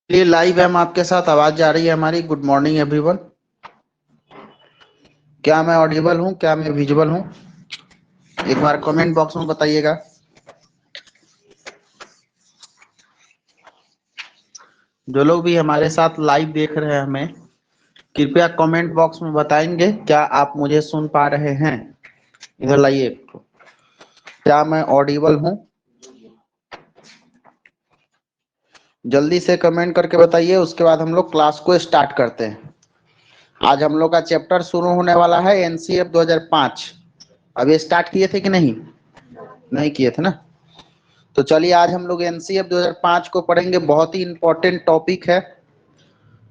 ये लाइव है, हम आपके साथ। आवाज जा रही है हमारी? Good morning everyone. क्या मैं ऑडिबल हूँ? क्या मैं विजुअल हूँ? एक बार कमेंट बॉक्स में बताइएगा। जो लोग भी हमारे साथ लाइव देख रहे हैं हमें, कृपया कमेंट बॉक्स में बताएंगे क्या आप मुझे सुन पा रहे हैं। इधर लाइए। क्या मैं ऑडिबल हूँ? जल्दी से कमेंट करके बताइए, उसके बाद हम लोग क्लास को स्टार्ट करते हैं। आज हम लोग का चैप्टर शुरू होने वाला है एनसीएफ 2005। अभी स्टार्ट किए थे कि नहीं किए थे ना? तो चलिए, आज हम लोग एनसीएफ 2005 को पढ़ेंगे। बहुत ही इंपॉर्टेंट टॉपिक है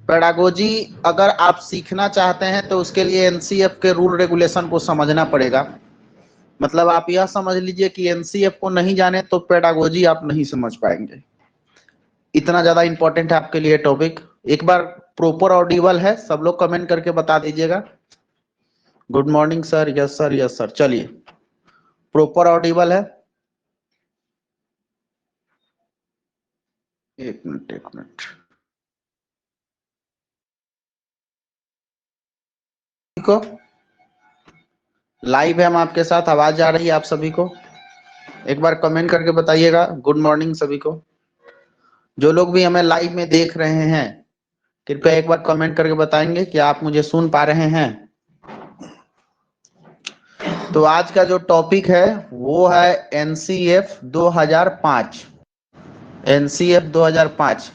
पेडागोजी। अगर आप सीखना चाहते हैं तो उसके लिए एनसीएफ के रूल रेगुलेशन को समझना पड़ेगा। मतलब आप यह समझ लीजिए कि एनसीएफ को नहीं जाने तो पेडागोजी आप नहीं समझ पाएंगे। इतना ज्यादा इंपॉर्टेंट है आपके लिए टॉपिक। एक बार प्रॉपर ऑडिबल है? सब लोग कमेंट करके बता दीजिएगा। Good morning sir. Yes sir, yes sir. चलिए, प्रॉपर ऑडिबल है? एक मिनट, एक मिनट। को लाइव है, हम आपके साथ। आवाज आ रही है आप सभी को? एक बार कमेंट करके बताइएगा। गुड मॉर्निंग सभी को। जो लोग भी हमें लाइव में देख रहे हैं, कृपया एक बार कमेंट करके बताएंगे कि आप मुझे सुन पा रहे हैं। तो आज का जो टॉपिक है वो है एनसीएफ 2005। एनसीएफ 2005।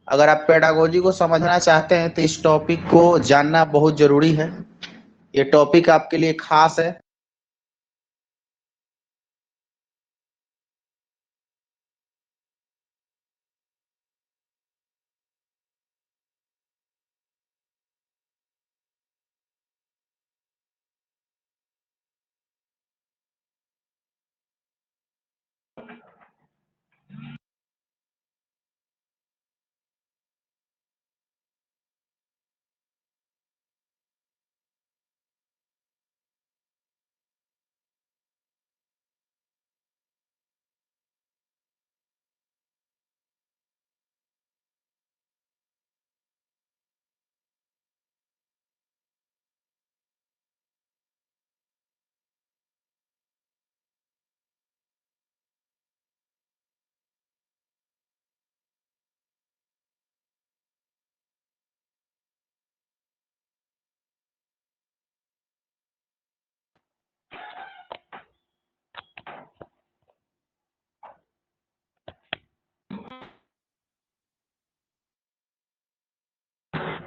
अगर आप पेडागोजी को समझना चाहते हैं तो इस टॉपिक को जानना बहुत जरूरी है। ये टॉपिक आपके लिए खास है।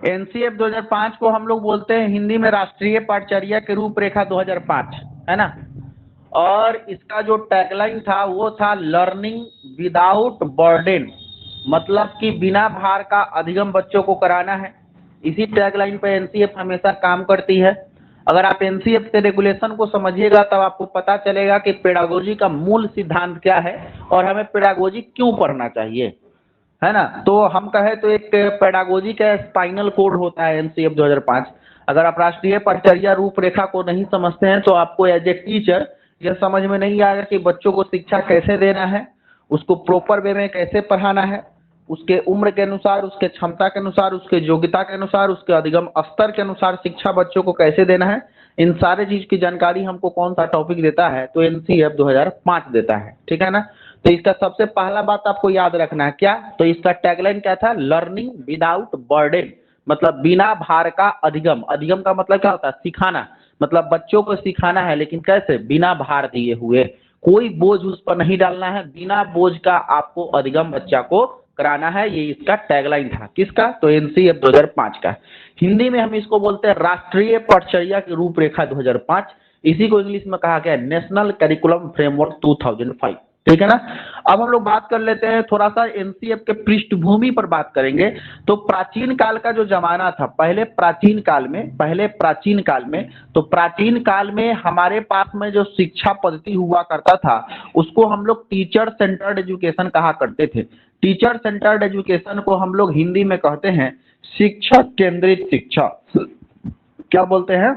एनसीएफ 2005 को हम लोग बोलते हैं हिंदी में राष्ट्रीय पाठचर्या की रूपरेखा 2005, है ना। और इसका जो टैगलाइन था वो था लर्निंग विदाउट बर्डन, मतलब कि बिना भार का अधिगम बच्चों को कराना है। इसी टैगलाइन पे एनसीएफ हमेशा काम करती है। अगर आप एनसीएफ के रेगुलेशन को समझिएगा तब आपको पता चलेगा कि पेडागोजी का मूल सिद्धांत क्या है और हमें पेडागोजी क्यों पढ़ना चाहिए, है ना। तो हम कहे तो एक पेडागोजी का स्पाइनल कोड होता है एनसीएफ 2005। अगर आप राष्ट्रीय पाठचर्या रूपरेखा को नहीं समझते हैं तो आपको एज ए टीचर यह समझ में नहीं आएगा कि बच्चों को शिक्षा कैसे देना है, उसको प्रॉपर वे में कैसे पढ़ाना है, उसके उम्र के अनुसार, उसके क्षमता के अनुसार, उसके योग्यता के अनुसार, उसके अधिगम स्तर के अनुसार शिक्षा बच्चों को कैसे देना है। इन सारे चीज की जानकारी हमको कौन सा टॉपिक देता है? तो एनसीएफ 2005 देता है, ठीक है ना। तो इसका सबसे पहला बात आपको याद रखना है क्या, तो इसका टैगलाइन क्या था? लर्निंग विदाउट बर्डन, मतलब बिना भार का अधिगम। अधिगम का मतलब क्या होता है? सिखाना, मतलब बच्चों को सिखाना है, लेकिन कैसे? बिना भार दिए हुए, कोई बोझ उस पर नहीं डालना है, बिना बोझ का आपको अधिगम बच्चा को कराना है। ये इसका टैगलाइन था। किसका? तो एनसीएफ 2005 का। हिंदी में हम इसको बोलते हैं राष्ट्रीय पाठचर्या की रूपरेखा 2005। इसी को इंग्लिश में कहा गया है नेशनल करिकुलम फ्रेमवर्क 2005, ठीक है ना। अब हम लोग बात कर लेते हैं थोड़ा सा एनसीएफ के पृष्ठभूमि पर बात करेंगे। तो प्राचीन काल का जो जमाना था, पहले प्राचीन काल में हमारे पास में जो शिक्षा पद्धति हुआ करता था उसको हम लोग टीचर सेंटर्ड एजुकेशन कहा करते थे। टीचर सेंटर्ड एजुकेशन को हम लोग हिंदी में कहते हैं शिक्षक केंद्रित शिक्षा। क्या बोलते हैं?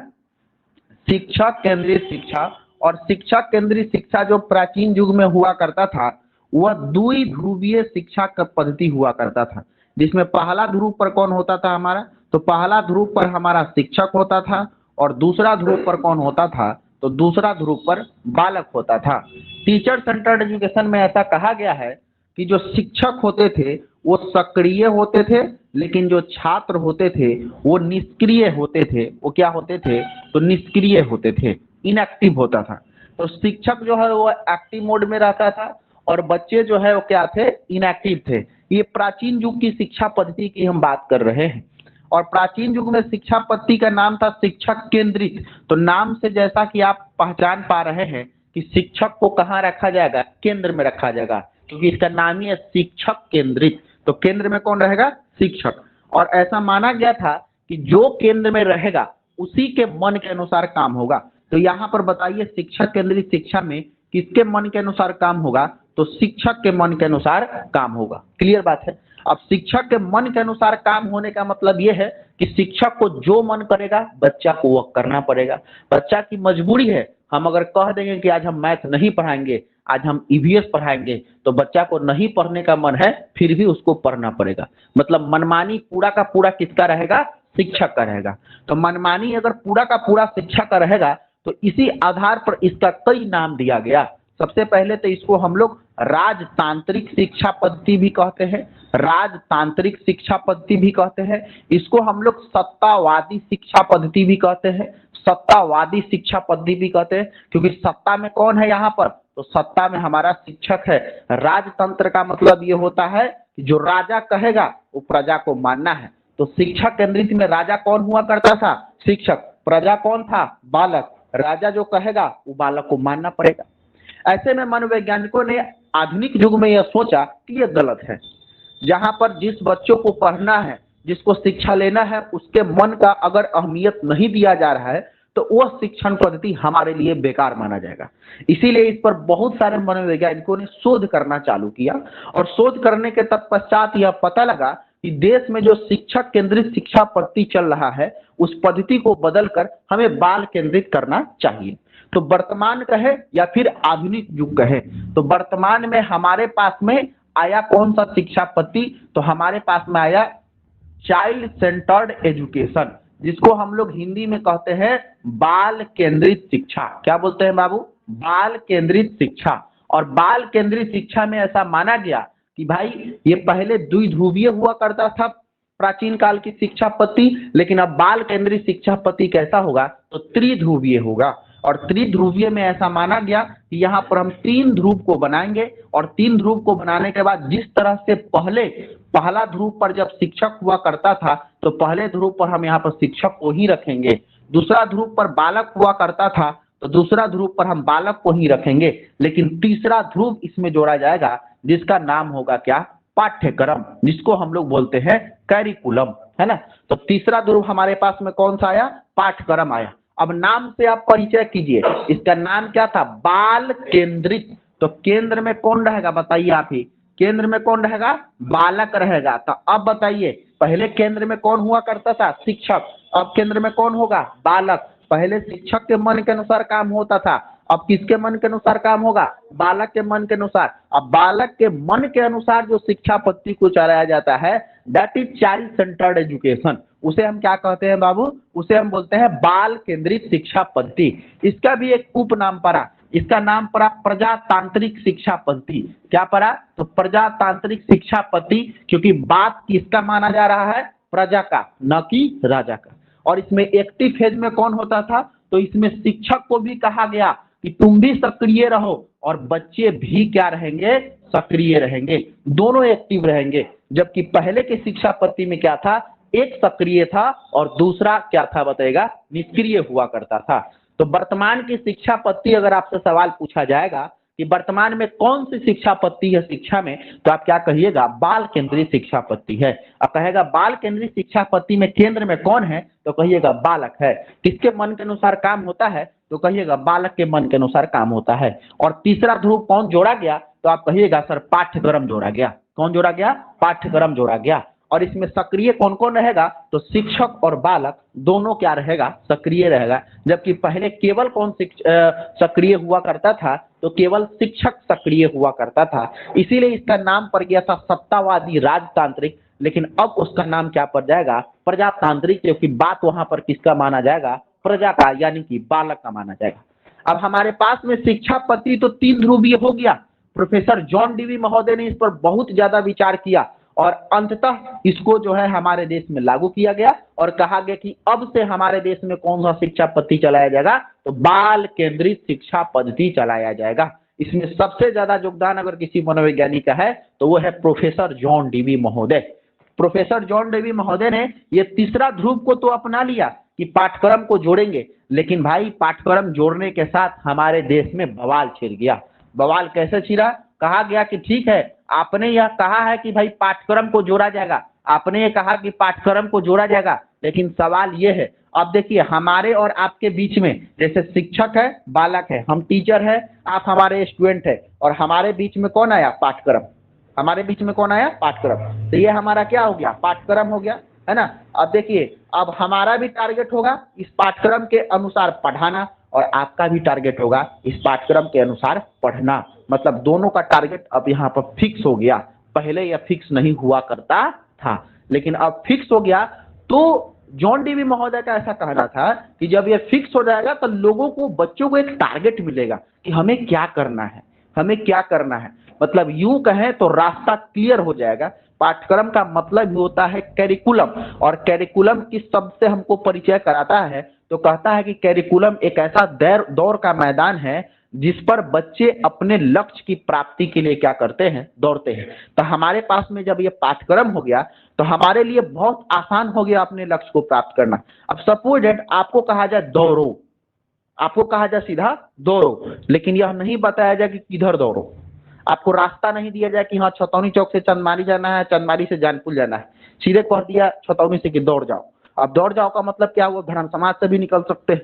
शिक्षक केंद्रित शिक्षा। और शिक्षक केंद्रित शिक्षा जो प्राचीन युग में हुआ करता था वह द्विध्रुवीय शिक्षा का पद्धति हुआ करता था। जिसमें पहला ध्रुव पर कौन होता था हमारा, तो पहला ध्रुव पर हमारा शिक्षक होता था, और दूसरा ध्रुव पर कौन होता था, तो दूसरा ध्रुव पर बालक होता था। टीचर सेंटर्ड एजुकेशन में ऐसा कहा गया है कि जो शिक्षक होते थे वो सक्रिय होते थे, लेकिन जो छात्र होते थे वो निष्क्रिय होते थे। वो क्या होते थे, तो निष्क्रिय होते थे, इनएक्टिव होता था। तो शिक्षक जो है वो एक्टिव मोड में रहता था और बच्चे जो है वो क्या थे, इनएक्टिव थे। ये प्राचीन युग की शिक्षा पद्धति की हम बात कर रहे हैं। और प्राचीन युग में शिक्षा पद्धति का नाम था शिक्षक केंद्रित। तो नाम से जैसा कि आप पहचान पा रहे हैं कि शिक्षक को कहाँ रखा जाएगा, केंद्र में रखा जाएगा, क्योंकि इसका नाम ही है शिक्षक केंद्रित। तो केंद्र में कौन रहेगा, शिक्षक। और ऐसा माना गया था कि जो केंद्र में रहेगा उसी के मन के अनुसार काम होगा। तो यहाँ पर बताइए शिक्षक केंद्रित शिक्षा में किसके मन के अनुसार काम होगा, तो शिक्षक के मन के अनुसार काम होगा। क्लियर बात है। अब शिक्षक के मन के अनुसार काम होने का मतलब यह है कि शिक्षक को जो मन करेगा बच्चा को वह करना पड़ेगा। बच्चा की मजबूरी है, हम अगर कह देंगे कि आज हम मैथ नहीं पढ़ाएंगे, आज हम ईवीएस पढ़ाएंगे, तो बच्चा को नहीं पढ़ने का मन है फिर भी उसको पढ़ना पड़ेगा। मतलब मनमानी पूरा का पूरा किसका रहेगा, शिक्षक का रहेगा। तो मनमानी अगर पूरा का पूरा शिक्षक का रहेगा तो इसी आधार पर इसका कई नाम दिया गया। सबसे पहले तो इसको हम लोग राजतांत्रिक शिक्षा पद्धति भी कहते हैं, राजतांत्रिक शिक्षा पद्धति भी कहते हैं। इसको हम लोग सत्तावादी शिक्षा पद्धति भी कहते हैं, सत्तावादी शिक्षा पद्धति भी कहते हैं, क्योंकि सत्ता में कौन है यहाँ पर, तो सत्ता में हमारा शिक्षक है। राजतंत्र का मतलब ये होता है कि जो राजा कहेगा वो प्रजा को मानना है। तो शिक्षक केंद्रित में राजा कौन हुआ करता था, शिक्षक। प्रजा कौन था, बालक। राजा जो कहेगा वो बालक को मानना पड़ेगा। ऐसे में मनोवैज्ञानिकों ने आधुनिक युग में यह सोचा कि यह गलत है। जहां पर जिस बच्चों को पढ़ना है, जिसको शिक्षा लेना है, उसके मन का अगर अहमियत नहीं दिया जा रहा है तो वह शिक्षण पद्धति हमारे लिए बेकार माना जाएगा। इसीलिए इस पर बहुत सारे मनोवैज्ञानिकों ने शोध करना चालू किया और शोध करने के तत्पश्चात यह पता लगा कि देश में जो शिक्षक केंद्रित शिक्षा पद्धति चल रहा है उस पद्धति को बदलकर हमें बाल केंद्रित करना चाहिए। तो वर्तमान कहे या फिर आधुनिक युग कहे, तो वर्तमान में हमारे पास में आया कौन सा शिक्षा पद्धति, तो हमारे पास में आया चाइल्ड सेंटर्ड एजुकेशन, जिसको हम लोग हिंदी में कहते हैं बाल केंद्रित शिक्षा। क्या बोलते हैं बाबू, बाल केंद्रित शिक्षा। और बाल केंद्रित शिक्षा में ऐसा माना गया कि भाई ये पहले द्विध्रुवीय हुआ करता था प्राचीन काल की शिक्षा पद्धति, लेकिन अब बाल केंद्रित शिक्षा पद्धति कैसा होगा, तो त्रिध्रुवीय होगा। और त्रिध्रुवीय में ऐसा माना गया कि यहाँ पर हम 3 ध्रुव को बनाएंगे और 3 ध्रुव को बनाने के बाद जिस तरह से पहला ध्रुव पर जब शिक्षक हुआ करता था तो पहले ध्रुव पर हम यहाँ पर शिक्षक को ही रखेंगे, दूसरा ध्रुव पर बालक हुआ करता था तो दूसरा ध्रुव पर हम बालक को ही रखेंगे, लेकिन तीसरा ध्रुव इसमें जोड़ा जाएगा जिसका नाम होगा क्या, पाठ्यक्रम, जिसको हम लोग बोलते हैं कैरिकुलम, है ना। तो तीसरा ध्रुव हमारे पास में कौन सा आया, पाठ्यक्रम आया। अब नाम से आप परिचय कीजिए, इसका नाम क्या था, बाल केंद्रित। तो केंद्र में कौन रहेगा बताइए आप ही, केंद्र में कौन रहेगा, बालक रहेगा। तो अब बताइए पहले केंद्र में कौन हुआ करता था, शिक्षक, अब केंद्र में कौन होगा, बालक। पहले शिक्षक के मन के अनुसार काम होता था, अब किसके मन के अनुसार काम होगा, बालक के मन के अनुसार। अब बालक के मन के अनुसार जो शिक्षा पद्धति को चलाया जाता है that is child centred education. उसे हम क्या कहते हैं बाबू, उसे हम बोलते हैं बाल केंद्रित शिक्षा पद्धति। इसका भी एक उपनाम पड़ा, इसका नाम पड़ा प्रजातांत्रिक शिक्षा पद्धति। क्या पड़ा, तो प्रजातांत्रिक शिक्षा पद्धति, क्योंकि बात किसका माना जा रहा है, प्रजा का, न कि राजा का। और इसमें एक्टिव फेज में कौन होता था, तो इसमें शिक्षक को भी कहा गया कि तुम भी सक्रिय रहो और बच्चे भी क्या रहेंगे, सक्रिय रहेंगे, दोनों एक्टिव रहेंगे। जबकि पहले की शिक्षा पद्धति में क्या था, एक सक्रिय था और दूसरा क्या था बताएगा, निष्क्रिय हुआ करता था। तो वर्तमान की शिक्षा पद्धति अगर आपसे सवाल पूछा जाएगा कि वर्तमान में कौन सी शिक्षा पद्धति है शिक्षा में, तो आप क्या कहिएगा, बाल केंद्रित शिक्षा पद्धति है। अब कहेगा बाल केंद्रित शिक्षा पद्धति में केंद्र में कौन है, तो कहिएगा बालक है। किसके मन के अनुसार काम होता है, तो कहिएगा बालक के मन के अनुसार काम होता है। और तीसरा ध्रुव कौन जोड़ा गया, तो आप कहिएगा सर पाठ्यक्रम जोड़ा गया। कौन जोड़ा गया, पाठ्यक्रम जोड़ा गया। और इसमें सक्रिय कौन कौन रहेगा, तो शिक्षक और बालक दोनों क्या रहेगा, सक्रिय रहेगा। जबकि पहले केवल कौन सक्रिय हुआ करता था, तो केवल शिक्षक सक्रिय हुआ करता था। इसीलिए इसका नाम पड़ गया था सत्तावादी राजतांत्रिक लेकिन अब उसका नाम क्या पड़ जाएगा, प्रजातांत्रिक, क्योंकि बात वहां पर किसका माना जाएगा, प्रजा का, यानी कि बालक का माना जाएगा। अब हमारे पास में शिक्षा पद्धति तो तीन ध्रुवीय हो गया। प्रोफेसर जॉन डीवी महोदय ने इस पर बहुत ज्यादा विचार किया और अंततः इसको जो है हमारे देश में लागू किया गया और कहा गया कि अब से हमारे देश में कौन सा शिक्षा पद्धति चलाया जाएगा, तो बाल केंद्रित शिक्षा पद्धति चलाया जाएगा। इसमें सबसे ज्यादा योगदान अगर किसी मनोवैज्ञानिक का है तो वो है प्रोफेसर जॉन डीवी महोदय। प्रोफेसर जॉन डीवी महोदय ने ये तीसरा ध्रुव को तो अपना लिया कि पाठ्यक्रम को जोड़ेंगे, लेकिन भाई पाठ्यक्रम जोड़ने के साथ हमारे देश में बवाल छिड़ गया। बवाल कैसे छिड़ा, कहा गया कि ठीक है आपने यह कहा है कि भाई पाठ्यक्रम को जोड़ा जाएगा, आपने ये कहा कि पाठ्यक्रम को जोड़ा जाएगा, लेकिन सवाल ये है, अब देखिए हमारे और आपके बीच में जैसे शिक्षक है, बालक है, हम टीचर है, आप हमारे स्टूडेंट है, और हमारे बीच में कौन आया, पाठ्यक्रम। हमारे बीच में कौन आया, पाठ्यक्रम। तो ये हमारा क्या हो गया, पाठ्यक्रम हो गया, है ना। अब देखिए अब हमारा भी टारगेट होगा इस पाठ्यक्रम के अनुसार पढ़ाना और आपका भी टारगेट होगा इस पाठ्यक्रम के अनुसार पढ़ना। मतलब दोनों का टारगेट अब यहाँ पर फिक्स हो गया। पहले यह फिक्स नहीं हुआ करता था, लेकिन अब फिक्स हो गया। तो जॉन डीवी महोदय का ऐसा कहना था कि जब ये फिक्स हो जाएगा तो लोगों को, बच्चों को एक टारगेट मिलेगा कि हमें क्या करना है, हमें क्या करना है। मतलब यूं कहें तो रास्ता क्लियर हो जाएगा। पाठ्यक्रम का मतलब होता है कैरिकुलम, और कैरिकुलम किस शब्द से हमको परिचय कराता है, तो कहता है कि कैरिकुलम एक ऐसा दौड़ का मैदान है जिस पर बच्चे अपने लक्ष्य की प्राप्ति के लिए क्या करते हैं, दौड़ते हैं। तो हमारे पास में जब ये पाठ्यक्रम हो गया तो हमारे लिए बहुत आसान हो गया अपने लक्ष्य को प्राप्त करना। अब सपोज दैट आपको कहा जाए दौड़ो, आपको कहा जाए सीधा दौड़ो, लेकिन यह नहीं बताया जाए कि किधर दौड़ो। आपको रास्ता नहीं दिया जाए कि हाँ छतौनी चौक से चंदमारी जाना है, चंदमारी से जानपुर जाना है, सीधे कह दिया छतौनी से कि दौड़ जाओ। अब दौड़ जाओ का मतलब क्या हुआ, धर्म समाज से भी निकल सकते हैं,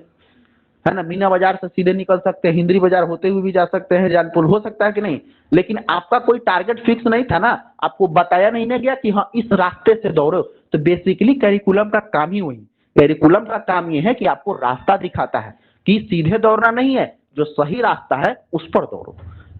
है ना, मीना बाजार से सीधे निकल सकते हैं, हिंद्री बाजार होते हुए भी जा सकते हैं, जानपुर, हो सकता है कि नहीं। लेकिन आपका कोई टारगेट फिक्स नहीं था ना, आपको बताया नहीं ना गया कि हाँ इस रास्ते से दौड़ो। तो बेसिकली कैरिकुलम का काम ही वही, कैरिकुलम का काम ये है कि आपको रास्ता दिखाता है कि सीधे दौड़ना नहीं है, जो सही रास्ता है उस पर दौड़ो,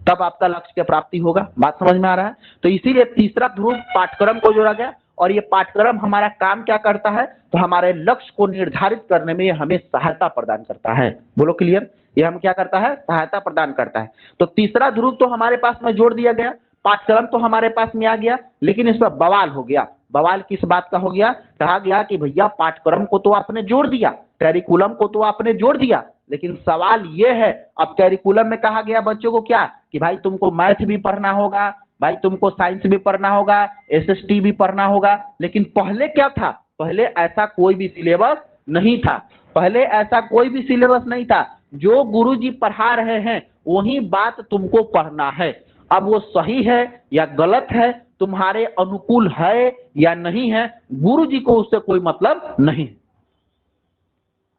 तब आपका लक्ष्य की प्राप्ति होगा। बात समझ में आ रहा है। तो इसीलिए तीसरा ध्रुव पाठ्यक्रम को जोड़ा गया, और ये पाठ्यक्रम हमारा काम क्या करता है, तो हमारे लक्ष्य को निर्धारित करने में हमें सहायता प्रदान करता है। बोलो क्लियर, ये हम क्या करता है, सहायता प्रदान करता है। तो तीसरा ध्रुव तो हमारे पास में जोड़ दिया गया, पाठ्यक्रम तो हमारे पास में आ गया, लेकिन इस पर बवाल हो गया। बवाल किस बात का हो गया, कहा गया कि भैया पाठ्यक्रम को तो आपने जोड़ दिया, कैरिकुलम को तो आपने जोड़ दिया, लेकिन सवाल ये है, अब कैरिकुलम में कहा गया बच्चों को क्या, कि भाई तुमको मैथ भी पढ़ना होगा, भाई तुमको साइंस भी पढ़ना होगा, एसएसटी भी पढ़ना होगा। लेकिन पहले क्या था, पहले ऐसा कोई भी सिलेबस नहीं था, पहले ऐसा कोई भी सिलेबस नहीं था। जो गुरुजी पढ़ा रहे हैं वही बात तुमको पढ़ना है। अब वो सही है या गलत है, तुम्हारे अनुकूल है या नहीं है, गुरुजी को उससे कोई मतलब नहीं।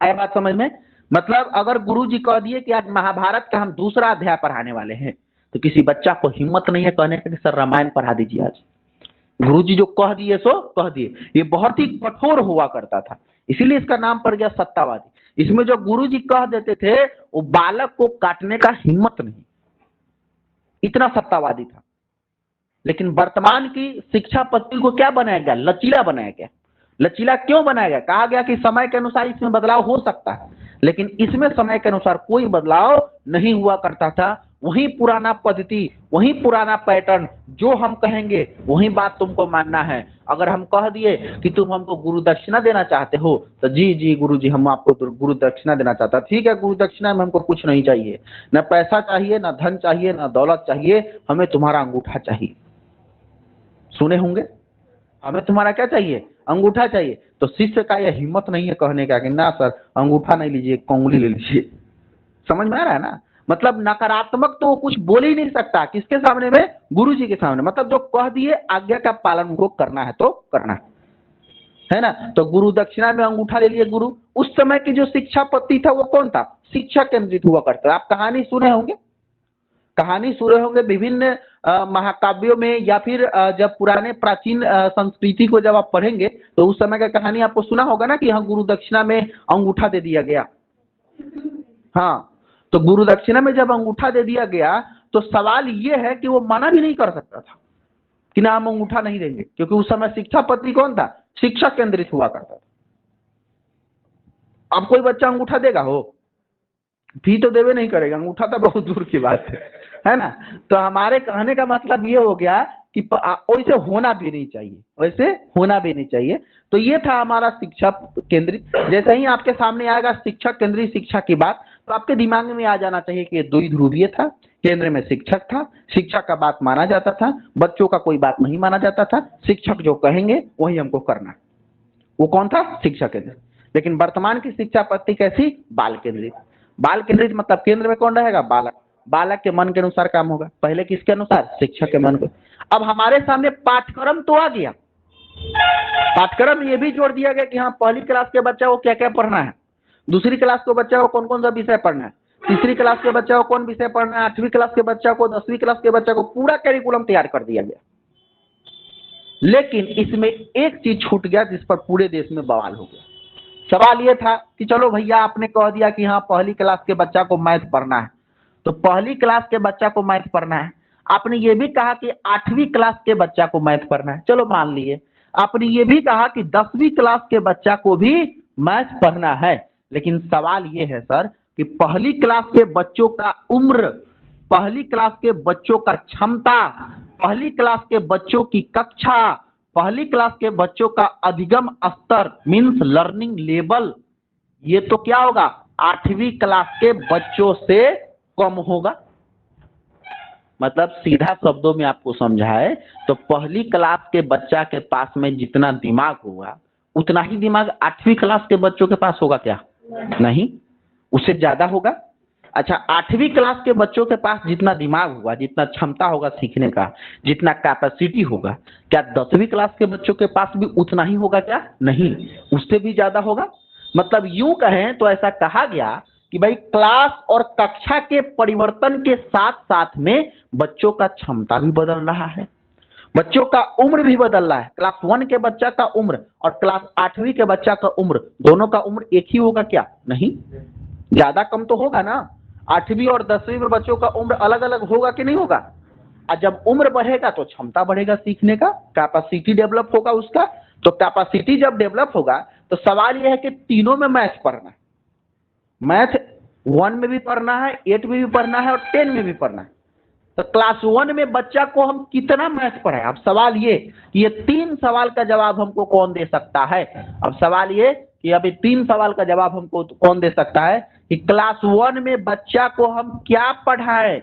आया बात समझ में। मतलब अगर गुरुजी कह दिए कि आज महाभारत का हम दूसरा अध्याय पढ़ाने वाले हैं, तो किसी बच्चा को हिम्मत नहीं है कहने का कि सर रामायण पढ़ा दीजिए आज। गुरुजी जो कह दिए सो कह दिए। ये बहुत ही कठोर हुआ करता था, इसीलिए इसका नाम पड़ गया सत्तावादी। इसमें जो गुरुजी कह देते थे वो बालक को काटने का हिम्मत नहीं, इतना सत्तावादी था। लेकिन वर्तमान की शिक्षा पद्धति को क्या बनाया गया, लचीला बनाया गया। लचीला क्यों बनाया गया, कहा गया कि समय के अनुसार इसमें बदलाव हो सकता है, लेकिन इसमें समय के अनुसार कोई बदलाव नहीं हुआ करता था। वही पुराना पद्धति, वही पुराना पैटर्न, जो हम कहेंगे वही बात तुमको मानना है। अगर हम कह दिए कि तुम हमको गुरु दक्षिणा देना चाहते हो, तो जी जी गुरु जी हम आपको गुरु दक्षिणा देना चाहता, ठीक है, गुरु दक्षिणा में हमको कुछ नहीं चाहिए, न पैसा चाहिए, न धन चाहिए, न दौलत चाहिए, हमें तुम्हारा अंगूठा चाहिए। सुने होंगे, हमें तुम्हारा क्या चाहिए, अंगूठा चाहिए। तो शिष्य का यह हिम्मत नहीं है कहने का कि ना सर अंगूठा नहीं लीजिए, कंगुली ले लीजिए। समझ में आ रहा है ना। मतलब नकारात्मक तो कुछ बोल ही नहीं सकता, किसके सामने में, गुरु जी के सामने। मतलब जो कह दिए आज्ञा का पालन उनको करना है तो करना है ना। तो गुरु दक्षिणा में अंगूठा ले लिए गुरु। उस समय की जो शिक्षा पद्धति था वो कौन था, शिक्षा केंद्रित हुआ करता। आप कहानी सुने होंगे, कहानी सुने होंगे विभिन्न महाकाव्यों में, या फिर जब पुराने प्राचीन संस्कृति को जब आप पढ़ेंगे तो उस समय का कहानी आपको सुना होगा ना कि हाँ गुरु दक्षिणा में अंगूठा दे दिया गया। हाँ, तो गुरु दक्षिणा में जब अंगूठा दे दिया गया तो सवाल ये है कि वो मना भी नहीं कर सकता था कि ना हम अंगूठा नहीं देंगे, क्योंकि उस समय शिक्षा पद्धति कौन था, शिक्षक केंद्रित हुआ करता था। अब कोई बच्चा अंगूठा देगा, हो भी तो देवे नहीं करेगा, अंगूठा तो बहुत दूर की बात है ना। तो हमारे कहने का मतलब ये हो गया कि वैसे होना भी नहीं चाहिए, वैसे होना भी नहीं चाहिए। तो ये था हमारा शिक्षा केंद्रित। जैसे ही आपके सामने आएगा शिक्षक केंद्रित शिक्षा की बात, तो आपके दिमाग में आ जाना चाहिए कि द्वि ध्रुवीय था, केंद्र में शिक्षक था, शिक्षक का बात माना जाता था, बच्चों का कोई बात नहीं माना जाता था, शिक्षक जो कहेंगे वही हमको करना। वो कौन था, शिक्षक केंद्रित। लेकिन वर्तमान की शिक्षा पद्धति कैसी, बाल केंद्रित। बाल केंद्रित मतलब केंद्र में कौन रहेगा, बालक, बालक के मन के अनुसार काम होगा। पहले किसके अनुसार, शिक्षक के मन को। अब हमारे सामने पाठ्यक्रम तो आ गया, पाठ्यक्रम ये भी जोड़ दिया गया कि हाँ पहली क्लास के बच्चा को क्या क्या पढ़ना है, दूसरी क्लास के बच्चा को कौन कौन सा विषय पढ़ना है, तीसरी क्लास के बच्चा को कौन विषय पढ़ना है, 8वीं क्लास के बच्चा को, 10वीं क्लास के बच्चा को, पूरा कैरिकुलम तैयार कर दिया गया। लेकिन इसमें एक चीज छूट गया जिस पर पूरे देश में बवाल हो गया। सवाल यह था कि चलो भैया आपने कह दिया कि हाँ पहली क्लास के बच्चा को मैथ पढ़ना है, तो पहली क्लास के बच्चा को मैथ पढ़ना है। आपने ये भी कहा कि 8वीं क्लास के बच्चा को मैथ पढ़ना है, चलो मान लिए। आपने ये भी कहा कि 10वीं क्लास के बच्चा को भी मैथ पढ़ना है। लेकिन सवाल ये है सर कि पहली क्लास के बच्चों का उम्र, पहली क्लास के बच्चों का क्षमता, पहली क्लास के बच्चों की कक्षा, पहली क्लास के बच्चों का अधिगम स्तर मीन्स लर्निंग लेवल, ये तो क्या होगा, 8वीं क्लास के बच्चों से कम होगा। मतलब सीधा शब्दों में आपको समझाए तो पहली क्लास के बच्चा के पास में जितना दिमाग होगा उतना ही दिमाग 8वीं क्लास के बच्चों के पास होगा क्या, नहीं, उससे ज्यादा होगा। अच्छा 8वीं क्लास के बच्चों के पास जितना दिमाग होगा, जितना क्षमता होगा सीखने का, जितना कैपेसिटी होगा, क्या 10वीं क्लास के बच्चों के पास भी उतना ही होगा क्या, नहीं, उससे भी ज्यादा होगा। मतलब यूं कहें तो ऐसा कहा गया कि भाई क्लास और कक्षा के परिवर्तन के साथ साथ में बच्चों का क्षमता भी बदल रहा है, बच्चों का उम्र भी बदल रहा है। क्लास 1 के बच्चा का उम्र और क्लास 8वीं के बच्चा का उम्र, दोनों का उम्र एक ही होगा क्या, नहीं, ज्यादा कम तो होगा ना। 8वीं और 10वीं में बच्चों का उम्र अलग अलग होगा कि नहीं होगा। और जब उम्र बढ़ेगा तो क्षमता बढ़ेगा सीखने का, कैपेसिटी डेवलप होगा उसका। तो कैपेसिटी जब डेवलप होगा तो सवाल यह है कि तीनों में मैथ पढ़ना है, मैथ 1 में भी पढ़ना है, 8 में भी पढ़ना है और 10 में भी पढ़ना है। तो क्लास 1 में बच्चा को हम कितना मैथ पढ़ाएं। अब सवाल ये 3 सवाल का जवाब हमको कौन दे सकता है। अब सवाल ये कि अभी 3 सवाल का जवाब हमको कौन दे सकता है कि क्लास 1 में बच्चा को हम क्या पढ़ाएं,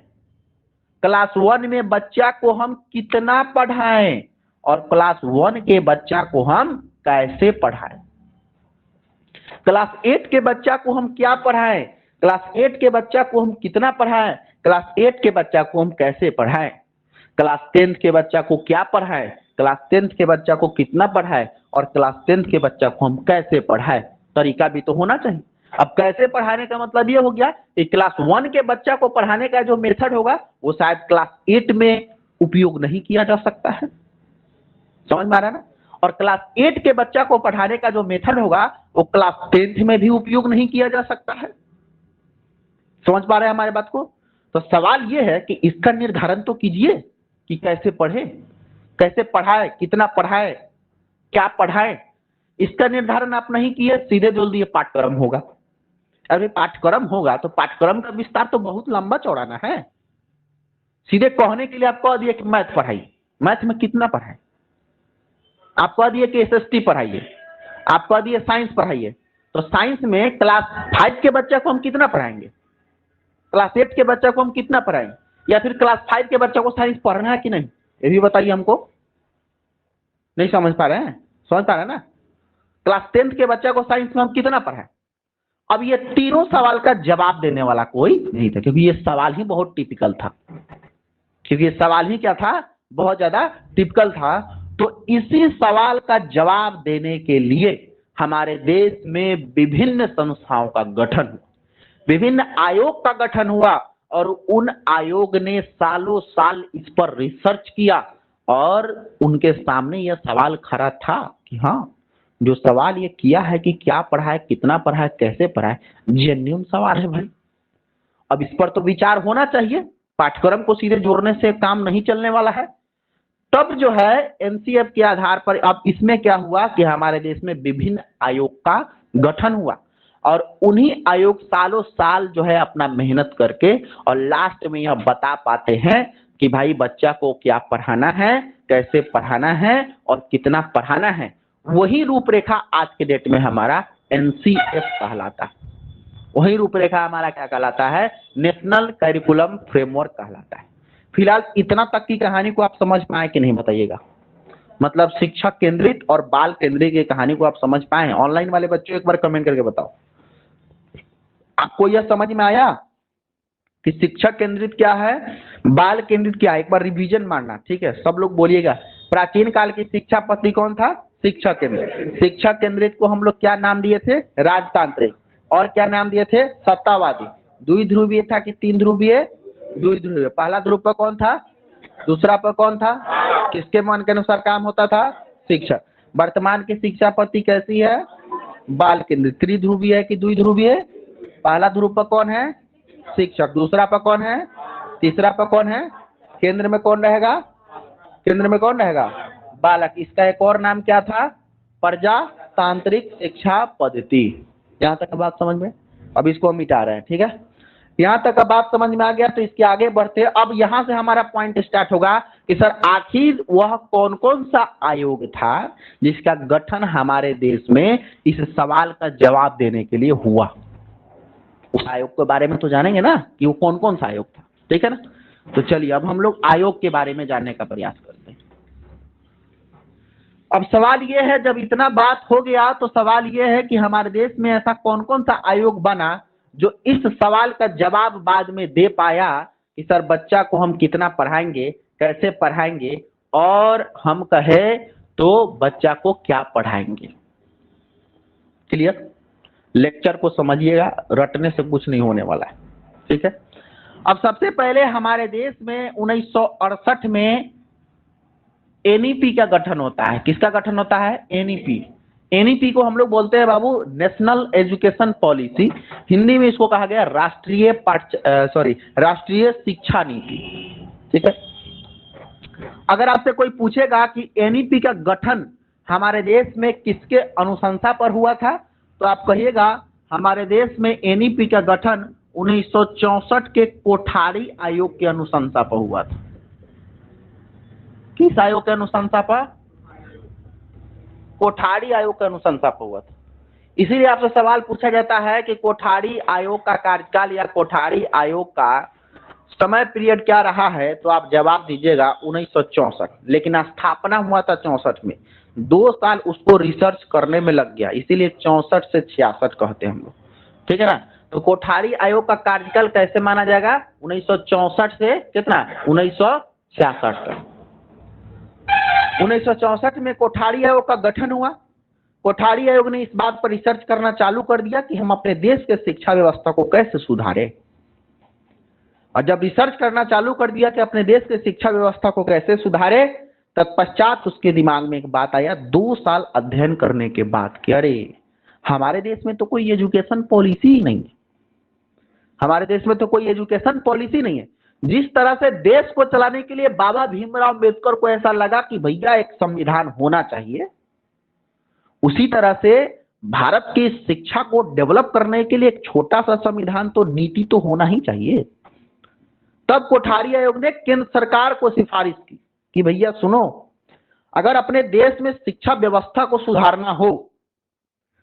क्लास 1 में बच्चा को हम कितना पढ़ाएं और क्लास 1 के बच्चा को हम कैसे पढ़ाएं। क्लास 8 के बच्चा को हम क्या पढ़ाएं, क्लास 8 के बच्चा को हम कितना पढ़ाएं, क्लास 8 के बच्चा को हम कैसे पढ़ाएं, क्लास 10th के बच्चा को क्या पढ़ाएं, क्लास 10th के बच्चा को कितना पढ़ाएं और क्लास 10th के बच्चा को हम कैसे पढ़ाएं। तरीका भी तो होना चाहिए। अब कैसे पढ़ाने का मतलब ये हो गया कि क्लास 1 के बच्चा को पढ़ाने का जो मेथड होगा वो शायद क्लास 8 में उपयोग नहीं किया जा सकता है, समझ में आ रहा है ना। और क्लास 8 के बच्चा को पढ़ाने का जो मेथड होगा वो क्लास 10th में भी उपयोग नहीं किया जा सकता है। समझ पा रहे हैं हमारे बात को। तो सवाल ये है कि इसका निर्धारण तो कीजिए कि कैसे पढ़े, कैसे पढ़ाए, कितना पढ़ाए, क्या पढ़ाए। इसका निर्धारण आप नहीं किए, सीधे बोल दिए पाठ्यक्रम होगा। अरे पाठ्यक्रम होगा तो पाठ्यक्रम का विस्तार तो बहुत लंबा चौड़ाना है। सीधे कहने के लिए आप कह दिए कि मैथ पढ़ाइए, मैथ में कितना पढ़ाए, आप कह दिए कि एसएसटी पढ़ाइए, आप कह दिए साइंस पढ़ाइए। तो साइंस में क्लास 5 के बच्चे को हम कितना पढ़ाएंगे, क्लास 8 के बच्चे को हम कितना पढ़ाएंगे, या फिर क्लास 5 के बच्चे को साइंस पढ़ना है कि नहीं, ये भी बताइए हमको। नहीं समझ पा रहे हैं, समझ पा रहे हैं ना। क्लास 10th के बच्चे को साइंस में हम कितना पढ़ाएं। अब ये तीनों सवाल का जवाब देने वाला कोई नहीं था, क्योंकि ये सवाल ही बहुत टिपिकल था, क्योंकि ये सवाल ही क्या था, बहुत ज्यादा टिपिकल था। तो इसी सवाल का जवाब देने के लिए हमारे देश में विभिन्न संस्थाओं का गठन हुआ, विभिन्न आयोग का गठन हुआ और उन आयोग ने सालों साल इस पर रिसर्च किया और उनके सामने यह सवाल खड़ा था कि हाँ जो सवाल ये किया है कि क्या पढ़ाए, कितना पढ़ाए, कैसे पढ़ाए, जेन्युइन सवाल है भाई। अब इस पर तो विचार होना चाहिए, पाठ्यक्रम को सीधे जोड़ने से काम नहीं चलने वाला है। तब जो है एनसीएफ के आधार पर अब इसमें क्या हुआ कि हमारे देश में विभिन्न आयोग का गठन हुआ और उन्हीं आयोग सालों साल जो है अपना मेहनत करके और लास्ट में यह बता पाते हैं कि भाई बच्चा को क्या पढ़ाना है, कैसे पढ़ाना है और कितना पढ़ाना है। वही रूपरेखा आज के डेट में हमारा एनसीएफ कहलाता है। वही रूपरेखा हमारा क्या कहलाता है, नेशनल करिकुलम फ्रेमवर्क कहलाता है। फिलहाल इतना तक की कहानी को आप समझ पाए कि नहीं बताइएगा? मतलब शिक्षक केंद्रित और बाल केंद्रित की कहानी को आप समझ पाए? ऑनलाइन वाले बच्चों एक बार कमेंट करके बताओ, आपको यह समझ में आया कि शिक्षक केंद्रित क्या है, बाल केंद्रित क्या है? एक बार रिवीजन मारना, ठीक है? सब लोग बोलिएगा। प्राचीन काल की शिक्षा पद्धति कौन था? शिक्षक केंद्रित। शिक्षक केंद्रित को हम लोग क्या नाम दिए थे? राजतांत्रिक। और क्या नाम दिए थे? सत्तावादी। द्विध्रुवीय था कि तीन ध्रुवीय? द्विध्रुवीय। पहला ध्रुव पर कौन था? दूसरा पर कौन था? किसके मन के अनुसार काम होता था? शिक्षक। वर्तमान की शिक्षा पद्धति कैसी है? बाल केंद्रित। त्रिध्रुवीय है कि द्विध्रुवीय? पहला ध्रुव पर कौन है? शिक्षक। दूसरा पर कौन है? तीसरा पर कौन है? केंद्र में कौन रहेगा? केंद्र में कौन रहेगा? बालक। इसका एक और नाम क्या था? प्रजातांत्रिक शिक्षा पद्धति। यहाँ तक अब बात समझ में? अब इसको हम मिटा रहे हैं, ठीक है? यहाँ तक अब बात समझ में आ गया तो इसके आगे बढ़ते हैं। अब यहाँ से हमारा पॉइंट स्टार्ट होगा कि सर आखिर वह कौन कौन सा आयोग था जिसका गठन हमारे देश में इस सवाल का जवाब देने के लिए हुआ। उस आयोग के बारे में तो जानेंगे ना कि वो कौन कौन सा आयोग था, ठीक है ना? तो चलिए अब हम लोग आयोग के बारे में जानने का प्रयास करते हैं। अब सवाल ये है, जब इतना बात हो गया तो सवाल ये है कि हमारे देश में ऐसा कौन कौन सा आयोग बना जो इस सवाल का जवाब बाद में दे पाया कि सर बच्चा को हम कितना पढ़ाएंगे, कैसे पढ़ाएंगे और हम कहे तो बच्चा को क्या पढ़ाएंगे। क्लियर? लेक्चर को समझिएगा, रटने से कुछ नहीं होने वाला है, ठीक है? अब सबसे पहले हमारे देश में 1968 में एनईपी का गठन होता है। किसका गठन होता है? एनईपी। एनईपी को हम लोग बोलते हैं बाबू नेशनल एजुकेशन पॉलिसी। हिंदी में इसको कहा गया राष्ट्रीय शिक्षा नीति, ठीक है? अगर आपसे कोई पूछेगा कि एनईपी का गठन हमारे देश में किसके अनुशंसा पर हुआ था, तो आप कहिएगा हमारे देश में एनईपी का गठन 1964 के कोठारी आयोग के अनुशंसा पर हुआ था। किस आयोग के अनुशंसा पर? कोठारी आयोग के अनुशंसा पर हुआ था। इसीलिए आपसे सवाल पूछा जाता है कि कोठारी आयोग का कार्यकाल या कोठारी आयोग का समय पीरियड क्या रहा है, तो आप जवाब दीजिएगा 1964। लेकिन स्थापना हुआ था 64 में। 2 साल उसको रिसर्च करने में लग गया, इसीलिए 64 से 66 कहते हैं हम लोग, ठीक है ना? तो कोठारी आयोग का कार्यकाल कैसे माना जाएगा? 1964 से कितना? 1966 तक। 1964 में कोठारी आयोग का गठन हुआ। कोठारी आयोग ने इस बात पर रिसर्च करना चालू कर दिया कि हम अपने देश के शिक्षा व्यवस्था को कैसे सुधारें। और जब रिसर्च करना चालू कर दिया कि अपने देश के शिक्षा व्यवस्था को कैसे सुधारे, तत्पश्चात उसके दिमाग में एक बात आया 2 साल अध्ययन करने के बाद कि अरे हमारे देश में तो कोई एजुकेशन पॉलिसी ही नहीं है। हमारे देश में तो कोई एजुकेशन पॉलिसी नहीं है। जिस तरह से देश को चलाने के लिए बाबा भीमराव अम्बेडकर को ऐसा लगा कि भैया एक संविधान होना चाहिए, उसी तरह से भारत की शिक्षा को डेवलप करने के लिए एक छोटा सा संविधान तो नीति तो होना ही चाहिए। तब कोठारी आयोग ने केंद्र सरकार को सिफारिश की कि भैया सुनो, अगर अपने देश में शिक्षा व्यवस्था को सुधारना हो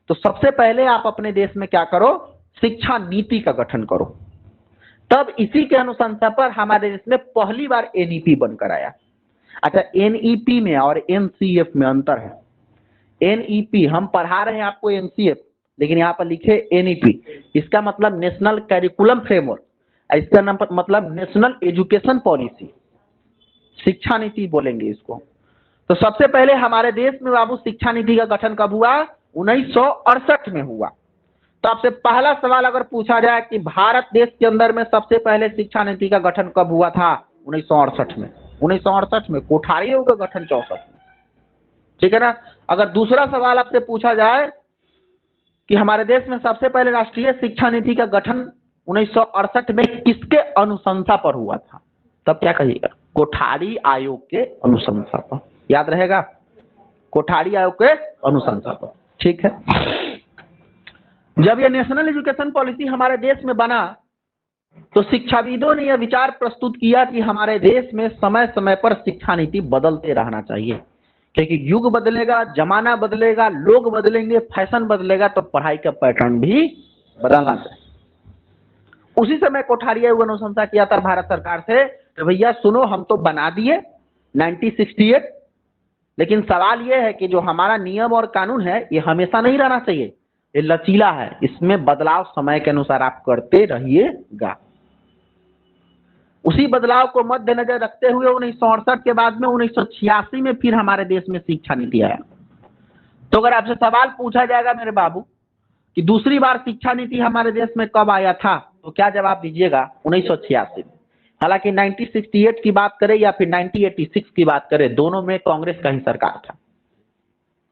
तो सबसे पहले आप अपने देश में क्या करो? शिक्षा नीति का गठन करो। तब इसी के अनुशंसा पर हमारे देश में पहली बार एनईपी बनकर आया। अच्छा, एनईपी में और एनसीएफ में अंतर है। एनईपी हम पढ़ा रहे हैं आपको एनसीएफ, लेकिन यहाँ पर लिखे एनईपी। इसका मतलब नेशनल करिकुलम फ्रेमवर्क, इसका नाम मतलब नेशनल एजुकेशन पॉलिसी, शिक्षा नीति बोलेंगे इसको। तो सबसे पहले हमारे देश में बाबू शिक्षा नीति का गठन कब हुआ? 1968 में हुआ। तो आपसे पहला सवाल अगर पूछा जाए कि भारत देश के अंदर में सबसे पहले शिक्षा नीति का गठन कब हुआ था? 1968 में। 1968 में। कोठारी आयोग का गठन 64 में, ठीक है ना? अगर दूसरा सवाल आपसे पूछा जाए कि हमारे देश में सबसे पहले राष्ट्रीय शिक्षा नीति का गठन 1968 में किसके अनुशंसा पर हुआ था, तब क्या कहिएगा? कोठारी आयोग के अनुशंसा पर, याद रहेगा, कोठारी आयोग के अनुशंसा पर। ठीक है, जब यह नेशनल एजुकेशन पॉलिसी हमारे देश में बना तो शिक्षाविदों ने यह विचार प्रस्तुत किया कि हमारे देश में समय समय पर शिक्षा नीति बदलते रहना चाहिए, क्योंकि युग बदलेगा, जमाना बदलेगा, लोग बदलेंगे, फैशन बदलेगा, तो पढ़ाई का पैटर्न भी बदलना चाहिए। उसी समय कोठारी आयोग ने अनुशंसा किया था भारत सरकार से कि भैया सुनो, हम तो बना दिए 1968, लेकिन सवाल यह है कि जो हमारा नियम और कानून है ये हमेशा नहीं रहना चाहिए, ये लचीला है, इसमें बदलाव समय के अनुसार आप करते रहिएगा। उसी बदलाव को मद्देनजर रखते हुए 1968 के बाद में 1986 में फिर हमारे देश में शिक्षा नीति आया। तो अगर आपसे सवाल पूछा जाएगा मेरे बाबू कि दूसरी बार शिक्षा नीति हमारे देश में कब आया था, तो क्या जवाब दीजिएगा? 1986 में। हालांकि 1968 की बात करें या फिर 1986 की बात करें, दोनों में कांग्रेस का ही सरकार था।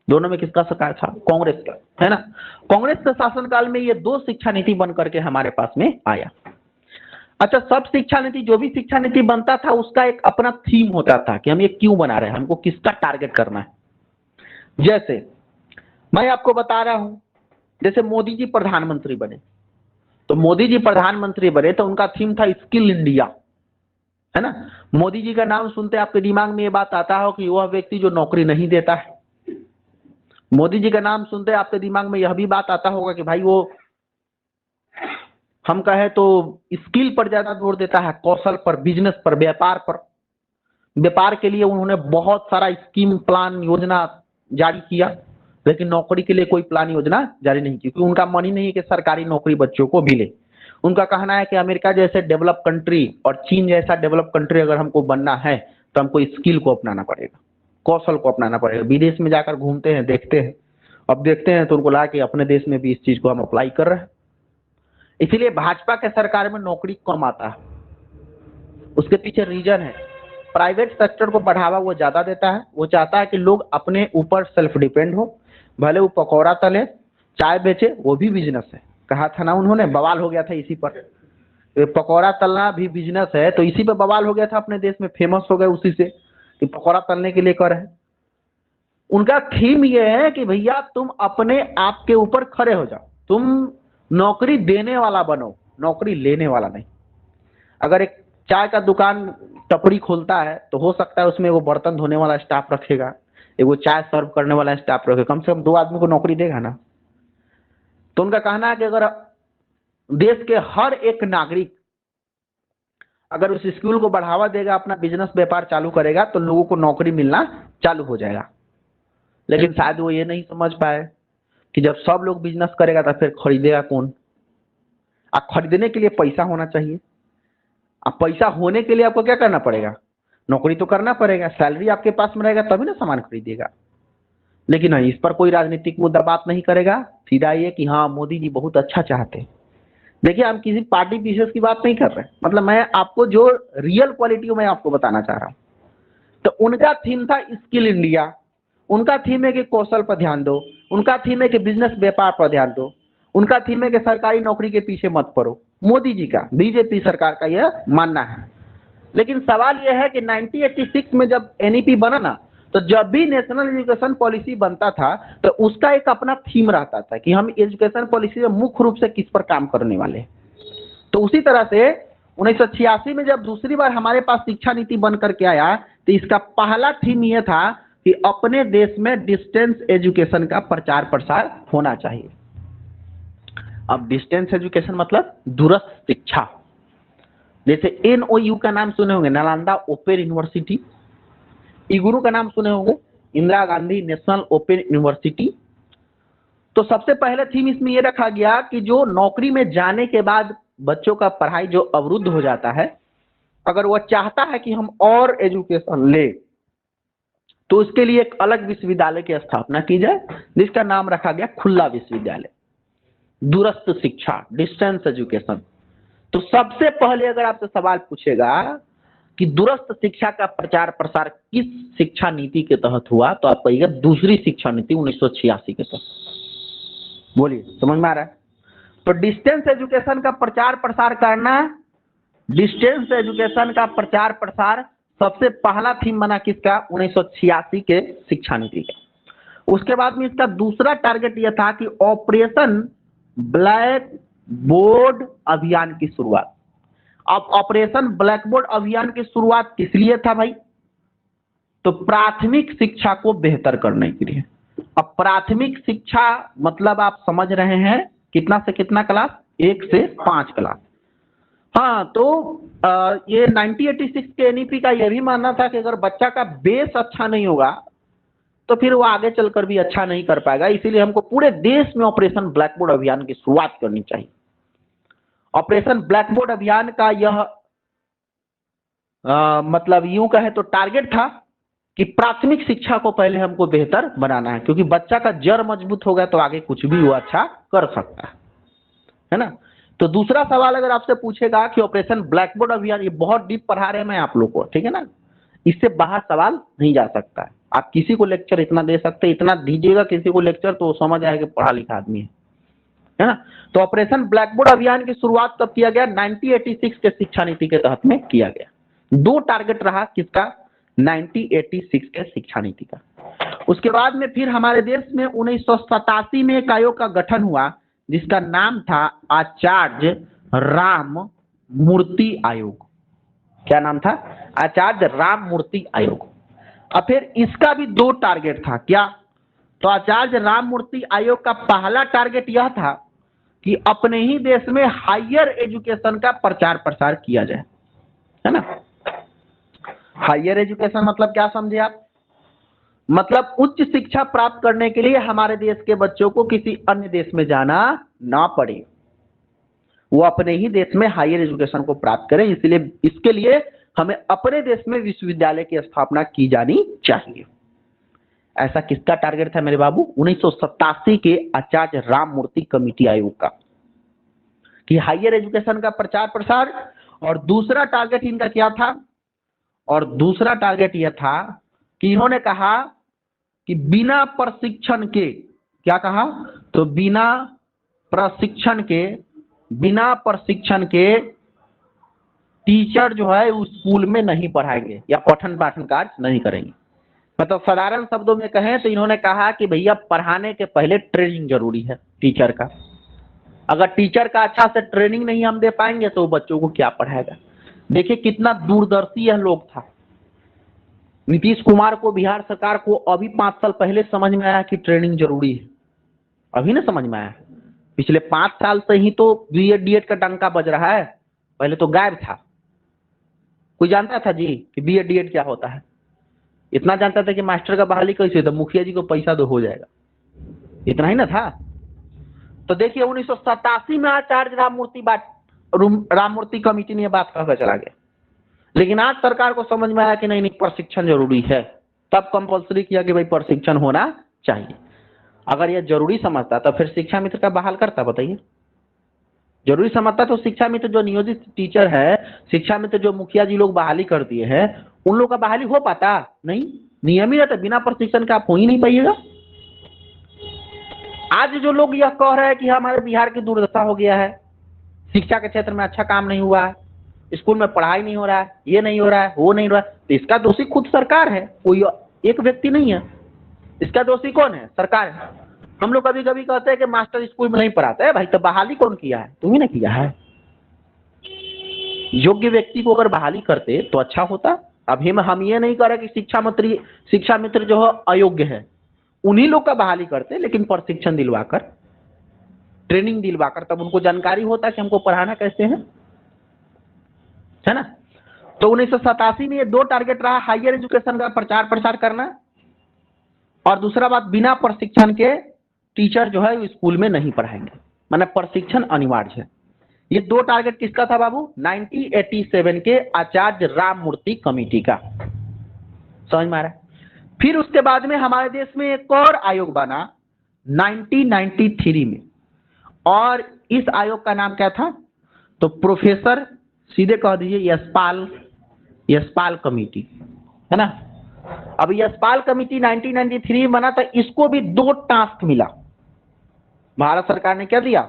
दोनों में किसका सरकार था? कांग्रेस का, है ना। कांग्रेस के शासनकाल में ये दो शिक्षा नीति बन करके हमारे पास में आया। अच्छा, सब शिक्षा नीति, जो भी शिक्षा नीति बनता था उसका एक अपना थीम होता था कि हम ये क्यों बना रहे हैं, हमको किसका टारगेट करना है। जैसे मैं आपको बता रहा हूं, जैसे मोदी जी प्रधानमंत्री बने, तो मोदी जी प्रधानमंत्री बने तो उनका थीम था स्किल इंडिया, है ना। मोदी जी का नाम सुनते आपके दिमाग में ये बात आता हो कि वह व्यक्ति जो नौकरी नहीं देता है। मोदी जी का नाम सुनते आपके दिमाग में यह भी बात आता होगा कि भाई वो, हम कहे तो स्किल पर ज्यादा जोर देता है, कौशल पर, बिजनेस पर, व्यापार पर। व्यापार के लिए उन्होंने बहुत सारा स्कीम, प्लान, योजना जारी किया, लेकिन नौकरी के लिए कोई प्लान, योजना जारी नहीं की, क्योंकि उनका मन ही नहीं है कि सरकारी नौकरी बच्चों को मिले। उनका कहना है कि अमेरिका जैसे डेवलप कंट्री और चीन जैसा डेवलप कंट्री अगर हमको बनना है तो हमको स्किल को अपनाना पड़ेगा, कौशल को अपनाना पड़ेगा। विदेश में जाकर घूमते हैं, देखते हैं, अब देखते हैं तो उनको लगा कि अपने देश में भी इस चीज को हम अप्लाई कर रहे हैं। इसीलिए भाजपा के सरकार में नौकरी कम आता है। उसके पीछे रीजन है, प्राइवेट सेक्टर को बढ़ावा वो ज्यादा देता है। वो चाहता है कि लोग अपने ऊपर सेल्फ डिपेंड हो, भले वो पकौड़ा तले, चाय बेचे, वो भी बिजनेस है। कहा था ना उन्होंने, बवाल हो गया था इसी पर, पकौड़ा तलना भी बिजनेस है, तो इसी पे बवाल हो गया था अपने देश में, फेमस हो गए उसी से कि पकौड़ा तलने के लिए कर है। उनका थीम ये है कि भैया तुम अपने आप के ऊपर खड़े हो जाओ, तुम नौकरी देने वाला बनो, नौकरी लेने वाला नहीं। अगर एक चाय का दुकान, टपरी खोलता है तो हो सकता है उसमें वो बर्तन धोने वाला स्टाफ रखेगा, एक वो चाय सर्व करने वाला स्टाफ रखेगा, कम से कम 2 आदमी को नौकरी देगा ना। तो उनका कहना है कि अगर देश के हर एक नागरिक अगर उस स्कूल को बढ़ावा देगा, अपना बिजनेस व्यापार चालू करेगा, तो लोगों को नौकरी मिलना चालू हो जाएगा। लेकिन शायद वो ये नहीं समझ पाए कि जब सब लोग बिजनेस करेगा तो फिर खरीदेगा कौन। आप खरीदने के लिए पैसा होना चाहिए, अब पैसा होने के लिए आपको क्या करना पड़ेगा? नौकरी तो करना पड़ेगा, सैलरी आपके पास में रहेगा तभी ना सामान खरीदेगा। लेकिन नहीं, इस पर कोई राजनीतिक मुद्दा बात नहीं करेगा, सीधा ये कि हाँ मोदी जी बहुत अच्छा चाहते हैं। देखिए, हम किसी पार्टी विशेष की बात नहीं कर रहे, मतलब मैं आपको जो रियल क्वालिटी मैं आपको बताना चाह रहा हूँ। तो उनका थीम था स्किल इंडिया, उनका थीम है कि कौशल पर ध्यान दो, उनका थीम है कि बिजनेस व्यापार पर ध्यान दो, उनका थीम है कि सरकारी नौकरी के पीछे मत पड़ो। मोदी जी का, बीजेपी सरकार का यह मानना है। लेकिन सवाल यह है कि 1986 में जब एनईपी बना ना, तो जब भी नेशनल एजुकेशन पॉलिसी बनता था तो उसका एक अपना थीम रहता था कि हम एजुकेशन पॉलिसी में मुख्य रूप से किस पर काम करने वाले हैं। तो उसी तरह से 1986 में जब दूसरी बार हमारे पास शिक्षा नीति बन करके आया तो इसका पहला थीम यह था कि अपने देश में डिस्टेंस एजुकेशन का प्रचार प्रसार होना चाहिए। अब डिस्टेंस एजुकेशन मतलब दूरस्थ शिक्षा। जैसे एनओयू का नाम सुने होंगे, नालंदा ओपन यूनिवर्सिटी। इग्नू का नाम सुने होंगे, Indira Gandhi national open university. तो सबसे पहले थीम इसमें यह रखा गया कि जो नौकरी में जाने के बाद बच्चों का पढ़ाई जो अवरुद्ध हो जाता है, अगर वह चाहता है कि हम और एजुकेशन ले, तो उसके लिए एक अलग विश्वविद्यालय की स्थापना की जाए, जिसका नाम रखा गया खुला विश्वविद्यालय, दूरस्थ शिक्षा, डिस्टेंस एजुकेशन। तो सबसे पहले अगर आपसे सवाल पूछेगा कि दूरस्थ शिक्षा का प्रचार प्रसार किस शिक्षा नीति के तहत हुआ, तो आप कहिएगा दूसरी शिक्षा नीति 1986 के तहत। बोलिए, समझ में आ रहा है? तो डिस्टेंस एजुकेशन का प्रचार प्रसार करना, डिस्टेंस एजुकेशन का प्रचार प्रसार सबसे पहला थीम बना किसका? 1986 के शिक्षा नीति का। उसके बाद में इसका दूसरा टारगेट यह था कि ऑपरेशन ब्लैक बोर्ड अभियान की शुरुआत। अब ऑपरेशन ब्लैक बोर्ड अभियान की शुरुआत किस लिए था भाई? तो प्राथमिक शिक्षा को बेहतर करने के लिए। अब प्राथमिक शिक्षा मतलब आप समझ रहे हैं कितना से कितना क्लास? 1 से 5 क्लास। हाँ, तो ये 1986 के एनईपी का यह भी मानना था कि अगर बच्चा का बेस अच्छा नहीं होगा तो फिर वो आगे चलकर भी अच्छा नहीं कर पाएगा, इसीलिए हमको पूरे देश में ऑपरेशन ब्लैक बोर्ड अभियान की शुरुआत करनी चाहिए। ऑपरेशन ब्लैक बोर्ड अभियान का यह मतलब यूं कहे तो टारगेट था कि प्राथमिक शिक्षा को पहले हमको बेहतर बनाना है, क्योंकि बच्चा का जड़ मजबूत होगा तो आगे कुछ भी वो अच्छा कर सकता है ना। तो दूसरा सवाल अगर आपसे पूछेगा कि ऑपरेशन ब्लैक बोर्ड अभियान, ये बहुत डीप पढ़ा रहे हैं मैं आप लोग को, ठीक है ना, इससे बाहर सवाल नहीं जा सकता है। आप किसी को लेक्चर इतना दे सकते हैं, इतना दीजिएगा किसी को लेक्चर तो समझ आएगा पढ़ा लिखा आदमी है ना। तो ऑपरेशन ब्लैक बोर्ड अभियान की शुरुआत कब किया गया? 1986 के शिक्षा नीति के तहत में किया गया। 2 टारगेट रहा किसका? 1986 के शिक्षा नीति का। उसके बाद में फिर हमारे देश में 1987 में एक आयोग का गठन हुआ जिसका नाम था आचार्य राममूर्ति आयोग। क्या नाम था? आचार्य राममूर्ति आयोग। अब फिर इसका भी 2 टारगेट था। क्या? तो आचार्य राममूर्ति आयोग का पहला टारगेट यह था कि अपने ही देश में हायर एजुकेशन का प्रचार प्रसार किया जाए, है ना। हायर एजुकेशन मतलब क्या समझे आप? मतलब उच्च शिक्षा प्राप्त करने के लिए हमारे देश के बच्चों को किसी अन्य देश में जाना ना पड़े, वो अपने ही देश में हायर एजुकेशन को प्राप्त करें। इसलिए इसके लिए हमें अपने देश में विश्वविद्यालय की स्थापना की जानी चाहिए। ऐसा किसका टारगेट था मेरे बाबू? 1987 के आचार्य राममूर्ति कमेटी आयोग का, कि हायर एजुकेशन का प्रचार प्रसार। और दूसरा टारगेट इनका क्या था? और दूसरा टारगेट यह था कि इन्होंने कहा कि बिना प्रशिक्षण के, क्या कहा? तो बिना प्रशिक्षण के टीचर जो है उस स्कूल में नहीं पढ़ाएंगे या पठन पाठन कार्य नहीं करेंगे। मतलब साधारण शब्दों में कहें तो इन्होंने कहा कि भैया पढ़ाने के पहले ट्रेनिंग जरूरी है टीचर का। अगर टीचर का अच्छा से ट्रेनिंग नहीं हम दे पाएंगे तो बच्चों को क्या पढ़ाएगा। देखिए कितना दूरदर्शी यह लोग था। नीतीश कुमार को, बिहार सरकार को अभी 5 साल पहले समझ में आया कि ट्रेनिंग जरूरी है, अभी ना समझ में आया। पिछले 5 साल से ही तो बीएड डीएड का डंका बज रहा है, पहले तो गायब था। कोई जानता था जी कि बीएड डीएड क्या होता है? इतना जानता था कि मास्टर का बहाली कैसे होता, मुखिया जी को पैसा दो हो जाएगा, इतना ही ना था। तो देखिए 1987 में आचार्य राममूर्ति कमेटी ने यह बात कहकर चला गया, लेकिन आज सरकार को समझ में आया कि नहीं प्रशिक्षण जरूरी है, तब कंपलसरी किया कि भाई प्रशिक्षण होना चाहिए। अगर यह जरूरी समझता तो फिर शिक्षा मित्र का बहाल करता? बताइए, जरूरी समझता तो शिक्षा मित्र जो नियोजित टीचर है, शिक्षा मित्र जो मुखिया जी लोग बहाली कर दिए हैं, उन लोग का बहाली हो पाता? नहीं, नियम ही रहता, बिना प्रशिक्षण का आप हो ही नहीं पाइएगा। आज जो लोग यह कह रहे हैं कि हमारे बिहार की दुर्दशा हो गया है, शिक्षा के क्षेत्र में अच्छा काम नहीं हुआ है, स्कूल में पढ़ाई नहीं हो रहा है, ये नहीं हो रहा है, वो नहीं हो रहा है, तो इसका दोषी खुद सरकार है, कोई एक व्यक्ति नहीं है। इसका दोषी कौन है? सरकार है। हम लोग कभी कभी कहते हैं कि मास्टर स्कूल में नहीं पढ़ाते हैं, भाई तो बहाली कौन किया है? तुम ही ना किया है। योग्य व्यक्ति को अगर बहाली करते तो अच्छा होता। अभी हम ये नहीं कह रहे कि शिक्षा मित्र जो है अयोग्य है, उन्हीं लोग का बहाली करते, लेकिन प्रशिक्षण दिलवाकर, ट्रेनिंग दिलवाकर, तब उनको जानकारी होता कि हमको पढ़ाना कैसे है ना। तो 1987 में ये 2 टारगेट रहा, हायर एजुकेशन का प्रचार प्रसार करना, और दूसरा बात बिना प्रशिक्षण के टीचर जो है स्कूल में नहीं पढ़ाएंगे, माने प्रशिक्षण अनिवार्य है। ये 2 टारगेट किसका था बाबू? 1987 के आचार्य राममूर्ति कमेटी का। समझ में आ रहा है? फिर उसके बाद में हमारे देश में एक और आयोग बना 1993 में, और इस आयोग का नाम क्या था? तो प्रोफेसर, सीधे कह दीजिए यशपाल कमेटी, है ना। अब यशपाल कमेटी 1993 में बना था। इसको भी 2 टास्क मिला। भारत सरकार ने क्या दिया?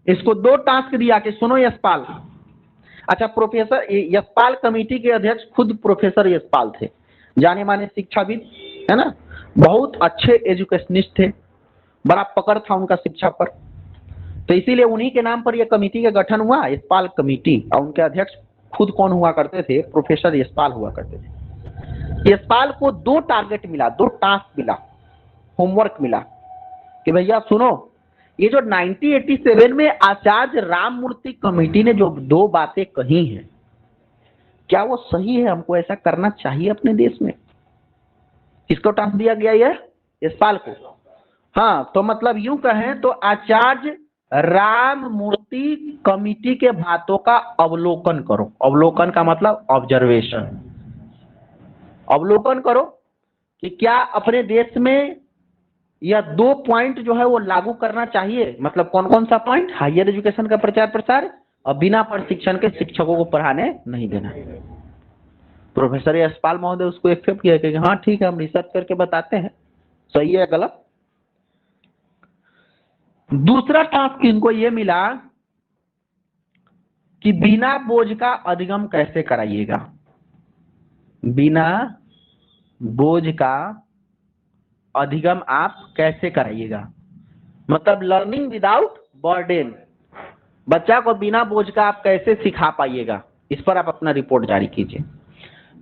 इसको 2 टास्क दिया कि सुनो यशपाल, अच्छा, प्रोफेसर यशपाल कमेटी के अध्यक्ष खुद प्रोफेसर यशपाल थे, जाने माने शिक्षाविद, है ना, बहुत अच्छे एजुकेशनिस्ट थे, बड़ा पकड़ था उनका शिक्षा पर, तो इसीलिए उन्हीं के नाम पर यह कमेटी का गठन हुआ, यशपाल कमेटी, और उनके अध्यक्ष खुद कौन हुआ करते थे? प्रोफेसर यशपाल हुआ करते थे। यशपाल को 2 टारगेट मिला, 2 टास्क मिला, होमवर्क मिला कि भैया सुनो, ये जो 1987 में आचार्य राममूर्ति कमेटी ने जो 2 बातें कही हैं, क्या वो सही है? हमको ऐसा करना चाहिए अपने देश में। किसको टास्क दिया गया? ये यशपाल को। हाँ, तो मतलब यूं कहें तो आचार्य राममूर्ति कमेटी के बातों का अवलोकन करो। अवलोकन का मतलब ऑब्जर्वेशन, अवलोकन करो कि क्या अपने देश में यह 2 पॉइंट जो है वो लागू करना चाहिए। मतलब कौन कौन सा पॉइंट? हायर एजुकेशन का प्रचार प्रसार और बिना प्रशिक्षण के शिक्षकों को पढ़ाने नहीं देना। प्रोफेसर यशपाल महोदय उसको एक्सेप्ट किया कि हाँ ठीक है, हम रिसर्च करके बताते हैं सही है गलत। दूसरा टास्क इनको ये मिला कि बिना बोझ का अधिगम कैसे कराइएगा। बिना बोझ का अधिगम आप कैसे कराइएगा, मतलब लर्निंग विदाउट बर्डन, बच्चा को बिना बोझ का आप कैसे सिखा पाइएगा, इस पर आप अपना रिपोर्ट जारी कीजिए।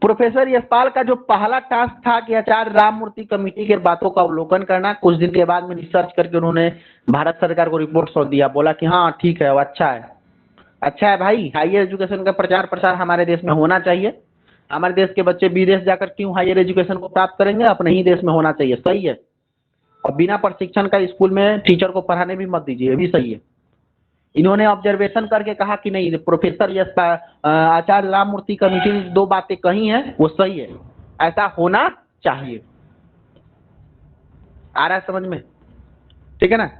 प्रोफेसर यशपाल का जो पहला टास्क था कि आचार्य राममूर्ति कमेटी के बातों का अवलोकन करना। कुछ दिन के बाद में रिसर्च करके उन्होंने भारत सरकार को रिपोर्ट सौंप दिया, बोला कि हाँ ठीक है, अच्छा है, अच्छा है भाई, हायर एजुकेशन का प्रचार प्रसार हमारे देश में होना चाहिए। हमारे देश के बच्चे विदेश जाकर क्यों हायर एजुकेशन को प्राप्त करेंगे, अपने ही देश में होना चाहिए, सही है। और बिना प्रशिक्षण का स्कूल में टीचर को पढ़ाने भी मत दीजिए, ये भी सही है। इन्होंने ऑब्जर्वेशन करके कहा कि नहीं, प्रोफेसर आचार्य राममूर्ति कमेटी ने 2 बातें कही हैं वो सही है, ऐसा होना चाहिए। आ रहा है समझ में? ठीक है ना।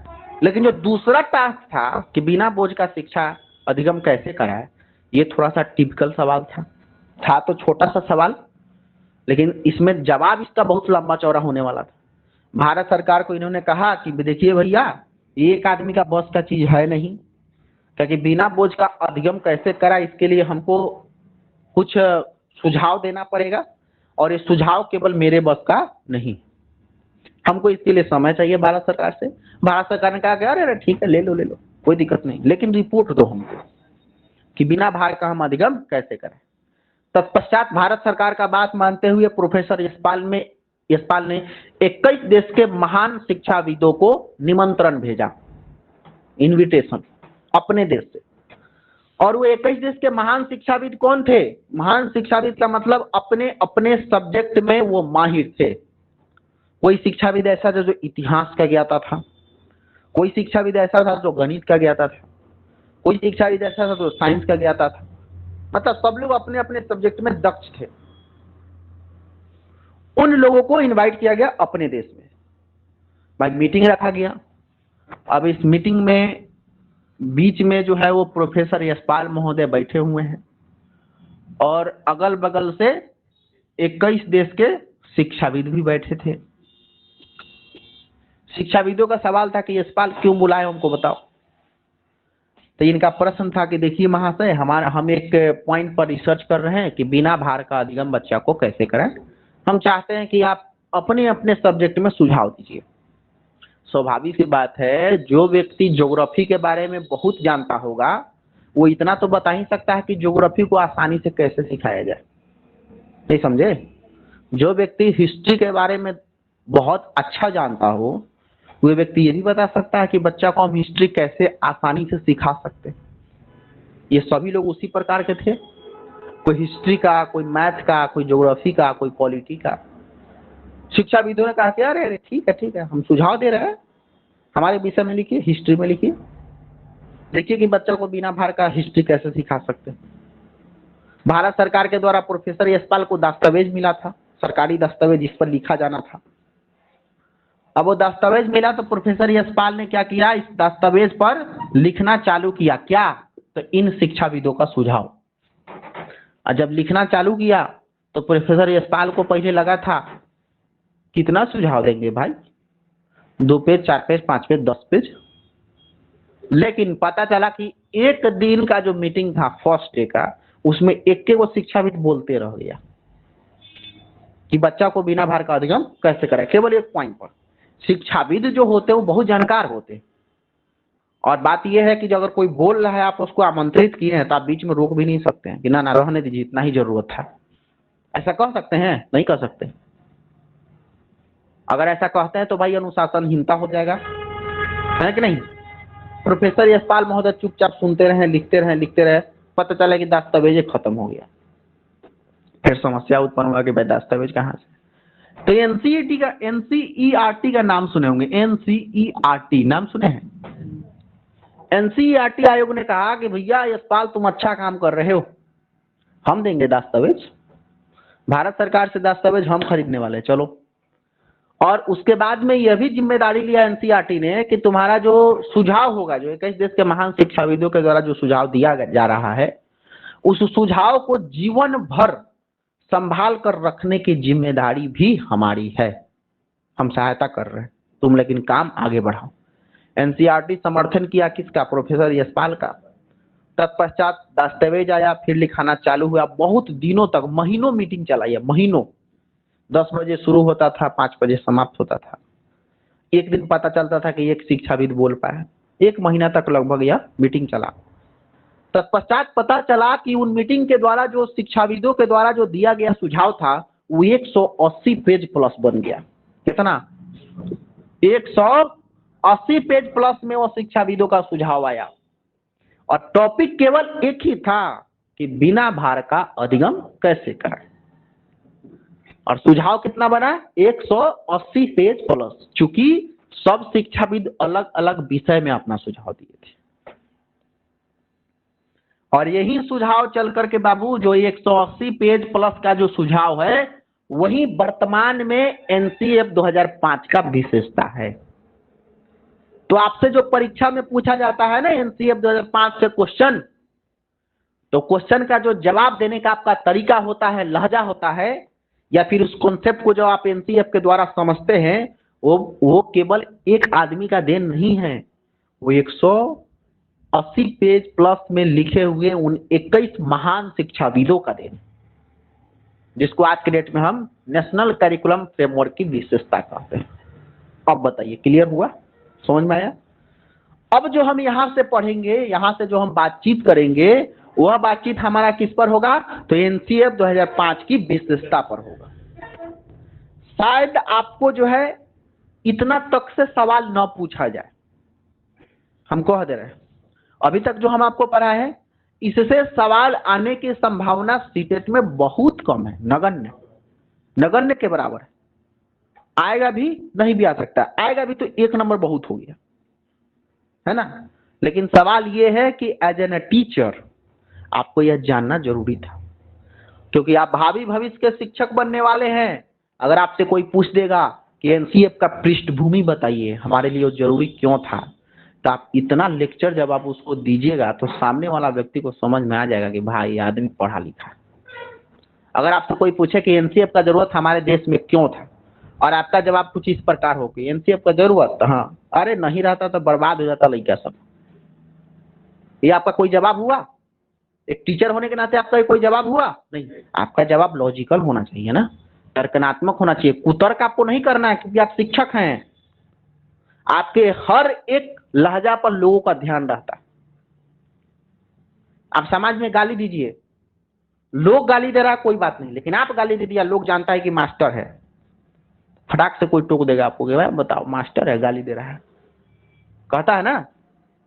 लेकिन जो दूसरा टास्क था कि बिना बोझ का शिक्षा अधिगम कैसे कराए, ये थोड़ा सा टिपिकल सवाल था तो छोटा सा सवाल, लेकिन इसमें जवाब इसका बहुत लंबा चौड़ा होने वाला था। भारत सरकार को इन्होंने कहा कि देखिए भैया, एक आदमी का बस का चीज है नहीं, क्योंकि बिना बोझ का अधिगम कैसे करा, इसके लिए हमको कुछ सुझाव देना पड़ेगा, और ये सुझाव केवल मेरे बस का नहीं, हमको इसके लिए समय चाहिए भारत सरकार से। भारत सरकार ने कहा कि अरे ठीक है, ले लो, कोई दिक्कत नहीं, लेकिन रिपोर्ट दो हमको कि बिना भार का हम अधिगम कैसे करें। तत्पश्चात भारत सरकार का बात मानते हुए प्रोफेसर यशपाल ने 21 देश के महान शिक्षाविदों को निमंत्रण भेजा, इनविटेशन, अपने देश से। और वो 21 देश के महान शिक्षाविद कौन थे? महान शिक्षाविद का मतलब अपने अपने सब्जेक्ट में वो माहिर थे। कोई शिक्षाविद ऐसा था जो इतिहास का ज्ञाता था, कोई शिक्षाविद ऐसा था जो गणित का ज्ञाता था, कोई शिक्षाविद ऐसा था जो साइंस का ज्ञाता था। मतलब सब लोग अपने अपने सब्जेक्ट में दक्ष थे। उन लोगों को इनवाइट किया गया अपने देश में, भाई मीटिंग रखा गया। अब इस मीटिंग में बीच में जो है वो प्रोफेसर यशपाल महोदय बैठे हुए हैं, और अगल बगल से 21 देश के शिक्षाविद भी बैठे थे। शिक्षाविदों का सवाल था कि यशपाल क्यों बुलाए, हमको बताओ। तो इनका प्रश्न था कि देखिए महाशय, हम एक पॉइंट पर रिसर्च कर रहे हैं कि बिना भार का अधिगम बच्चा को कैसे करें। हम चाहते हैं कि आप अपने अपने सब्जेक्ट में सुझाव दीजिए। स्वाभाविक सी बात है, जो व्यक्ति ज्योग्राफी के बारे में बहुत जानता होगा वो इतना तो बता ही सकता है कि ज्योग्राफी को आसानी से कैसे सिखाया जाए, नहीं समझे। जो व्यक्ति हिस्ट्री के बारे में बहुत अच्छा जानता हो वो व्यक्ति ये भी बता सकता है कि बच्चा को हम हिस्ट्री कैसे आसानी से सिखा सकते हैं। ये सभी लोग उसी प्रकार के थे, कोई हिस्ट्री का, कोई मैथ का, कोई ज्योग्राफी का, कोई पॉलिटी का। शिक्षाविदों ने कहा कि अरे ठीक है, हम सुझाव दे रहे हैं, हमारे विषय में लिखिए, हिस्ट्री में लिखिए, देखिए कि बच्चों को बिना भार का हिस्ट्री कैसे सिखा सकते हैं। भारत सरकार के द्वारा प्रोफेसर यशपाल को दस्तावेज मिला था, सरकारी दस्तावेज जिस पर लिखा जाना था। अब वो दस्तावेज मिला तो प्रोफेसर यशपाल ने क्या किया, इस दस्तावेज पर लिखना चालू किया। क्या? तो इन शिक्षाविदों का सुझाव। और जब लिखना चालू किया तो प्रोफेसर यशपाल को पहले लगा था कितना सुझाव देंगे भाई, 2 पेज, 4 पेज, 5 पेज, 10 पेज। लेकिन पता चला कि एक दिन का जो मीटिंग था फर्स्ट डे का, उसमें एक वो शिक्षाविद बोलते रह गया कि बच्चा को बिना भार का अधिगम कैसे करें। केवल एक पॉइंट पर। शिक्षाविद जो होते हैं वो बहुत जानकार होते हैं, और बात यह है कि जो अगर कोई बोल रहा है, आप उसको आमंत्रित किए हैं, तो आप बीच में रोक भी नहीं सकते हैं कि ना रहने दीजिए, इतना ही जरूरत था। ऐसा कह सकते हैं? नहीं कह सकते। अगर ऐसा कहते हैं तो भाई अनुशासनहीनता हो जाएगा, है कि नहीं? प्रोफेसर यशपाल महोदय चुपचाप सुनते रहे, लिखते रहे, पता चला कि दस्तावेज खत्म हो गया। फिर समस्या उत्पन्न हुआ कि भाई दस्तावेज कहाँ से। तो एनसीईआरटी का नाम सुने होंगे। एनसीईआरटी नाम सुने हैं? एनसीईआरटी आयोग ने कहा कि भैया यशपाल तुम अच्छा काम कर रहे हो, हम देंगे दस्तावेज, भारत सरकार से दस्तावेज हम खरीदने वाले, चलो। और उसके बाद में यह भी जिम्मेदारी लिया एनसीईआरटी ने कि तुम्हारा जो सुझाव होगा, जो 21 देश के महान शिक्षाविदों के द्वारा जो सुझाव दिया जा रहा है, उस सुझाव को जीवन भर संभाल कर रखने की जिम्मेदारी भी हमारी है। हम सहायता कर रहे हैं, तुम लेकिन काम आगे बढ़ाओ। एनसीईआरटी समर्थन किया किसका? प्रोफेसर यशपाल का। तत्पश्चात दस्तावेज आया, फिर लिखाना चालू हुआ। बहुत दिनों तक, महीनों मीटिंग चलाई है, महीनों। 10 बजे शुरू होता था, 5 बजे समाप्त होता था। एक दिन पता चलता था कि एक शिक्षाविद बोल पाया। 1 महीना तक लगभग यह मीटिंग चला। तत्पश्चात पता चला कि उन मीटिंग के द्वारा जो शिक्षाविदों के द्वारा जो दिया गया सुझाव था, वो 180 पेज प्लस बन गया। कितना? 180 पेज प्लस में वो शिक्षाविदों का सुझाव आया, और टॉपिक केवल एक ही था कि बिना भार का अधिगम कैसे करें। और सुझाव कितना बना? 180 पेज प्लस। चूंकि सब शिक्षाविद अलग अलग विषय में अपना सुझाव दिए थे, और यही सुझाव चल करके बाबू, जो 180 पेज प्लस का जो सुझाव है, वही वर्तमान में एनसीएफ 2005 का विशेषता है। तो आपसे जो परीक्षा में पूछा जाता है ना एनसीएफ 2005 से क्वेश्चन, तो क्वेश्चन का जो जवाब देने का आपका तरीका होता है, लहजा होता है, या फिर उस कॉन्सेप्ट को जो आप एनसीएफ के द्वारा समझते हैं, वो केवल एक आदमी का देन नहीं है, वो 180 पेज प्लस में लिखे हुए उन 21 महान शिक्षाविदों का देन, जिसको आज के डेट में हम नेशनल करिकुलम फ्रेमवर्क की विशेषता कहते हैं। अब बताइए, क्लियर हुआ? समझ में आया? अब जो हम यहां से पढ़ेंगे, यहां से जो हम बातचीत करेंगे, वह बातचीत हमारा किस पर होगा? तो एनसीएफ 2005 की विशेषता पर होगा। शायद आपको जो है इतना तक से सवाल न पूछा जाए, हम कह दे रहे हैं। अभी तक जो हम आपको पढ़ा है, इससे सवाल आने की संभावना सीटेट में बहुत कम है, नगण्य, नगण्य के बराबर है। आएगा भी, नहीं भी आ सकता, आएगा भी तो 1 नंबर बहुत हो गया, है ना। लेकिन सवाल यह है कि एज एन टीचर आपको यह जानना जरूरी था, क्योंकि आप भावी भविष्य के शिक्षक बनने वाले हैं। अगर आपसे कोई पूछ देगा कि एनसीएफ का पृष्ठभूमि बताइए, हमारे लिए जरूरी क्यों था, तो आप इतना लेक्चर जब आप उसको दीजिएगा, तो सामने वाला व्यक्ति को समझ में आ जाएगा कि भाई आदमी पढ़ा लिखा। अगर आपसे कोई पूछे कि एनसीएफ का जरूरत हमारे देश में क्यों था, और आपका जवाब कुछ इस प्रकार हो कि एनसीएफ का जरूरत, हाँ, अरे नहीं रहता तो बर्बाद हो जाता लड़का सब, ये आपका कोई जवाब हुआ? एक टीचर होने के नाते आपका कोई जवाब हुआ? नहीं। आपका जवाब लॉजिकल होना चाहिए ना, तर्कनात्मक होना चाहिए। कुतर्क आपको नहीं करना है, क्योंकि आप शिक्षक हैं। आपके हर एक लहजा पर लोगों का ध्यान रहता है। आप समाज में गाली दीजिए, लोग गाली दे रहा है कोई बात नहीं, लेकिन आप गाली दे दिया, लोग जानता है कि मास्टर है, फटाक से कोई टोक देगा आपको कि भाई बताओ मास्टर है गाली दे रहा है, कहता है ना।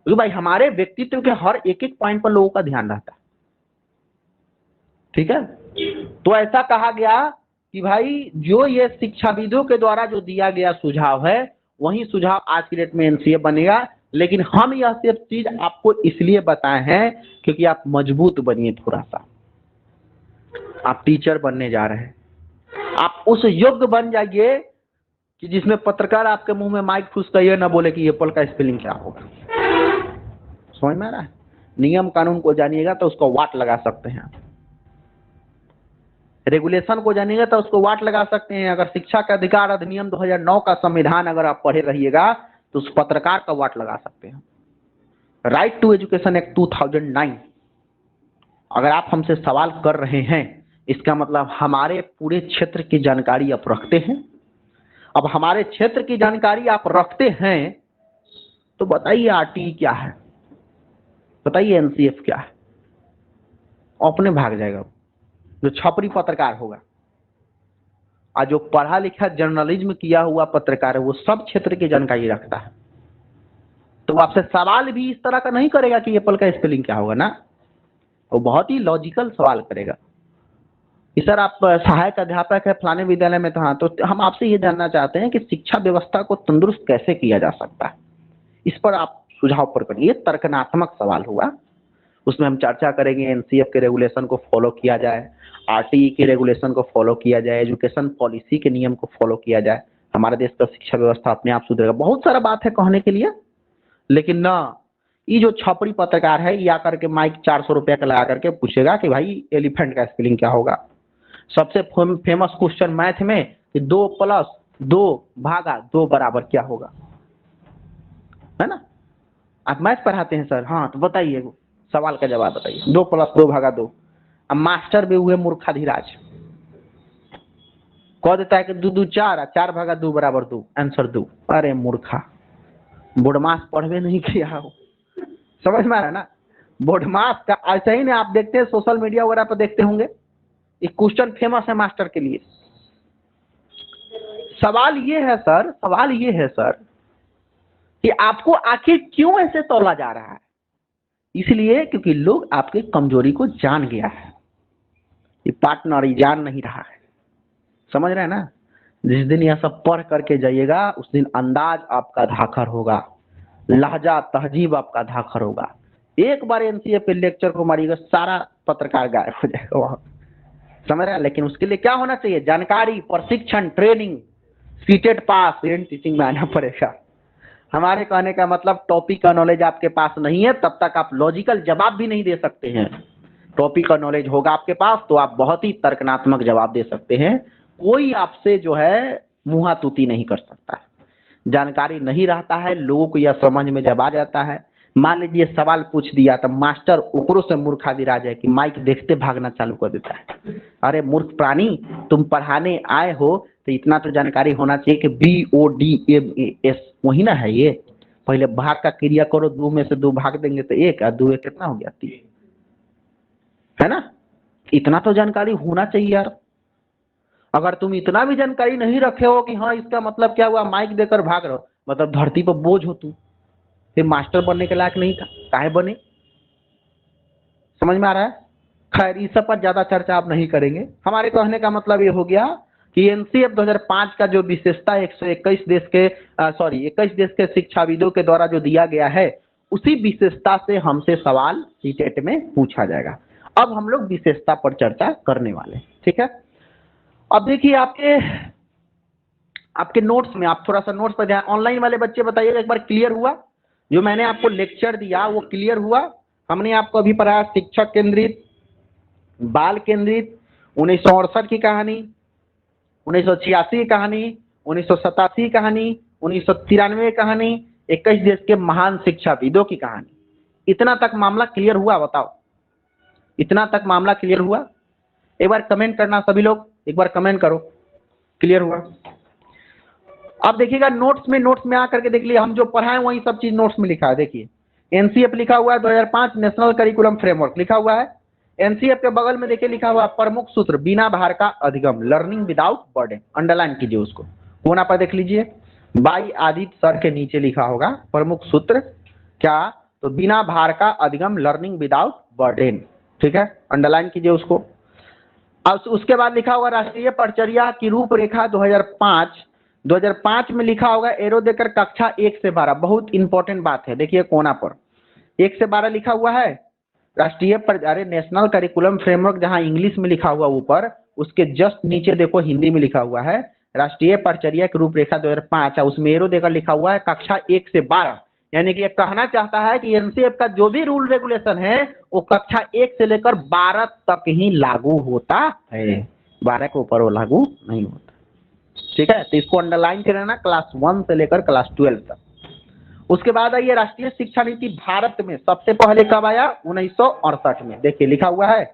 तो भाई हमारे व्यक्तित्व के हर एक एक पॉइंट पर लोगों का ध्यान रहता है, ठीक है। तो ऐसा कहा गया कि भाई जो ये शिक्षाविदों के द्वारा जो दिया गया सुझाव है, वही सुझाव आज की डेट में एनसीएफ बनेगा। लेकिन हम यह सब चीज आपको इसलिए बताए हैं क्योंकि आप मजबूत बनिए, थोड़ा सा आप टीचर बनने जा रहे हैं, आप उस योग्य बन जाइए कि जिसमें पत्रकार आपके मुंह में माइक फूस कर ये ना बोले कि एप्पल का स्पेलिंग क्या होगा। समझ में आ रहा है? नियम कानून को जानिएगा तो उसको वाट लगा सकते हैं, रेगुलेशन को जानिएगा तो उसको वाट लगा सकते हैं। अगर शिक्षा का अधिकार अधिनियम 2009 का संविधान अगर आप पढ़े रहिएगा तो उस पत्रकार का वाट लगा सकते हैं। Right to education act 2009। अगर आप हमसे सवाल कर रहे हैं, इसका मतलब हमारे पूरे क्षेत्र की जानकारी आप रखते हैं। अब हमारे क्षेत्र की जानकारी आप रखते हैं तो बताइए आरटीई क्या है, बताइए एनसीएफ क्या है। अपने भाग जाएगा जो छपरी पत्रकार होगा, और जो पढ़ा लिखा जर्नलिज्म किया हुआ पत्रकार है वो सब क्षेत्र की जानकारी रखता है। तो आपसे सवाल भी इस तरह का नहीं करेगा कि एप्पल का स्पेलिंग क्या होगा ना, वो बहुत ही लॉजिकल सवाल करेगा कि सर आप सहायक अध्यापक है फलाने विद्यालय में। तो हाँ, तो हम आपसे ये जानना चाहते हैं कि शिक्षा व्यवस्था को तंदुरुस्त कैसे किया जा सकता है, इस पर आप सुझाव पर करिए। तर्कनात्मक सवाल हुआ, उसमें हम चर्चा करेंगे एनसीएफ के रेगुलेशन को फॉलो किया जाए, आरटीई के रेगुलेशन को फॉलो किया जाए, एजुकेशन पॉलिसी के नियम को फॉलो किया जाए, हमारे देश का शिक्षा व्यवस्था अपने आप सुधरेगा। बहुत सारा बात है कहने के लिए, लेकिन ना ये जो छपरी पत्रकार है ये आकर के माइक 400 रुपया का लगा करके पूछेगा कि भाई एलिफेंट का स्पेलिंग क्या होगा। सबसे फेमस क्वेश्चन मैथ में कि 2 + 2 भागा 2 बराबर क्या होगा, है ना। आप मैथ पढ़ाते हैं सर, हाँ तो बताइए सवाल का जवाब बताइए। 2 + 2 भागा 2। अब मास्टर भी हुए मूर्खाधिराज, कह देता है कि 2 2 4 4 भागा 2 बराबर 2, आंसर 2। अरे मूर्खा, बोडमास पढ़वे नहीं किया हो, समझ में आ रहा है ना। बोडमास का ऐसा ही नहीं, आप देखते हैं सोशल मीडिया वगैरह पर देखते होंगे, एक क्वेश्चन फेमस है मास्टर के लिए। सवाल ये है सर, सवाल ये है सर कि आपको आखिर क्यों ऐसे तौला जा रहा है। इसलिए क्योंकि लोग आपके कमजोरी को जान गया है, ये पार्टनर ही जान नहीं रहा है, समझ रहे हैं ना। जिस दिन यह सब पढ़ करके जाइएगा उस दिन अंदाज आपका धाकर होगा, लहजा तहजीब आपका धाकर होगा। एक बार एनसीएफ पे लेक्चर को मारिएगा सारा पत्रकार गायब हो जाएगा वहां, समझ रहे हैं। लेकिन उसके लिए क्या होना चाहिए, जानकारी, प्रशिक्षण, ट्रेनिंग, सीटेट पास, पेरेंट टीचिंग में आना पड़ेगा। हमारे कहने का मतलब टॉपिक का नॉलेज आपके पास नहीं है तब तक आप लॉजिकल जवाब भी नहीं दे सकते हैं। टॉपिक का नॉलेज होगा आपके पास तो आप बहुत ही तर्कनात्मक जवाब दे सकते हैं। कोई आपसे जो है मुंहा तूती नहीं कर सकता। जानकारी नहीं रहता है, लोगों को यह समझ में जब आ जाता है, मान लीजिए सवाल पूछ दिया तो मास्टर ऊपरों से मूर्खाधिराज है कि माइक देखते भागना चालू कर देता है। अरे मूर्ख प्राणी, तुम पढ़ाने आए हो तो इतना तो जानकारी होना चाहिए कि BODMAS वही ना है। ये पहले भाग का क्रिया करो, 2 में से 2 भाग देंगे तो 1, और 2 1 कितना हो गया 3, है ना। इतना तो जानकारी होना चाहिए यार। अगर तुम इतना भी जानकारी नहीं रखे हो कि हाँ इसका मतलब क्या हुआ, माइक देकर भाग रहे हो, मतलब धरती पर बोझ हो तू, फिर मास्टर बनने के लायक नहीं था, काहे बने। समझ में आ रहा है। खैर इस सब पर ज्यादा चर्चा आप नहीं करेंगे। हमारे कहने का मतलब ये हो गया कि एनसीएफ 2005 का जो विशेषता 121 देश के 21 देश के शिक्षाविदों के द्वारा जो दिया गया है, उसी विशेषता से हमसे सवाल सीटेट में पूछा जाएगा। अब हम लोग विशेषता पर चर्चा करने वाले, ठीक है। अब देखिए आपके नोट्स में, आप थोड़ा सा नोट्स पर ध्यान, ऑनलाइन वाले बच्चे बताइएगा एक बार क्लियर हुआ जो मैंने आपको लेक्चर दिया, वो क्लियर हुआ। हमने आपको अभी पढ़ाया शिक्षक केंद्रित, बाल केंद्रित, 1968 की कहानी, 1986 की कहानी, 1987 की कहानी, 1993 की कहानी, 21 देश के महान शिक्षाविदों की कहानी। इतना तक मामला क्लियर हुआ, बताओ इतना तक मामला क्लियर हुआ। एक बार कमेंट करना सभी लोग, एक बार कमेंट करो क्लियर हुआ। अब देखिएगा नोट्स में आकर के देख लिए, हम जो पढ़ाए वही सब चीज नोट्स में लिखा है। देखिए एनसीएफ लिखा हुआ है 2005 नेशनल करिकुलम फ्रेमवर्क लिखा हुआ है। एनसीएफ के बगल में देखिए लिखा हुआ प्रमुख सूत्र बिना भार का अधिगम, लर्निंग विदाउट बर्डन, अंडरलाइन कीजिए उसको, कोना पर देख लीजिए बाई आदित्य सर के नीचे लिखा होगा प्रमुख सूत्र क्या, तो बिना भार का अधिगम, लर्निंग विदाउट बर्डन, ठीक है, अंडरलाइन कीजिए उसको। अब उसके बाद लिखा होगा राष्ट्रीय परिचर्या की रूपरेखा 2005 में लिखा होगा एरो देकर कक्षा 1 से 12, बहुत इंपॉर्टेंट बात है। देखिए कोना पर 1 से 12 लिखा हुआ है राष्ट्रीय अरे नेशनल करिकुलम फ्रेमवर्क, जहां इंग्लिश में लिखा हुआ ऊपर, उसके जस्ट नीचे देखो हिंदी में लिखा हुआ है राष्ट्रीय परिचर्या की रूपरेखा 2005, उसमें एरो देकर लिखा हुआ है कक्षा 1 से 12। यानी कि ये कहना चाहता है कि एनसीएफ का जो भी रूल रेगुलेशन है वो कक्षा 1 से लेकर 12 तक ही लागू होता है, 12 के ऊपर वो लागू नहीं होता, ठीक है। तो इसको अंडरलाइन कर लेना, क्लास 1 से लेकर क्लास 12 तक। उसके बाद आइए राष्ट्रीय शिक्षा नीति भारत में सबसे पहले कब आया? 1968 में। देखिए लिखा हुआ है।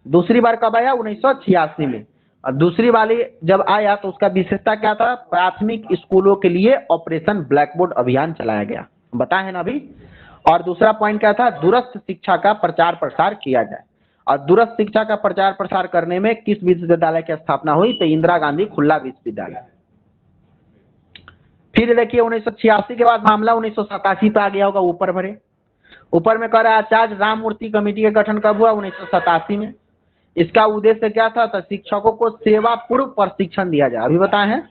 दूसरी बार कब आया? 1986 में। और दूसरी वाली जब आया तो उसका विशेषता क्या था? प्राथमिक स्कूलों के लिए ऑपरेशन ब्लैक बोर्ड अभियान चलाया गया, बताए हैं ना अभी। और दूसरा पॉइंट क्या था? दूरस्थ शिक्षा का प्रचार प्रसार किया जाए। और दूरस्थ शिक्षा का प्रचार प्रसार करने में किस विश्वविद्यालय की स्थापना हुई? तो इंदिरा गांधी खुला विश्वविद्यालय। फिर देखिए 1986 के बाद मामला 1987 पे आ गया होगा, ऊपर भरे। ऊपर में कह रहा है आचार्य राममूर्ति कमेटी का गठन कब हुआ? 1987 में। इसका उद्देश्य क्या था? तो शिक्षकों को सेवा पूर्व प्रशिक्षण दिया जाए, अभी बताए हैं।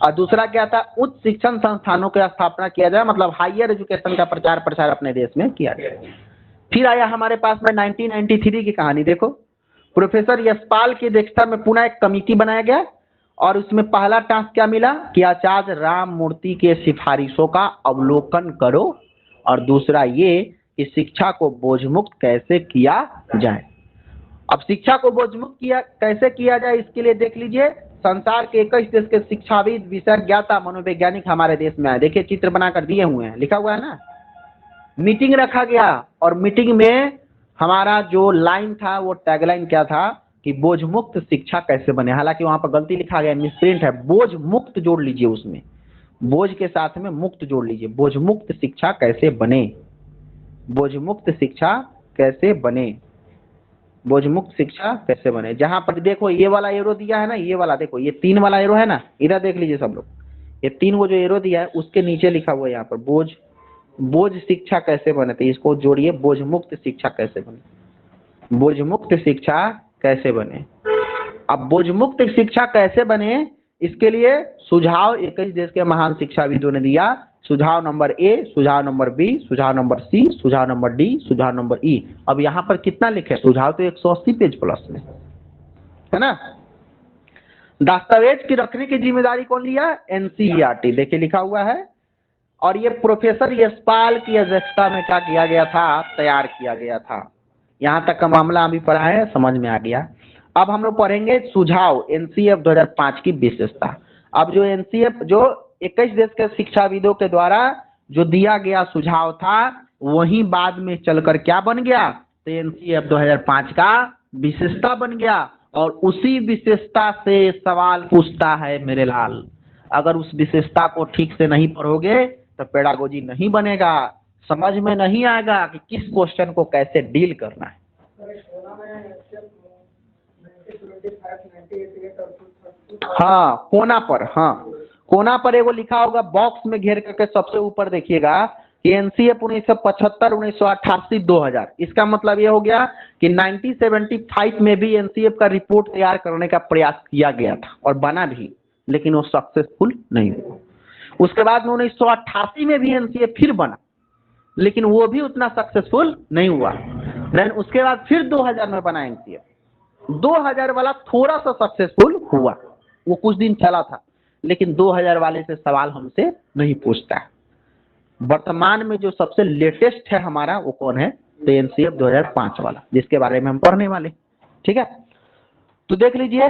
और दूसरा क्या था? उच्च शिक्षण संस्थानों की स्थापना किया जाए, मतलब हायर एजुकेशन का प्रचार प्रसार अपने देश में किया जाए। फिर आया हमारे पास में 1993 की कहानी। देखो प्रोफेसर यशपाल की अध्यक्षता में पुनः एक कमेटी बनाया गया और उसमें पहला टास्क क्या मिला कि आचार्य राममूर्ति के सिफारिशों का अवलोकन करो और दूसरा ये कि शिक्षा को बोझमुक्त कैसे किया जाए। अब शिक्षा को बोझमुक्त कैसे किया जाए इसके लिए देख लीजिए संसार के 21 देश के शिक्षाविद, विषयज्ञाता, मनोवैज्ञानिक हमारे देश में आए। देखिए चित्र बनाकर दिए हुए हैं, लिखा हुआ है ना। मीटिंग रखा गया और मीटिंग में हमारा जो लाइन था वो टैगलाइन क्या था कि बोझ मुक्त शिक्षा कैसे बने। हालांकि वहां पर गलती लिखा गया, मिसप्रिंट है, बोझ मुक्त जोड़ लीजिए, उसमें बोझ के साथ में मुक्त जोड़ लीजिए। बोझ मुक्त शिक्षा कैसे बने, बोझ मुक्त शिक्षा कैसे बने, बोझ मुक्त शिक्षा कैसे बने। जहां पर देखो ये वाला एरो दिया है ना, ये वाला देखो, ये 3 वाला एरो है ना, इधर देख लीजिए सब लोग। ये 3 वो जो एरो दिया है उसके नीचे लिखा हुआ है यहाँ पर बोझ शिक्षा कैसे बने। तो इसको जोड़िए, बोझ मुक्त शिक्षा कैसे बने, बोझ मुक्त शिक्षा कैसे बने। अब बोझ मुक्त शिक्षा कैसे बने इसके लिए सुझाव 21 देश के महान शिक्षाविदों ने दिया। सुझाव नंबर ए, सुझाव नंबर बी, सुझाव नंबर सी, सुझाव नंबर डी, सुझाव नंबर ई। अब यहाँ पर कितना लिखे? सुझाव तो 180 पेज प्लस में है ना। दस्तावेज की रखने की जिम्मेदारी कौन लिया? एनसीईआरटी। देखिए लिखा हुआ है। और ये प्रोफेसर यशपाल की अध्यक्षता में क्या किया गया था? तैयार किया गया था। यहाँ तक का मामला अभी पढ़ा है, समझ में आ गया। अब हम लोग पढ़ेंगे सुझाव एनसीएफ 2005 की विशेषता। अब जो एनसीएफ जो 21 देश के शिक्षाविदों के द्वारा जो दिया गया सुझाव था वही बाद में चलकर क्या बन गया? तो एनसीएफ 2005 का विशेषता बन गया। और उसी विशेषता से सवाल पूछता है मेरे लाल। अगर उस विशेषता को ठीक से नहीं पढ़ोगे तो पेडागोजी नहीं बनेगा, समझ में नहीं आएगा कि किस क्वेश्चन को कैसे डील करना है। हाँ कोना पर, हाँ कोना पर एगो लिखा होगा बॉक्स में घेर करके सबसे ऊपर देखिएगा एनसीएफ 1975, 1988, 2000। इसका मतलब ये हो गया कि 1975 में भी एनसीएफ का रिपोर्ट तैयार करने का प्रयास किया गया था और बना भी, लेकिन वो सक्सेसफुल नहीं हुआ। उसके बाद में 1988 में भी एनसीएफ फिर बना, लेकिन वो भी उतना सक्सेसफुल नहीं हुआ। देन उसके बाद फिर 2000 में बना एनसीएफ। 2000 वाला थोड़ा सा सक्सेसफुल हुआ, वो कुछ दिन चला था, लेकिन 2000 वाले से सवाल हमसे नहीं पूछता है। वर्तमान में जो सबसे लेटेस्ट है हमारा वो कौन है? तो एनसीएफ 2005 वाला, जिसके बारे में हम पढ़ने वाले। ठीक है, तो देख लीजिए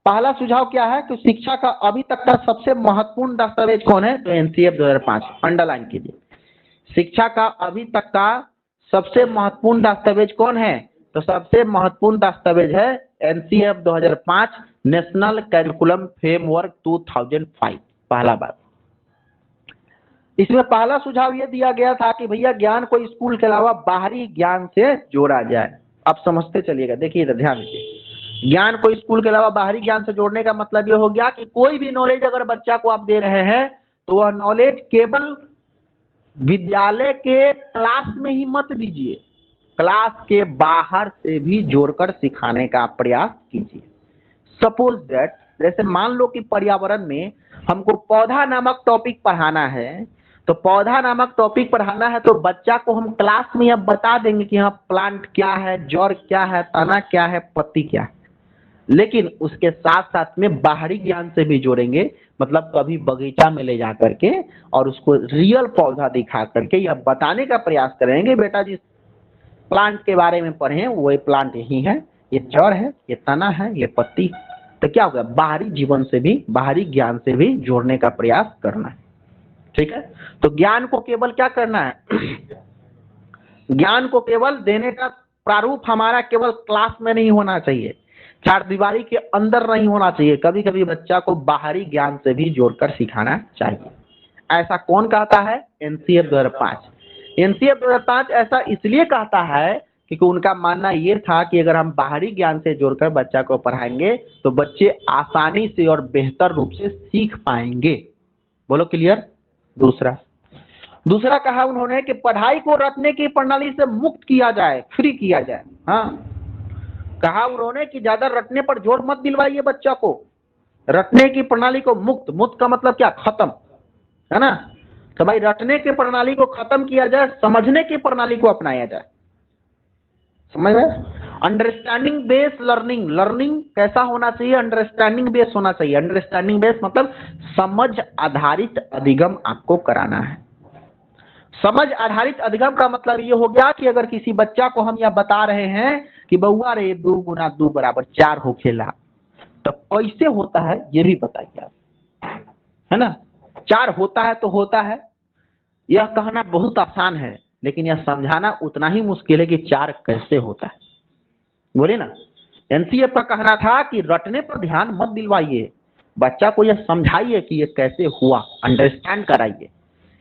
पहला सुझाव क्या है कि शिक्षा का अभी तक का सबसे महत्वपूर्ण दस्तावेज कौन है? तो एनसीएफ 2005, अंडरलाइन कीजिए। शिक्षा का अभी तक का सबसे महत्वपूर्ण दस्तावेज कौन है? तो सबसे महत्वपूर्ण दस्तावेज है एनसीएफ 2005, नेशनल करिकुलम फ्रेमवर्क 2005। पहला बात, इसमें पहला सुझाव यह दिया गया था कि भैया ज्ञान को स्कूल के अलावा बाहरी ज्ञान से जोड़ा जाए। अब समझते चलिएगा, देखिए ध्यान दीजिए। ज्ञान को स्कूल के अलावा बाहरी ज्ञान से जोड़ने का मतलब यह हो गया कि कोई भी नॉलेज अगर बच्चा को आप दे रहे हैं तो वह नॉलेज केवल विद्यालय के क्लास में ही मत दीजिए, क्लास के बाहर से भी जोड़कर सिखाने का प्रयास कीजिए। सपोज दैट, जैसे मान लो कि पर्यावरण में हमको पौधा नामक टॉपिक पढ़ाना है, तो पौधा नामक टॉपिक पढ़ाना है तो बच्चा को हम क्लास में अब बता देंगे कि हाँ प्लांट क्या है, जड़ क्या है, तना क्या है, पत्ती क्या है, लेकिन उसके साथ साथ में बाहरी ज्ञान से भी जोड़ेंगे। मतलब कभी बगीचा में ले जा करके और उसको रियल पौधा दिखा करके या बताने का प्रयास करेंगे, बेटा जिस प्लांट के बारे में पढ़े वो ये प्लांट यही है, ये जड़ है, ये तना है, ये पत्ती। तो क्या होगा? बाहरी जीवन से भी, बाहरी ज्ञान से भी जोड़ने का प्रयास करना है। ठीक है, तो ज्ञान को केवल क्या करना है, ज्ञान को केवल देने का प्रारूप हमारा केवल क्लास में नहीं होना चाहिए, चार दीवारी के अंदर नहीं होना चाहिए, कभी कभी बच्चा को बाहरी ज्ञान से भी जोड़कर सिखाना चाहिए। ऐसा कौन कहता है? एनसीएफ 2005। एनसीएफ 2005 ऐसा इसलिए कहता है क्योंकि उनका मानना ये था कि अगर हम बाहरी ज्ञान से जोड़कर बच्चा को पढ़ाएंगे तो बच्चे आसानी से और बेहतर रूप से सीख पाएंगे। बोलो क्लियर। दूसरा कहा उन्होंने कि पढ़ाई को रटने की प्रणाली से मुक्त किया जाए, फ्री किया जाए। हाँ, कहा उन्होंने कि ज्यादा रटने पर जोर मत दिलवाइए बच्चा को, रटने की प्रणाली को मुक्त का मतलब क्या? खत्म, है ना। तो भाई रटने की प्रणाली को खत्म किया जाए, समझने की प्रणाली को अपनाया जाए। समझ में? अंडरस्टैंडिंग बेस्ड लर्निंग, लर्निंग कैसा होना चाहिए? अंडरस्टैंडिंग बेस्ड होना चाहिए। अंडरस्टैंडिंग बेस्ड मतलब समझ आधारित अधिगम आपको कराना है। समझ आधारित अधिगम का मतलब ये हो गया कि अगर किसी बच्चा को हम यह बता रहे हैं कि बउआ रे 2 गुना 2 बराबर 4 हो खेला, तो कैसे होता है ये भी बताइए आप, है ना। 4 होता है तो होता है, यह कहना बहुत आसान है, लेकिन यह समझाना उतना ही मुश्किल है कि 4 कैसे होता है। बोले ना, एनसीएफ का कहना था कि रटने पर ध्यान मत दिलवाइए, बच्चा को यह समझाइए कि यह कैसे हुआ, अंडरस्टैंड कराइए।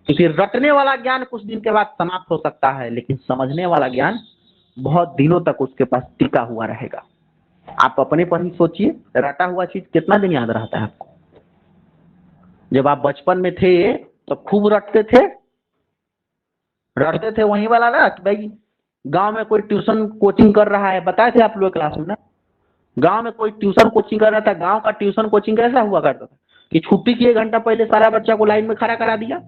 क्योंकि रटने वाला ज्ञान कुछ दिन के बाद समाप्त हो सकता है, लेकिन समझने वाला ज्ञान बहुत दिनों तक उसके पास टिका हुआ रहेगा। आप अपने पर ही सोचिए, रटा हुआ चीज कितना दिन याद रहता है आपको? जब आप बचपन में थे तो खूब रटते थे वही वाला ना कि भाई गांव में कोई ट्यूशन कोचिंग कर रहा है, बताए थे आप लोग क्लास में ना, गांव में कोई ट्यूशन कोचिंग कर रहा था। गांव का ट्यूशन कोचिंग कैसा हुआ करता था कि छुट्टी के 1 घंटा पहले सारा बच्चा को लाइन में खड़ा करा दिया,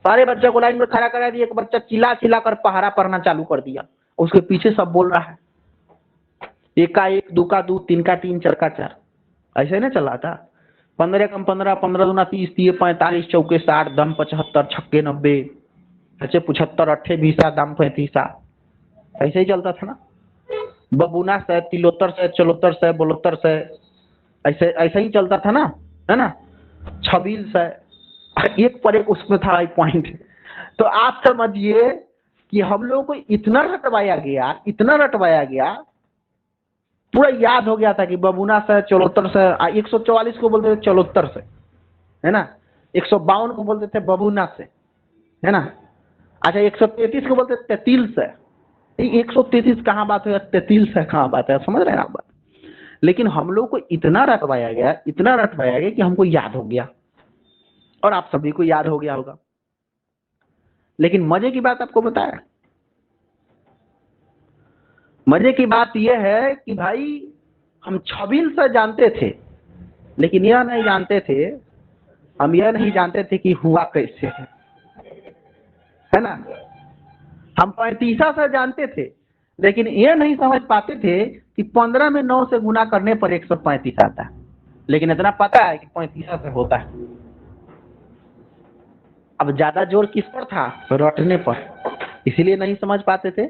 सारे बच्चे को लाइन में खड़ा करा दिया, एक बच्चा चिल्ला चिल्ला कर पहाड़ा पढ़ना चालू कर दिया, उसके पीछे सब बोल रहा है, 1 का 1, 2 का 2, 3 का 3, 4 का 4, ऐसे ना चला था। 15 कम 15, 15 दूना 30, 30 45, चौके 60, दम 75, छक्के 90, अच्छे 75, 8 20, दम 35, ऐसे ही चलता था ना। बबूना से, तिलोत्तर से, चलोत्तर से, बोलोत्तर से, ऐसे ही चलता था ना, है ना। छबील से, एक पर एक उसमें था एक पॉइंट। तो आप समझिए कि हम लोगों को इतना रटवाया गया, पूरा याद हो गया था कि बबूना से, चलोत्तर से, 144 को बोलते थे चलोत्तर से, है ना। 152 को बोलते थे बबूना से, है ना। अच्छा 133 को बोलते थे तेतिल से। 133 कहाँ बात है, तेतिल से कहाँ बात है, समझ रहे हैं आप बात। लेकिन हम लोग को इतना रटवाया गया कि हमको याद हो गया, और आप सभी को याद हो गया होगा। लेकिन मजे की बात आपको बताया, मजे की बात यह है कि भाई हम छबील से जानते थे, लेकिन यह नहीं जानते थे कि हुआ कैसे है ना। हम 35 से जानते थे, लेकिन यह नहीं समझ पाते थे कि 15 में 9 से गुना करने पर 135 आता है। लेकिन इतना पता है कि 35 से होता है। अब ज्यादा जोर किस पर था? रटने पर, इसीलिए नहीं समझ पाते थे।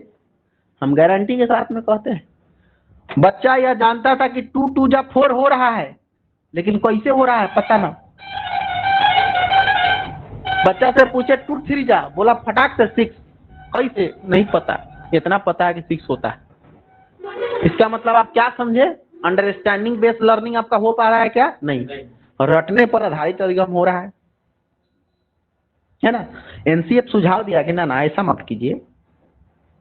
हम गारंटी के साथ में कहते हैं, बच्चा यह जानता था कि 2 2 जा 4 हो रहा है, लेकिन कैसे हो रहा है पता ना। बच्चा से पूछे 2 3 जा, बोला फटाक से 6, कैसे नहीं पता, इतना पता है कि 6 होता है। इसका मतलब आप क्या समझे? अंडरस्टैंडिंग बेस्ड लर्निंग आपका हो पा रहा है क्या? नहीं, रटने पर आधारित अधिगम हो रहा है ना। एनसीएफ सुझाव दिया कि ना ऐसा मत कीजिए,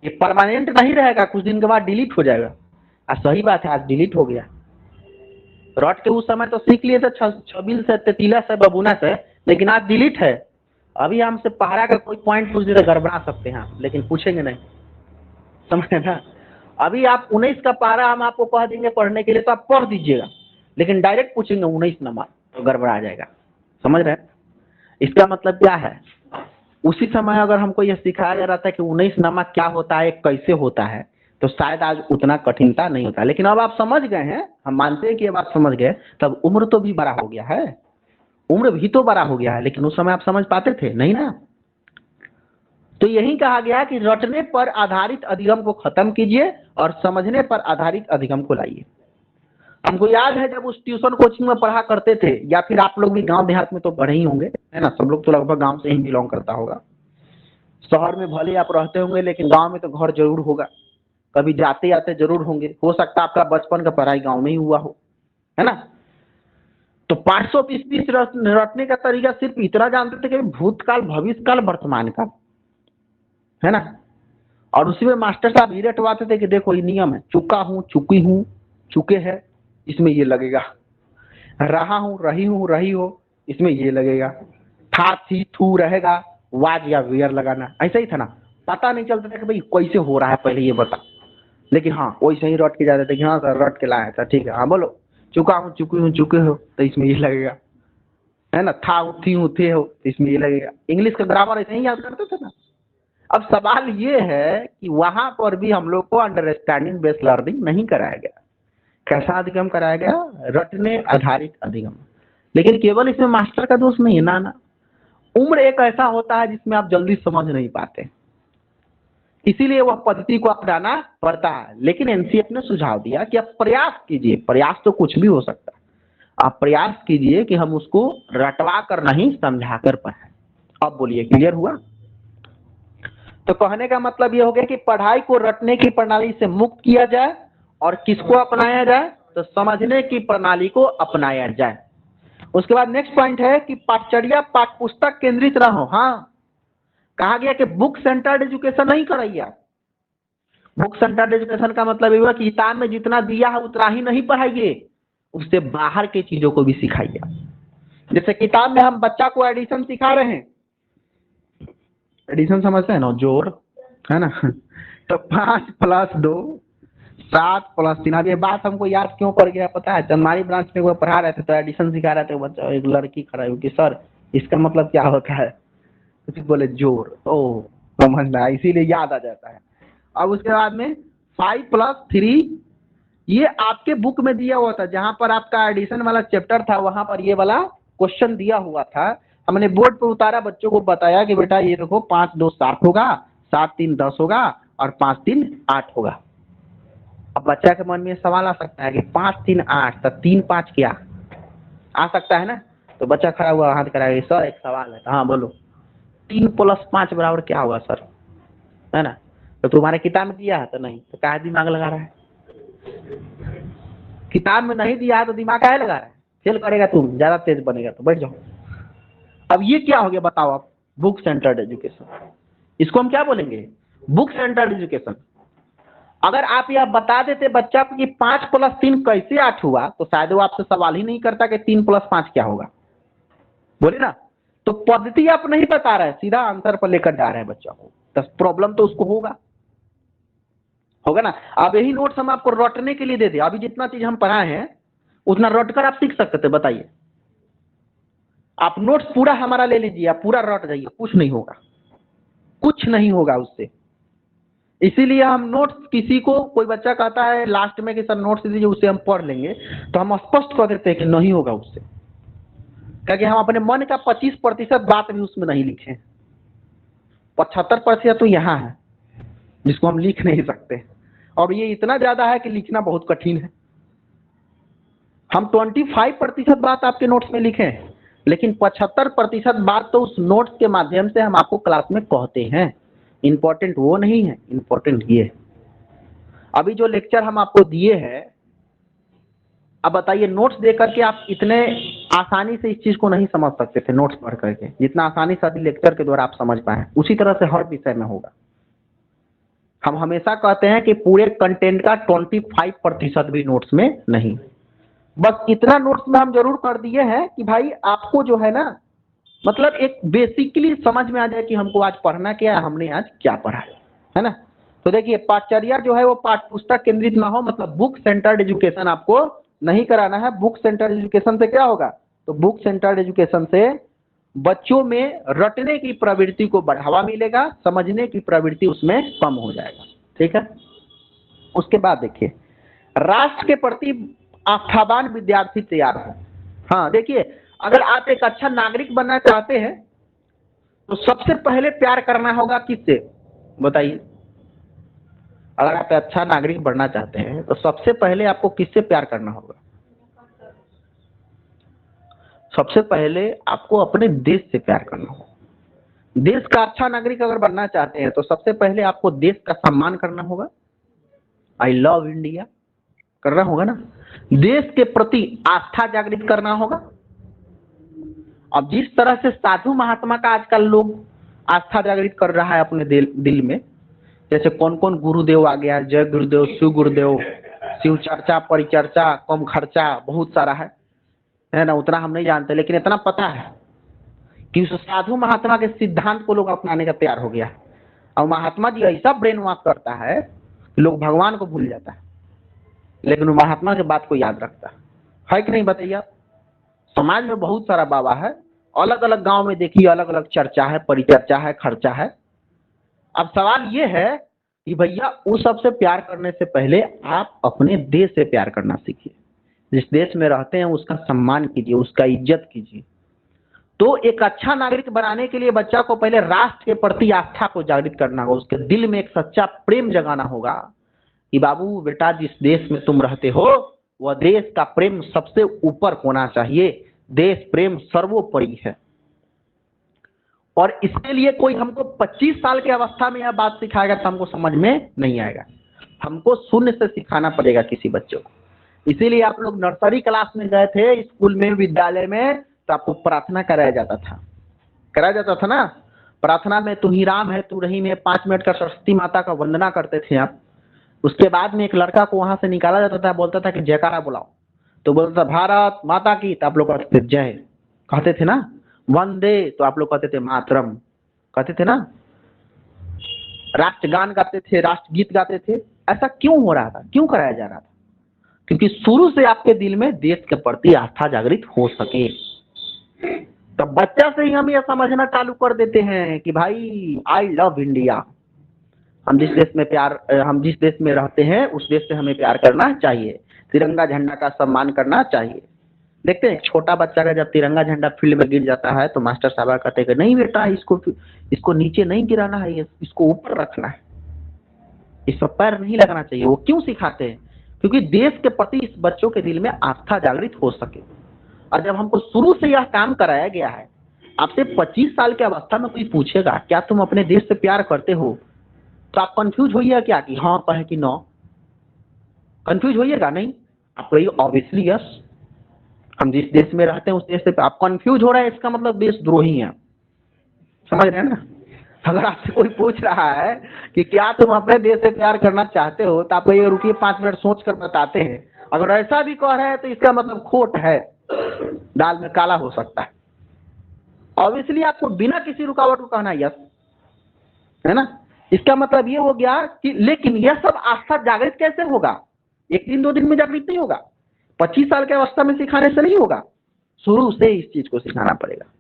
ये परमानेंट नहीं रहेगा, कुछ दिन के बाद डिलीट हो जाएगा। सही बात है, आज डिलीट हो गया। रट के उस समय तो सीख लिए थे छबील से, तेतीला से, बबूना से, लेकिन आज डिलीट है। अभी हमसे पहाड़ा का कोई पॉइंट पूछ दे तो गड़बड़ा सकते हैं, लेकिन पूछेंगे नहीं, समझे ना। अभी आप 19 का पारा हम आपको कह देंगे पढ़ने के लिए, तो आप पढ़ दीजिएगा, लेकिन डायरेक्ट पूछेंगे 19 नंबर तो गड़बड़ा जाएगा, समझ रहे हैं। इसका मतलब क्या है? उसी समय अगर हमको यह सिखाया जा रहा था कि 19 नमक क्या होता है, कैसे होता है, तो शायद आज उतना कठिनता नहीं होता। लेकिन अब आप समझ गए हैं, हम मानते हैं कि अब आप समझ गए, तब उम्र तो भी बड़ा हो गया है, उम्र भी तो बड़ा हो गया है, लेकिन उस समय आप समझ पाते थे नहीं ना। तो यही कहा गया कि रटने पर आधारित अधिगम को खत्म कीजिए और समझने पर आधारित अधिगम को लाइए। हमको याद है जब उस ट्यूशन कोचिंग में पढ़ा करते थे, या फिर आप लोग भी गांव देहात में तो पढ़े ही होंगे, है ना, सब लोग तो लगभग गांव से ही बिलोंग करता होगा। शहर में भले आप रहते होंगे लेकिन गांव में तो घर जरूर होगा, कभी जाते आते जरूर होंगे, हो सकता है आपका बचपन का पढ़ाई गांव में ही हुआ हो, है ना। तो 500 रटने का तरीका सिर्फ इतना जानते थे कि भूतकाल, भविष्यकाल, वर्तमान काल, है ना। और उसी में मास्टर साहब ये रटवाते थे कि देखो ये नियम है, चुका हूं, चुकी हूं, चुके हैं, इसमें ये लगेगा, रहा हूं, रही हूं, रही हो, इसमें ये लगेगा, था, थी, थू रहेगा, वाज या वेयर लगाना, ऐसा ही था ना। पता नहीं चलता था कि भाई कैसे हो रहा है, पहले ये बता, लेकिन हाँ वैसे ही रट के जाते थे कि हाँ सर रट के लाया था, ठीक है, हाँ बोलो, चुका हूँ, चुकी हूँ, चुके हो, तो इसमें ये लगेगा, है ना, था हूँ, थी हूँ, थे हो, तो इसमें ये लगेगा। इंग्लिश का ग्रामर ऐसे ही याद करते थे ना। अब सवाल ये है कि वहां पर भी हम लोग को अंडरस्टैंडिंग बेस्ड लर्निंग नहीं कराया गया। कैसा अधिगम कराया गया? रटने आधारित अधिगम। लेकिन केवल इसमें मास्टर का दोष नहीं है ना। उम्र एक ऐसा होता है जिसमें आप जल्दी समझ नहीं पाते, इसीलिए वह पद्धति को अपनाना पड़ता है। लेकिन एनसीएफ ने सुझाव दिया कि आप प्रयास कीजिए, प्रयास तो कुछ भी हो सकता है, आप प्रयास कीजिए कि हम उसको रटवा कर नहीं समझा कर पढ़ाएं। अब बोलिए क्लियर हुआ? तो कहने का मतलब यह हो गया कि पढ़ाई को रटने की प्रणाली से मुक्त किया जाए और किसको अपनाया जाए? तो समझने की प्रणाली को अपनाया जाए। उसके बाद नेक्स्ट पॉइंट है कि पाठचर्या पाठ्य पुस्तक केंद्रित ना हो। हाँ, कहा गया कि बुक सेंटर्ड एजुकेशन नहीं कराइए आप। बुक सेंटर्ड एजुकेशन का मतलब ये हुआ कि किताब में जितना दिया है उतना ही नहीं पढ़ाइए, उससे बाहर के चीजों को भी सिखाइए। जैसे किताब में हम बच्चा को एडिशन सिखा रहे हैं, एडिशन समझते हैं ना, जोड़, है ना। तो 5 + 2 7 + 3। अब ये बात हमको याद क्यों पड़ गया पता है? हमारी ब्रांच में वो पढ़ा रहे थे तो एडिशन सिखा रहे थे, बच्चा एक लड़की खड़ा हुई कि सर इसका मतलब क्या होता है? तो बोले जोड़। ओ समझना, इसीलिए याद आ जाता है। अब उसके बाद में 5 + 3, ये आपके बुक में दिया हुआ था, जहां पर आपका एडिशन वाला चैप्टर था वहां पर ये वाला क्वेश्चन दिया हुआ था। हमने बोर्ड पर उतारा, बच्चों को बताया कि बेटा ये देखो 5 2 7 होगा, 7 3 10 होगा और 5 3 8 होगा। अब बच्चा के मन में सवाल आ सकता है कि 5 3 8, तो 3 5 क्या आ सकता है ना। तो बच्चा खड़ा हुआ हाथ कराया, सर एक सवाल है। हाँ बोलो। 3 + 5 = क्या होगा सर, है ना। तो तुम्हारे किताब में दिया है तो नहीं, तो क्या दिमाग लगा रहा है? किताब में नहीं दिया है तो दिमाग क्या लगा रहा है? फेल करेगा, तुम ज्यादा तेज बनेगा तो बैठ जाओ। अब ये क्या हो गया बताओ आप? बुक सेंटर्ड एजुकेशन, इसको हम क्या बोलेंगे? Book centred education. अगर आप यह बता देते बच्चा को कि 5 + 3 कैसे 8 हुआ, तो शायद वो आपसे सवाल ही नहीं करता कि 3 + 5 क्या होगा। बोले ना। तो पद्धति आप नहीं बता रहे, सीधा आंसर पर लेकर जा रहे हैं बच्चा को, तो प्रॉब्लम तो उसको होगा ना। अब यही नोट्स हम आपको रटने के लिए दे दे, अभी जितना चीज हम पढ़ाए हैं उतना रट कर आप सीख सकते थे। बताइए, आप नोट्स पूरा हमारा ले लीजिए, आप पूरा रट जाइए, कुछ नहीं होगा, कुछ नहीं होगा उससे। इसीलिए हम नोट्स, किसी को कोई बच्चा कहता है लास्ट में कि सर नोट्स दीजिए उसे हम पढ़ लेंगे, तो हम स्पष्ट कर देते हैं कि नहीं होगा उससे, क्योंकि हम अपने मन का 25% बात भी उसमें नहीं लिखे, 75% तो यहाँ है जिसको हम लिख नहीं सकते, और ये इतना ज्यादा है कि लिखना बहुत कठिन है। हम 25% बात आपके नोट्स में लिखे, लेकिन 75% बात तो उस नोट्स के माध्यम से हम आपको क्लास में कहते हैं। इंपॉर्टेंट वो नहीं है, इंपॉर्टेंट ये है। अभी जो लेक्चर हम आपको दिए हैं, अब बताइए नोट्स देकर के आप इतने आसानी से इस चीज को नहीं समझ सकते थे नोट्स पढ़ करके, जितना आसानी से अभी लेक्चर के द्वारा आप समझ पाए। उसी तरह से हर विषय में होगा। हम हमेशा कहते हैं कि पूरे कंटेंट का 25% भी नोट्स में नहीं, बस इतना नोट्स में हम जरूर कर दिए हैं कि भाई आपको जो है ना, मतलब एक बेसिकली समझ में आ जाए कि हमको आज पढ़ना क्या है, हमने आज क्या पढ़ा है ना। तो देखिए पाठचर्या जो है वो पाठ्य पुस्तक केंद्रित ना हो, मतलब बुक सेंटर्ड एजुकेशन आपको नहीं कराना है। बुक सेंटर्ड एजुकेशन से क्या होगा? तो बुक सेंटर्ड एजुकेशन से बच्चों में रटने की प्रवृत्ति को बढ़ावा मिलेगा, समझने की प्रवृत्ति उसमें कम हो जाएगा। ठीक है। उसके बाद देखिए, राष्ट्र के प्रति आस्थावान विद्यार्थी तैयार हो। हाँ देखिए, अगर आप एक अच्छा नागरिक बनना चाहते हैं तो सबसे पहले प्यार करना होगा किससे? बताइए। अगर आप अच्छा नागरिक बनना चाहते हैं तो सबसे पहले आपको किससे प्यार करना होगा? सबसे पहले आपको अपने देश से प्यार करना होगा। देश का अच्छा नागरिक अगर बनना चाहते हैं तो सबसे पहले आपको देश का सम्मान करना होगा। आई लव इंडिया करना होगा ना। देश के प्रति आस्था जागृत करना होगा। अब जिस तरह से साधु महात्मा का आजकल लोग आस्था जागृत कर रहा है अपने दिल में, जैसे कौन कौन गुरुदेव आ गया, जय गुरुदेव, शिव गुरुदेव, शिव चर्चा, परिचर्चा, कम खर्चा, बहुत सारा है ना। उतना हम नहीं जानते, लेकिन इतना पता है कि उस साधु महात्मा के सिद्धांत को लोग अपनाने का तैयार हो गया। और महात्मा जी ऐसा ब्रेन वॉश करता है कि लोग भगवान को भूल जाता है, लेकिन वो महात्मा की बात को याद रखता है कि नहीं बताइए। समाज में बहुत सारा बाबा है, अलग अलग गांव में देखिए अलग अलग चर्चा है, परिचर्चा है, खर्चा है। अब सवाल ये है कि भैया उस सबसे प्यार करने से पहले आप अपने देश से प्यार करना सीखिए। जिस देश में रहते हैं उसका सम्मान कीजिए, उसका इज्जत कीजिए। तो एक अच्छा नागरिक बनाने के लिए बच्चा को पहले राष्ट्र के प्रति आस्था को जागृत करना होगा। उसके दिल में एक सच्चा प्रेम जगाना होगा कि बाबू बेटा जिस देश में तुम रहते हो वह देश का प्रेम सबसे ऊपर होना चाहिए। देश प्रेम सर्वोपरि है। और इसके लिए कोई हमको 25 साल की अवस्था में यह बात सिखाएगा तो हमको समझ में नहीं आएगा। हमको शून्य से सिखाना पड़ेगा किसी बच्चे को। इसीलिए आप लोग नर्सरी क्लास में गए थे, स्कूल में, विद्यालय में, तो आपको प्रार्थना कराया जाता था ना। प्रार्थना में तू ही राम है तू रहीम में 5 मिनट का सरस्वती माता का वंदना करते थे आप। उसके बाद में एक लड़का को वहां से निकाला जाता था, बोलता था कि जयकारा बुलाओ, तो बोलता था भारत माता की, तो आप लोग कहते थे जय, कहते थे ना। वंदे, तो आप लोग कहते थे मातरम, कहते थे ना। राष्ट्रगान गाते थे, राष्ट्रगीत गाते थे। ऐसा क्यों हो रहा था, क्यों कराया जा रहा था? क्योंकि शुरू से आपके दिल में देश के प्रति आस्था जागृत हो सके। तो बच्चा से ही हम यह समझना चालू कर देते हैं कि भाई आई लव इंडिया। हम जिस देश में रहते हैं उस देश से हमें प्यार करना चाहिए। तिरंगा झंडा का सम्मान करना चाहिए। देखते हैं छोटा बच्चा का जब तिरंगा झंडा फील्ड में गिर जाता है तो मास्टर साहब कहते हैं कि नहीं बेटा इसको नीचे नहीं गिराना है, इसको ऊपर रखना है, इस पर पैर नहीं लगाना चाहिए। वो क्यों सिखाते हैं? क्योंकि देश के प्रति इस बच्चों के दिल में आस्था जागृत हो सके। और जब हमको शुरू से यह काम कराया गया है, आपसे 25 साल की अवस्था में कोई पूछेगा क्या तुम अपने देश से प्यार करते हो, तो आप कंफ्यूज होइएगा क्या कि हाँ कहे कि नो? कंफ्यूज होइएगा नहीं, आप कहिए ऑब्वियसली यस। हम जिस देश में रहते हैं उस देश से आप कंफ्यूज हो रहे हैं, इसका मतलब देशद्रोही है। समझ रहे हैं ना? अगर आपसे कोई पूछ रहा है कि क्या तुम अपने देश से प्यार करना चाहते हो, तो आप कहिए रुकिए 5 मिनट सोच कर बताते हैं। अगर ऐसा भी कह रहे हैं तो इसका मतलब खोट है, दाल में काला हो सकता है। ऑब्वियसली आपको बिना किसी रुकावट को कहना यस, है ना। इसका मतलब ये हो गया कि लेकिन यह सब आस्था जागृत कैसे होगा? एक दिन 2 दिन में जागृत नहीं होगा, 25 साल की अवस्था में सिखाने से नहीं होगा। शुरू से इस चीज को सिखाना पड़ेगा।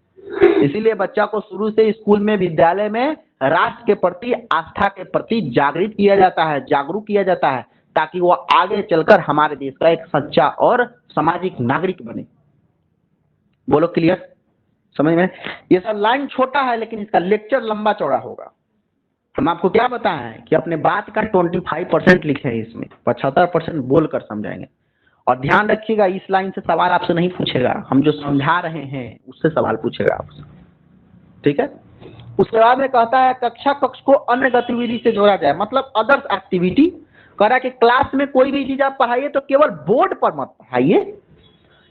इसीलिए बच्चा को शुरू से स्कूल में, विद्यालय में राष्ट्र के प्रति, आस्था के प्रति जागृत किया जाता है, जागरूक किया जाता है, ताकि वो आगे चलकर हमारे देश का एक सच्चा और सामाजिक नागरिक बने। बोलो क्लियर? समझ में? ये सब लाइन छोटा है लेकिन इसका लेक्चर लंबा चौड़ा होगा। हम आपको क्या बताएं कि अपने बात का 25% लिखे हैं, इसमें 75% बोल कर समझाएंगे। और ध्यान रखिएगा इस लाइन से सवाल आपसे नहीं पूछेगा, हम जो समझा रहे हैं उससे सवाल पूछेगा आपसे, ठीक है। उसके बाद में कहता है कक्षा कक्ष को अन्य गतिविधि से जोड़ा जाए, मतलब अदर्स एक्टिविटी। कह रहा है कि क्लास में कोई भी चीज आप पढ़ाइए तो केवल बोर्ड पर मत पढ़ाइए,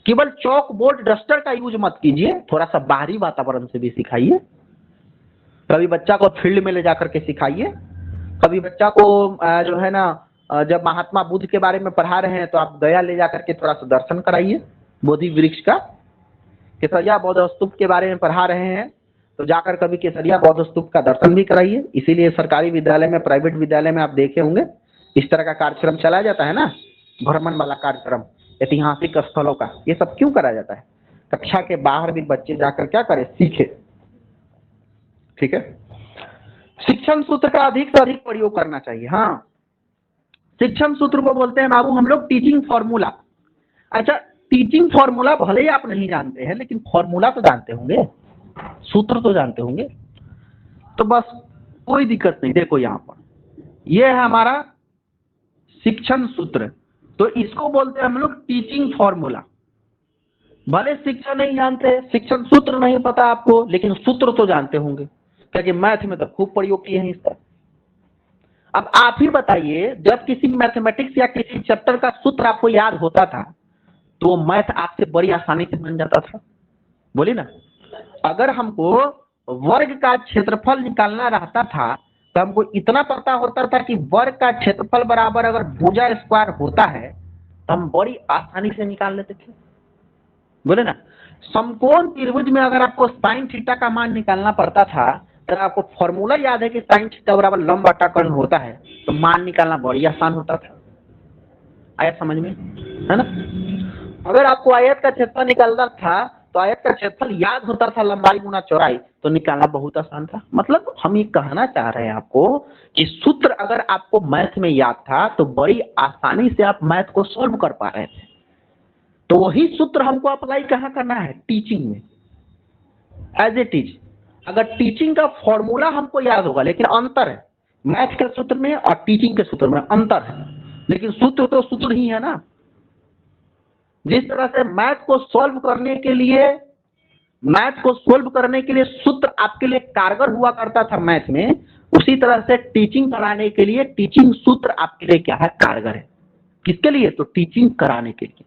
केवल चौक बोर्ड डस्टर का यूज मत कीजिए, थोड़ा सा बाहरी वातावरण से भी सिखाइए। कभी बच्चा को फील्ड में ले जाकर के सिखाइए, कभी बच्चा को जो है ना जब महात्मा बुद्ध के बारे में पढ़ा रहे हैं तो आप गया ले जाकर के थोड़ा सा दर्शन कराइए बोधि वृक्ष का। केसरिया बौद्ध स्तूप के बारे में पढ़ा रहे हैं तो जाकर कभी केसरिया बौद्ध स्तूप का दर्शन भी कराइए। इसीलिए सरकारी विद्यालय में, प्राइवेट विद्यालय में आप देखे होंगे इस तरह का कार्यक्रम चलाया जाता है ना, भ्रमण वाला कार्यक्रम, ऐतिहासिक स्थलों का। ये सब क्यों कराया जाता है? कक्षा के बाहर भी बच्चे जाकर क्या करें, सीखे, ठीक है। शिक्षण सूत्र का अधिक से अधिक प्रयोग करना चाहिए। हाँ, शिक्षण सूत्र को बोलते हैं बाबू हम लोग टीचिंग फॉर्मूला। अच्छा, टीचिंग फॉर्मूला भले ही आप नहीं जानते हैं लेकिन फॉर्मूला तो जानते होंगे, सूत्र तो जानते होंगे, तो बस कोई दिक्कत नहीं। देखो यहाँ पर ये है हमारा शिक्षण सूत्र, तो इसको बोलते हैं हम लोग टीचिंग फॉर्मूला। भले शिक्षण नहीं जानते, शिक्षण सूत्र नहीं पता आपको, लेकिन सूत्र तो जानते होंगे, क्योंकि मैथ में तो खूब प्रयोग किए हैं इसका। अब आप ही बताइए, जब किसी मैथमेटिक्स या किसी चैप्टर का सूत्र आपको याद होता था तो मैथ आपसे बड़ी आसानी से बन जाता था। बोलिए ना, अगर हमको वर्ग का क्षेत्रफल निकालना रहता था तो हमको इतना पता होता था कि वर्ग का क्षेत्रफल बराबर अगर भुजा स्क्वायर होता है तो हम बड़ी आसानी से निकाल लेते थे। बोले ना, समकोण त्रिभुज में अगर आपको साइन थीटा का मान निकालना पड़ता था तो आपको फॉर्मूला याद है कि साइन थीटा बराबर लंब बटा कोण होता है, तो मान निकालना बड़ी आसान होता था। आया समझ में, है ना। अगर आपको आयत का क्षेत्रफल निकालना था तो आयत का क्षेत्रफल याद होता था, लंबाई गुना चौड़ाई, तो निकालना बहुत आसान था। मतलब हम ये कहना चाह रहे हैं आपको कि सूत्र अगर आपको मैथ में याद था तो बड़ी आसानी से आप मैथ को सॉल्व कर पा रहे थे। तो वही सूत्र हमको अप्लाई कहाँ करना है? टीचिंग में, एज ए टीच। अगर टीचिंग का फॉर्मूला हमको याद होगा, लेकिन अंतर है मैथ के सूत्र में और टीचिंग के सूत्र में, अंतर है, लेकिन सूत्र तो सूत्र ही है ना। जिस तरह से मैथ को सॉल्व करने के लिए सूत्र आपके लिए कारगर हुआ करता था मैथ में, उसी तरह से टीचिंग कराने के लिए टीचिंग सूत्र आपके लिए क्या है? कारगर है। किसके लिए? तो टीचिंग कराने के लिए।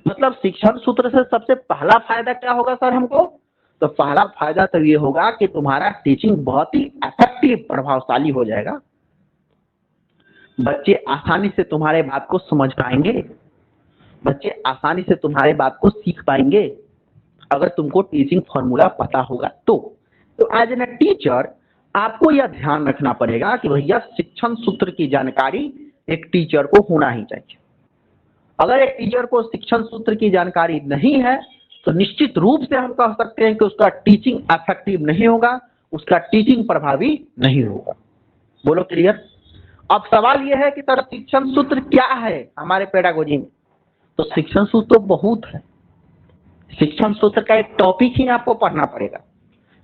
मतलब शिक्षण सूत्र से सबसे पहला फायदा क्या होगा सर हमको? तो पहला फायदा तो ये होगा कि तुम्हारा टीचिंग बहुत ही इफेक्टिव, प्रभावशाली हो जाएगा। बच्चे आसानी से तुम्हारे बात को समझ पाएंगे, बच्चे आसानी से तुम्हारे बात को सीख पाएंगे अगर तुमको टीचिंग फॉर्मूला पता होगा तो एज एन टीचर आपको यह ध्यान रखना पड़ेगा कि भैया शिक्षण सूत्र की जानकारी एक टीचर को होना ही चाहिए। अगर एक टीचर को शिक्षण सूत्र की जानकारी नहीं है तो निश्चित रूप से हम कह सकते हैं कि उसका टीचिंग इफेक्टिव नहीं होगा, उसका टीचिंग प्रभावी नहीं होगा। बोलो क्लियर? अब सवाल यह है कि सर शिक्षण सूत्र क्या है हमारे पेडागोजी में? तो शिक्षण सूत्र तो बहुत है, शिक्षण सूत्र का एक टॉपिक ही आपको पढ़ना पड़ेगा।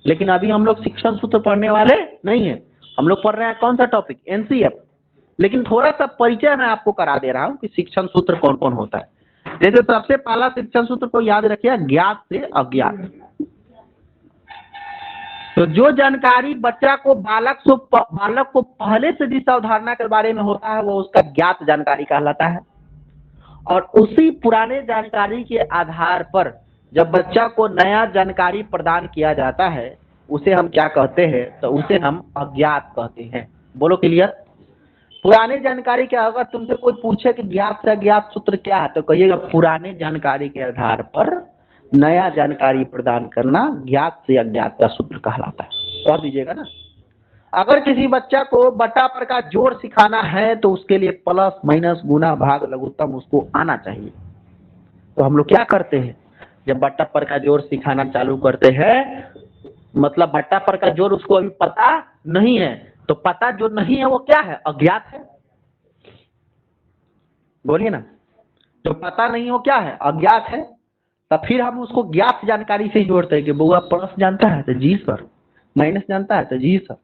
लेकिन अभी हम लोग शिक्षण सूत्र पढ़ने वाले नहीं है, हम लोग पढ़ रहे हैं कौन सा टॉपिक? एनसीएफ। लेकिन थोड़ा सा परिचय मैं आपको करा दे रहा हूं कि शिक्षण सूत्र कौन कौन होता है। जैसे सबसे पहला शिक्षण सूत्र को याद रखिए, ज्ञात से अज्ञात। तो जो जानकारी बालक को पहले से जिस अवधारणा के बारे में होता है वो उसका ज्ञात जानकारी कहलाता है। और उसी पुराने जानकारी के आधार पर जब बच्चा को नया जानकारी प्रदान किया जाता है उसे हम क्या कहते हैं? तो उसे हम अज्ञात कहते हैं। बोलो क्लियर? पुराने जानकारी के अगर तुमसे कोई पूछे कि ज्ञात से अज्ञात सूत्र क्या है तो कहिएगा पुराने जानकारी के आधार पर नया जानकारी प्रदान करना ज्ञात से अज्ञात का सूत्र कहलाता है। कह दीजिएगा ना। अगर किसी बच्चा को बटा पर का जोड़ सिखाना है तो उसके लिए प्लस माइनस गुना भाग लघुत्तम उसको आना चाहिए। तो हम लोग क्या करते हैं जब बट्टा पर का जोड़ सिखाना चालू करते हैं, मतलब बट्टा पर का जोड़ उसको अभी पता नहीं है, तो पता जो नहीं है वो क्या है? अज्ञात है। बोलिए ना, जो पता नहीं हो क्या है? अज्ञात है। तब फिर हम उसको ज्ञात जानकारी से ही जोड़ते हैं कि बउआ प्लस जानता है तो जी सर, माइनस जानता है तो जी सर,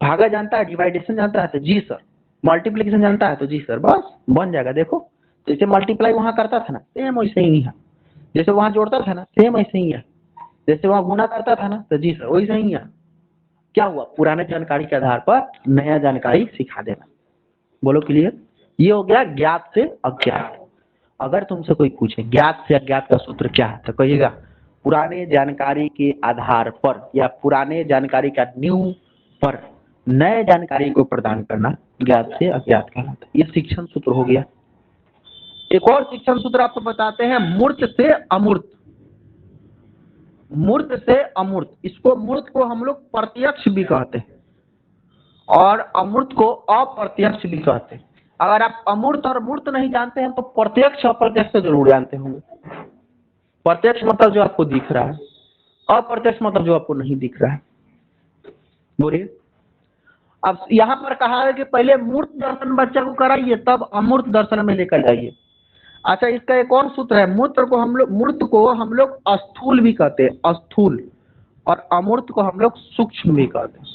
भागा जानता है, डिवाइडेशन जानता है तो जी सर, मल्टीप्लिकेशन जानता है तो जी सर, बस बन जाएगा। देखो जैसे मल्टीप्लाई वहां करता था ना सेम वैसे ही है, जैसे वहां जोड़ता था ना सेम वैसे ही है, जैसे वहां गुना करता था ना तो जी सर वैसे ही है। क्या हुआ? पुराने जानकारी के आधार पर नया जानकारी सिखा देना। बोलो क्लियर? ये हो गया ज्ञात से अज्ञात। अगर तुमसे कोई पूछे ज्ञात से अज्ञात का सूत्र क्या है तो कहिएगा पुराने जानकारी के आधार पर या पुराने जानकारी का न्यू पर नए जानकारी को प्रदान करना ज्ञात से अज्ञात कहलाता है। ये शिक्षण सूत्र हो गया। एक और शिक्षण सूत्र आपको बताते हैं, मूर्त से अमूर्त। मूर्त से अमूर्त, इसको मूर्त को हम लोग प्रत्यक्ष भी कहते हैं और अमूर्त को अप्रत्यक्ष भी कहते हैं। अगर आप अमूर्त और मूर्त नहीं जानते हैं तो प्रत्यक्ष अप्रत्यक्ष तो जरूर जानते होंगे। प्रत्यक्ष मतलब जो आपको दिख रहा है, अप्रत्यक्ष मतलब जो आपको नहीं दिख रहा है। बोलिए। अब यहाँ पर कहा है कि पहले मूर्त दर्शन बच्चा को कराइए तब अमूर्त दर्शन में लेकर जाइए। अच्छा, इसका एक और सूत्र है, मूर्त को हम लोग स्थूल भी कहते हैं, स्थूल, और अमूर्त को हम लोग सूक्ष्म भी कहते हैं।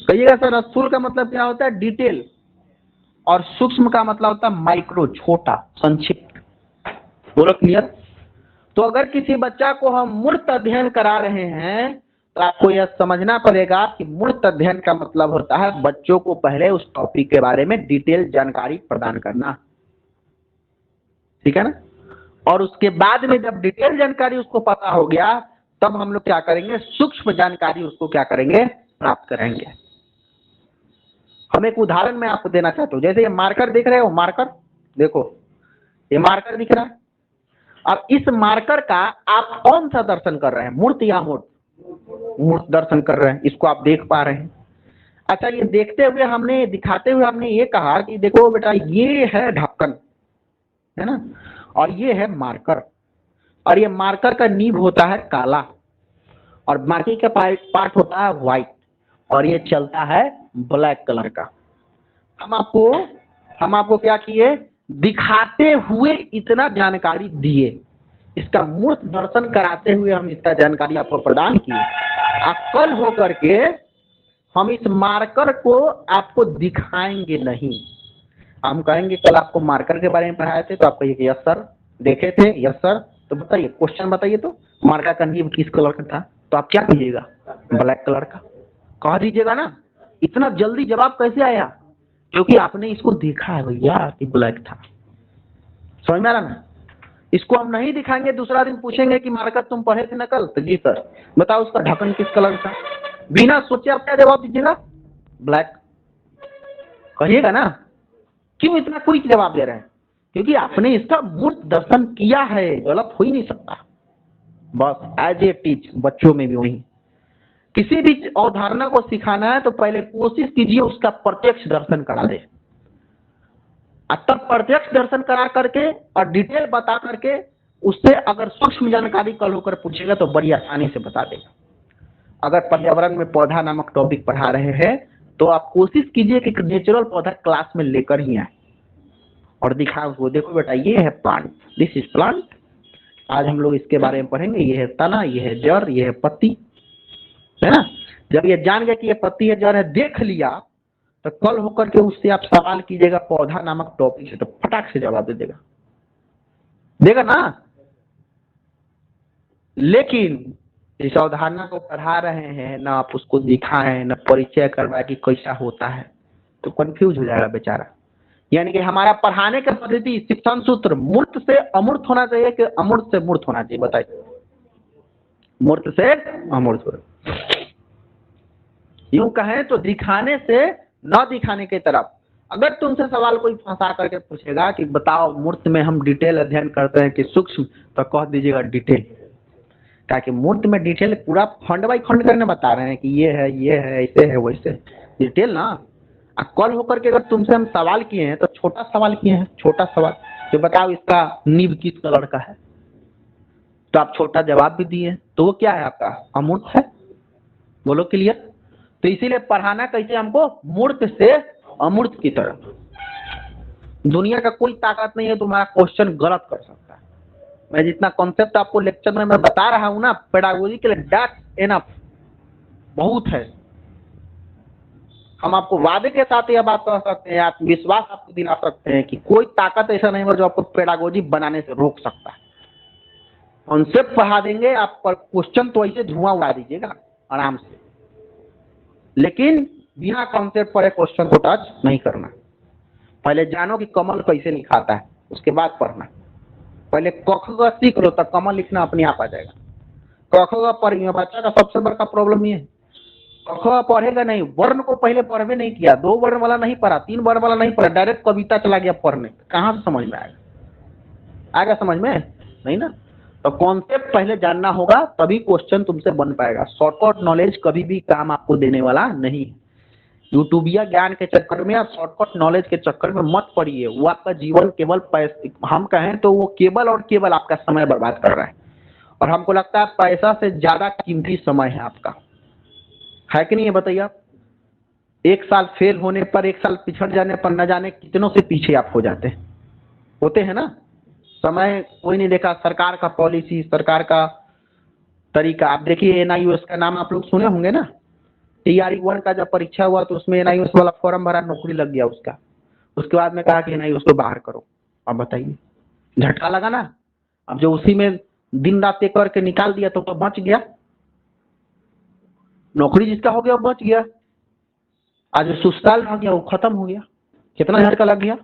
कहिएगा सर स्थूल का मतलब क्या होता है? डिटेल, और सूक्ष्म का मतलब होता है माइक्रो, छोटा, संक्षिप्त। बोलो क्लियर। तो अगर किसी बच्चा को हम मूर्त अध्ययन करा रहे हैं तो आपको यह समझना पड़ेगा कि मूर्त अध्ययन का मतलब होता है बच्चों को पहले उस टॉपिक के बारे में डिटेल जानकारी प्रदान करना, ठीक है ना। और उसके बाद में जब डिटेल जानकारी उसको पता हो गया तब हम लोग क्या करेंगे, सूक्ष्म जानकारी उसको क्या करेंगे, प्राप्त करेंगे। हम एक उदाहरण मैं आपको देना चाहता हूँ। जैसे ये मार्कर देख रहे हो, मार्कर देखो, ये मार्कर दिख रहा है। अब इस मार्कर का आप कौन सा दर्शन कर रहे हैं, मूर्त या मूर्त? मूर्त दर्शन कर रहे हैं, इसको आप देख पा रहे हैं। अच्छा, ये देखते हुए हमने, दिखाते हुए हमने ये कहा कि देखो बेटा ये है ढक्कन, है ना, और ये है मार्कर, और ये मार्कर का नीब होता है काला और बाकी का पार्ट होता है व्हाइट, और ये चलता है ब्लैक कलर का। हम आपको क्या किए, दिखाते हुए इतना जानकारी दिए, इसका मूर्त दर्शन कराते हुए हम इसका जानकारी आपको प्रदान किए। कल होकर के हम इस मार्कर को आपको दिखाएंगे नहीं। हम कहेंगे कल आपको मार्कर के बारे में पढ़ाए थे तो आप कहिए यस सर, देखे थे यस सर, तो बताइए क्वेश्चन बताइए, तो मार्कर का नीब किस कलर का था? तो आप क्या कीजिएगा, ब्लैक कलर का कह दीजिएगा ना। इतना जल्दी जवाब कैसे आया? क्योंकि आपने इसको देखा है भैया कि ब्लैक था। समझ में आ रहा ना? इसको हम नहीं दिखाएंगे, दूसरा दिन पूछेंगे कि मार्कर तुम पढ़े थे ना कल, तो जी सर। बताओ उसका ढक्कन किस कलर का? बिना सोचे आप क्या जवाब दीजिएगा, ब्लैक कहिएगा ना। क्यों इतना क्विक जवाब दे रहे हैं? क्योंकि आपने इसका मूर्त दर्शन किया है, गलत हो ही नहीं सकता। बस एज ए टीच बच्चों में भी वही, किसी भी अवधारणा को सिखाना है तो पहले कोशिश कीजिए उसका प्रत्यक्ष दर्शन करा दे, तब प्रत्यक्ष दर्शन करा करके और डिटेल बता करके उससे अगर सूक्ष्म जानकारी कल होकर पूछेगा तो बड़ी आसानी से बता देगा। अगर पर्यावरण में पौधा नामक टॉपिक पढ़ा रहे हैं तो आप कोशिश कीजिए कि नेचुरल पौधा क्लास में लेकर ही आए और दिखाओ उसको, देखो बेटा ये है प्लांट, दिस इज प्लांट, आज हम लोग इसके बारे में पढ़ेंगे, ये है तना, ये है जड़, ये है पत्ती, है ना। जब ये जान गया कि ये पत्ती है जड़ है, देख लिया, तो कल होकर के उससे आप सवाल कीजिएगा पौधा नामक टॉपिक से, तो फटाक से जवाब दे देगा ना। लेकिन इस अवधारणा को पढ़ा रहे हैं ना, आप उसको दिखाएं ना परिचय करवाए कि कैसा होता है, तो कंफ्यूज हो जाएगा बेचारा। यानी कि हमारा पढ़ाने का पद्धति, शिक्षण सूत्र मूर्त से अमूर्त होना चाहिए कि अमूर्त से मूर्त होना चाहिए? बताइए, मूर्त से अमूर्त हो। यूं कहें तो दिखाने से न दिखाने की तरफ। अगर तुमसे सवाल कोई फंसा करके पूछेगा कि बताओ मूर्त में हम डिटेल अध्ययन करते हैं कि सूक्ष्म, तो कह दीजिएगा डिटेल, ताकि मूर्त में डिटेल पूरा खंड बाई खंड करने बता रहे हैं कि ये है ऐसे है वैसे, डिटेल ना। कल होकर के अगर तुमसे हम सवाल किए हैं तो छोटा सवाल किए हैं, छोटा सवाल जो बताओ इसका नीब किस कलर का है, तो आप छोटा जवाब भी दिए, तो वो क्या है आपका, अमूर्त है। बोलो क्लियर। तो इसीलिए पढ़ाना कैसे हमको, मूर्त से अमूर्त की तरफ। दुनिया का कोई ताकत नहीं है तुम्हारा क्वेश्चन गलत कर सकता है। मैं जितना कॉन्सेप्ट आपको लेक्चर में मैं बता रहा हूं ना, पेडागोजी के लिए दैट्स एनफ, बहुत है। हम आपको वादे के साथ यह बात कर सकते हैं, आप विश्वास आपको दिला सकते हैं कि कोई ताकत ऐसा नहीं है जो आपको पेडागोजी बनाने से रोक सकता है। कॉन्सेप्ट पढ़ा देंगे आप, पर क्वेश्चन तो ऐसे धुआं उड़ा दीजिएगा आराम से, लेकिन बिना कॉन्सेप्ट पढ़े क्वेश्चन को टच नहीं करना। पहले जानो कि कमल कैसे लिखाता है, उसके बाद पढ़ना। पहले क ख ग सीख लो, तब कमल लिखना अपने आप आ जाएगा। क ख ग पढ़िए, बच्चा का सबसे बड़ा प्रॉब्लम ये है, क ख पढ़ेगा नहीं, वर्ण को पहले पढ़वे नहीं किया, 2 वर्ण वाला नहीं पढ़ा, 3 वर्ण वाला नहीं पढ़ा, डायरेक्ट कविता चला गया पढ़ने, कहाँ से समझ में आएगा? आएगा समझ में? नहीं ना। तो कॉन्सेप्ट पहले जानना होगा, तभी क्वेश्चन तुमसे बन पाएगा। शॉर्टकट नॉलेज कभी भी काम आपको देने वाला नहीं। यूट्यूबिया ज्ञान के चक्कर में, आप शॉर्टकट नॉलेज के चक्कर में मत पड़िए, वो आपका जीवन केवल पैसे, हम कहें तो वो केवल और केवल आपका समय बर्बाद कर रहा है। और हमको लगता है पैसा से ज्यादा कीमती समय है आपका, है कि नहीं है? बताइए आप, 1 साल फेल होने पर, 1 साल पिछड़ जाने पर न जाने कितनों से पीछे आप हो जाते हैं, होते हैं ना। समय कोई नहीं देखा, सरकार का पॉलिसी, सरकार का तरीका। आप देखिए NIOS का नाम आप लोग सुने होंगे ना, TRE-1 का जब परीक्षा हुआ तो उसमें NIOS वाला फॉर्म भरा, नौकरी लग गया उसका। उसके बाद में कहा कि NIOS को बाहर करो। अब बताइए, झटका लगा ना। अब जो उसी में दिन रात एक करके निकाल दिया तो बच गया, नौकरी जिसका हो गया वो बच गया। आज ससुराल रह गया वो खत्म हो गया, कितना झटका लग गया।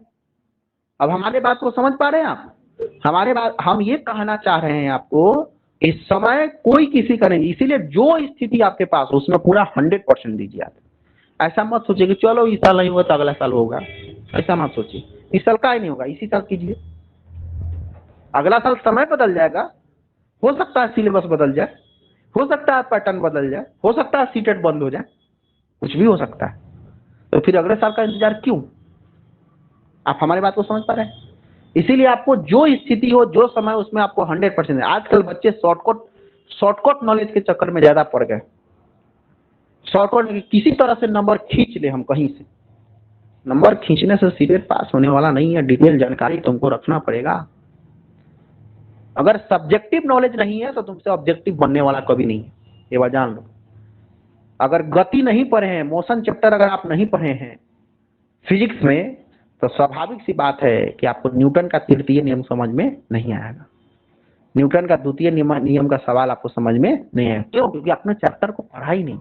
अब हमारे बात को समझ पा रहे हैं आप? हमारे बात हम ये कहना चाह रहे हैं आपको, इस समय कोई किसी का नहीं, इसीलिए जो स्थिति आपके पास हो उसमें पूरा 100% दीजिए आप। ऐसा मत सोचिए कि चलो इस साल नहीं हुआ तो अगला साल होगा, ऐसा मत सोचिए। इस साल का ही नहीं होगा, इसी साल कीजिए, अगला साल समय बदल जाएगा, हो सकता है सिलेबस बदल जाए, हो सकता है पैटर्न बदल जाए, हो सकता है सीटेट बंद हो जाए, कुछ भी हो सकता है। तो फिर अगले साल का इंतजार क्यों? आप हमारी बात को समझ पा रहे हैं? इसीलिए आपको जो स्थिति हो, जो समय, उसमें आपको 100% है। आजकल बच्चे शॉर्टकट नॉलेज के चक्कर में ज्यादा पड़ गए। शॉर्टकट किसी तरह से नंबर खींच ले, हम कहीं से नंबर खींचने से सीधे पास होने वाला नहीं है। डिटेल जानकारी तुमको रखना पड़ेगा। अगर सब्जेक्टिव नॉलेज नहीं है तो तुमसे ऑब्जेक्टिव बनने वाला कभी नहीं है, ये बात जान लो। अगर गति नहीं पढ़े हैं, मोशन चैप्टर अगर आप नहीं पढ़े हैं फिजिक्स में, तो स्वाभाविक सी बात है कि आपको न्यूटन का तृतीय नियम समझ में नहीं आएगा, न्यूटन का द्वितीय नियम का सवाल आपको समझ में नहीं आएगा। क्यों? क्योंकि आपने चैप्टर को पढ़ा ही नहीं।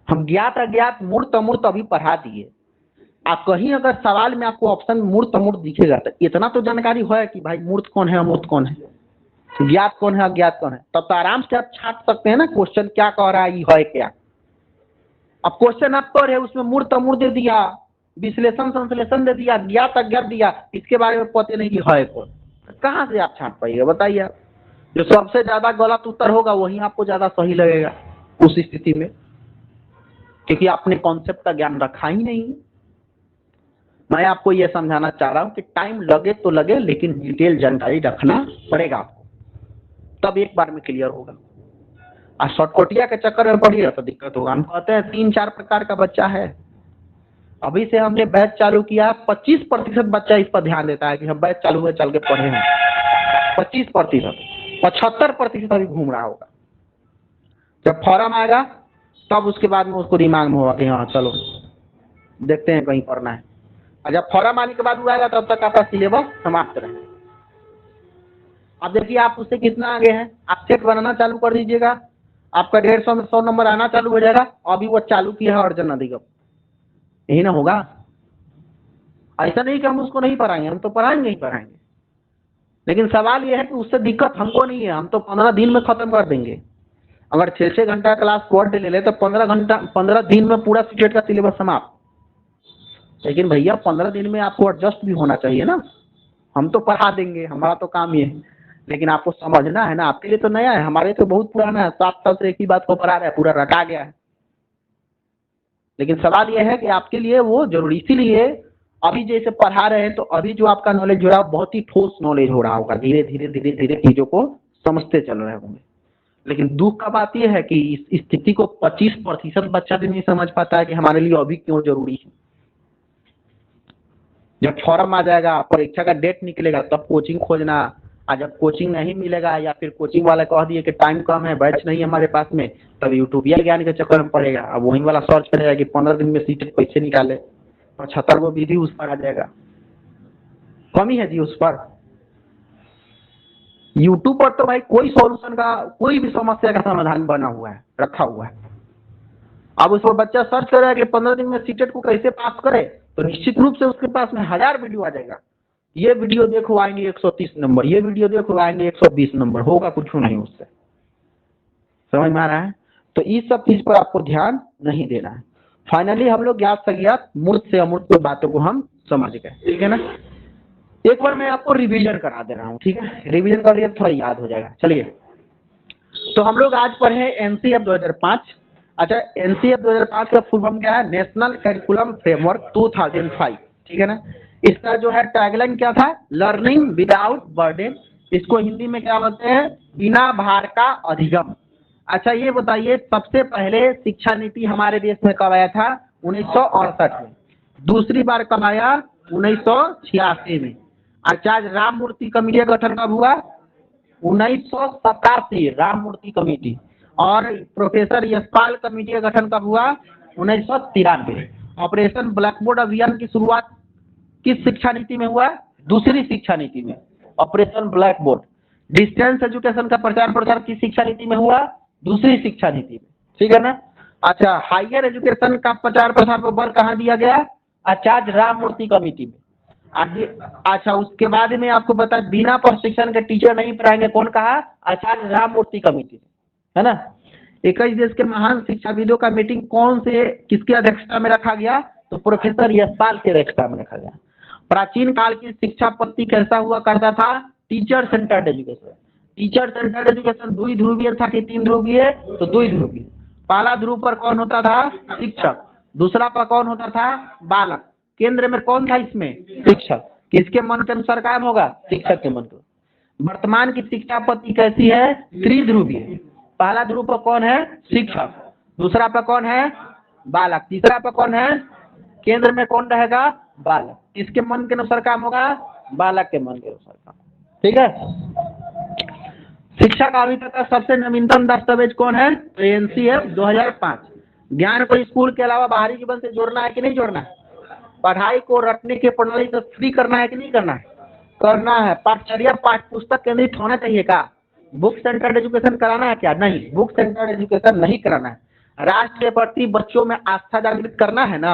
हम ज्ञात अज्ञात मूर्त अमूर्त अभी पढ़ा दिए। आप कहीं अगर सवाल में आपको ऑप्शन मूर्त अमूर्त दिखेगा तो इतना तो जानकारी है कि भाई मूर्त कौन है अमूर्त कौन है, ज्ञात कौन है अज्ञात कौन है, तब तो आराम से आप छाट सकते हैं ना क्वेश्चन क्या कह रहा है, ये है क्या। अब क्वेश्चन आप पढ़े उसमें मूर्त अमूर्त दे दिया, विश्लेषण संश्लेषण दे दिया, ज्ञात अज्ञात दिया, इसके बारे में पता नहीं कि है कौन, कहाँ से आप छाट पाइएगा बताइए आप? जो सबसे ज्यादा गलत उत्तर होगा वही आपको ज्यादा सही लगेगा उस स्थिति में, क्योंकि आपने कॉन्सेप्ट का ज्ञान रखा ही नहीं। मैं आपको यह समझाना चाह रहा हूं कि टाइम लगे तो लगे, लेकिन डिटेल जानकारी रखना पड़ेगा, तब एक बार में क्लियर होगा। और शॉर्टकटिया के चक्कर में पड़िए तो दिक्कत होगा। हम कहते हैं 3-4 प्रकार का बच्चा है। अभी से हमने बैच चालू किया, 25% बच्चा इस पर ध्यान देता है कि हम बैच चालू है चल के पढ़े हैं। 25%, 75% अभी घूम रहा होगा। जब फॉर्म आएगा तब उसके बाद में उसको दिमाग में होगा कि हाँ चलो देखते हैं कहीं पढ़ना है। और जब फॉर्म आने के बाद वो आएगा तब तक आपका सिलेबस समाप्त रहेगा। अब देखिए आप उससे कितना आगे हैं, आप सेट बनाना चालू कर दीजिएगा, आपका 150 में 100 नंबर आना चालू हो जाएगा। अभी वो चालू किया है अर्जुन अधिगम, यही ना होगा। ऐसा नहीं कि हम उसको नहीं पढ़ाएंगे, हम तो पढ़ाएंगे ही पढ़ाएंगे, लेकिन सवाल यह है कि उससे दिक्कत हमको नहीं है, हम तो 15 दिन में खत्म कर देंगे। अगर 6-6 घंटा क्लास पर डे ले ले तो 15 दिन में पूरा सीटेट का सिलेबस समाप्त। लेकिन भैया 15 दिन में आपको एडजस्ट भी होना चाहिए ना। हम तो पढ़ा देंगे, हमारा तो काम ये है, लेकिन आपको समझना है ना। आपके लिए तो नया है, हमारे तो बहुत पुराना है, 7 साल से एक ही बात को पढ़ा रहा है, पूरा रटा गया है। लेकिन सवाल यह है कि आपके लिए वो जरूरी, इसीलिए अभी जैसे पढ़ा रहे हैं तो अभी जो आपका नॉलेज हो रहा है बहुत ही ठोस नॉलेज हो रहा होगा, धीरे धीरे धीरे धीरे चीजों को समझते चल रहे होंगे। लेकिन दुख का बात यह है कि इस स्थिति को 25% बच्चा भी नहीं समझ पाता है कि हमारे लिए अभी क्यों जरूरी है। जब फॉर्म आ जाएगा, परीक्षा का डेट निकलेगा, तब कोचिंग खोजना। और जब कोचिंग नहीं मिलेगा या फिर कोचिंग वाले कह दिए कि टाइम कम है, बैच नहीं है हमारे पास में, तब यूट्यूबिया ज्ञान के चक्कर में पड़ेगा। अब वही वाला सर्च करेगा कि 15 दिन में सीट कैसे निकाले, 75 वो विधि उस पर आ जाएगा। कमी है जी उस पर। यूट्यूब पर तो भाई कोई सॉल्यूशन का, कोई भी समस्या का समाधान बना हुआ है, रखा हुआ है। अब उस पर बच्चा सर्च करेगा कि 15 दिन में सीटेट को कैसे पास करे, तो निश्चित रूप से उसके पास में 1000 वीडियो आ जाएगा। ये वीडियो देखो आएंगे 130 नंबर, ये वीडियो देखो आएंगे 120 नंबर, होगा कुछ नहीं उससे। समझ में आ रहा है? तो इस सब चीज पर आपको ध्यान नहीं देना है। फाइनली हम लोग ज्ञात अज्ञात मूर्त से अमूर्त की बातों को हम समझ गए, ठीक है ना। एक बार मैं आपको रिवीजन करा दे रहा हूँ, ठीक है, रिवीजन कर लिया थोड़ा याद हो जाएगा। चलिए, तो हम लोग आज पढ़े एनसीएफ 2005। अच्छा, एनसीएफ 2005 का फुल फॉर्म क्या है? नेशनल करिकुलम फ्रेमवर्क 2005, ठीक है ना। इसका जो है टैगलाइन क्या था? Learning without burden. इसको हिंदी में क्या बोलते हैं? बिना भार का अधिगम। अच्छा ये बताइए, सबसे पहले शिक्षा नीति हमारे देश में कब आया था? 1968 में। दूसरी बार कब आया? 1986 में। आचार्य राममूर्ति कमेटी का गठन कब हुआ? 1987, राममूर्ति कमेटी। और प्रोफेसर यशपाल कमेटी का गठन कब हुआ? 1993। ऑपरेशन ब्लैक बोर्ड अभियान की शुरुआत किस शिक्षा नीति में हुआ? दूसरी शिक्षा नीति में। Operation black board. Distance education का प्रचार प्रसार किस शिक्षा नीति में हुआ? दूसरी शिक्षा नीति में, ठीक है ना। अच्छा, हायर एजुकेशन का प्रचार प्रसार पर बल कहाँ दिया गया? आचार्य राममूर्ति कमेटी में। आगे अच्छा, उसके बाद में आपको बता, बिना प्रशिक्षण के टीचर नहीं पढ़ाएंगे, कौन कहा? आचार्य राममूर्ति कमेटी, है ना। 21 देश के महान शिक्षाविदों का मीटिंग कौन से किसकी अध्यक्षता में रखा गया? तो प्रोफेसर यशपाल की अध्यक्षता में रखा गया। प्राचीन काल की शिक्षा पद्धति कैसा हुआ करता था? Teacher centred education. Teacher centred education द्विध्रुवीय था कि तीन ध्रुवीय? तो द्विध्रुवीय। पहला ध्रुव पर कौन होता था? शिक्षक। दूसरा पर कौन होता था? बालक। केंद्र में कौन था इसमें? शिक्षक। किसके मन के अनुसार काम होगा? शिक्षक के मन को। वर्तमान की शिक्षा पद्धति कैसी है? त्रिध्रुवीय। पहला ध्रुव पर कौन है? शिक्षक। दूसरा पर कौन है? बालक। तीसरा पर कौन है? केंद्र में कौन रहेगा? बालक। किसके मन के अनुसार काम होगा? बालक के मन के अनुसार काम। ठीक है। शिक्षा का अभी तक का सबसे नवीनतम दस्तावेज कौन है? तो एनसीएफ 2005। ज्ञान को स्कूल के अलावा बाहरी जीवन से जोड़ना है कि नहीं जोड़ना है? पढ़ाई को रटने की प्रणाली से फ्री करना है कि नहीं करना है? करना है। पाठचर्या पाठ्य पुस्तक केंद्रित होना चाहिए का? बुक सेंटर्ड एजुकेशन कराना है क्या? नहीं, बुक सेंटर्ड एजुकेशन नहीं कराना है। राष्ट्र के प्रति बच्चों में आस्था जागृत करना है ना,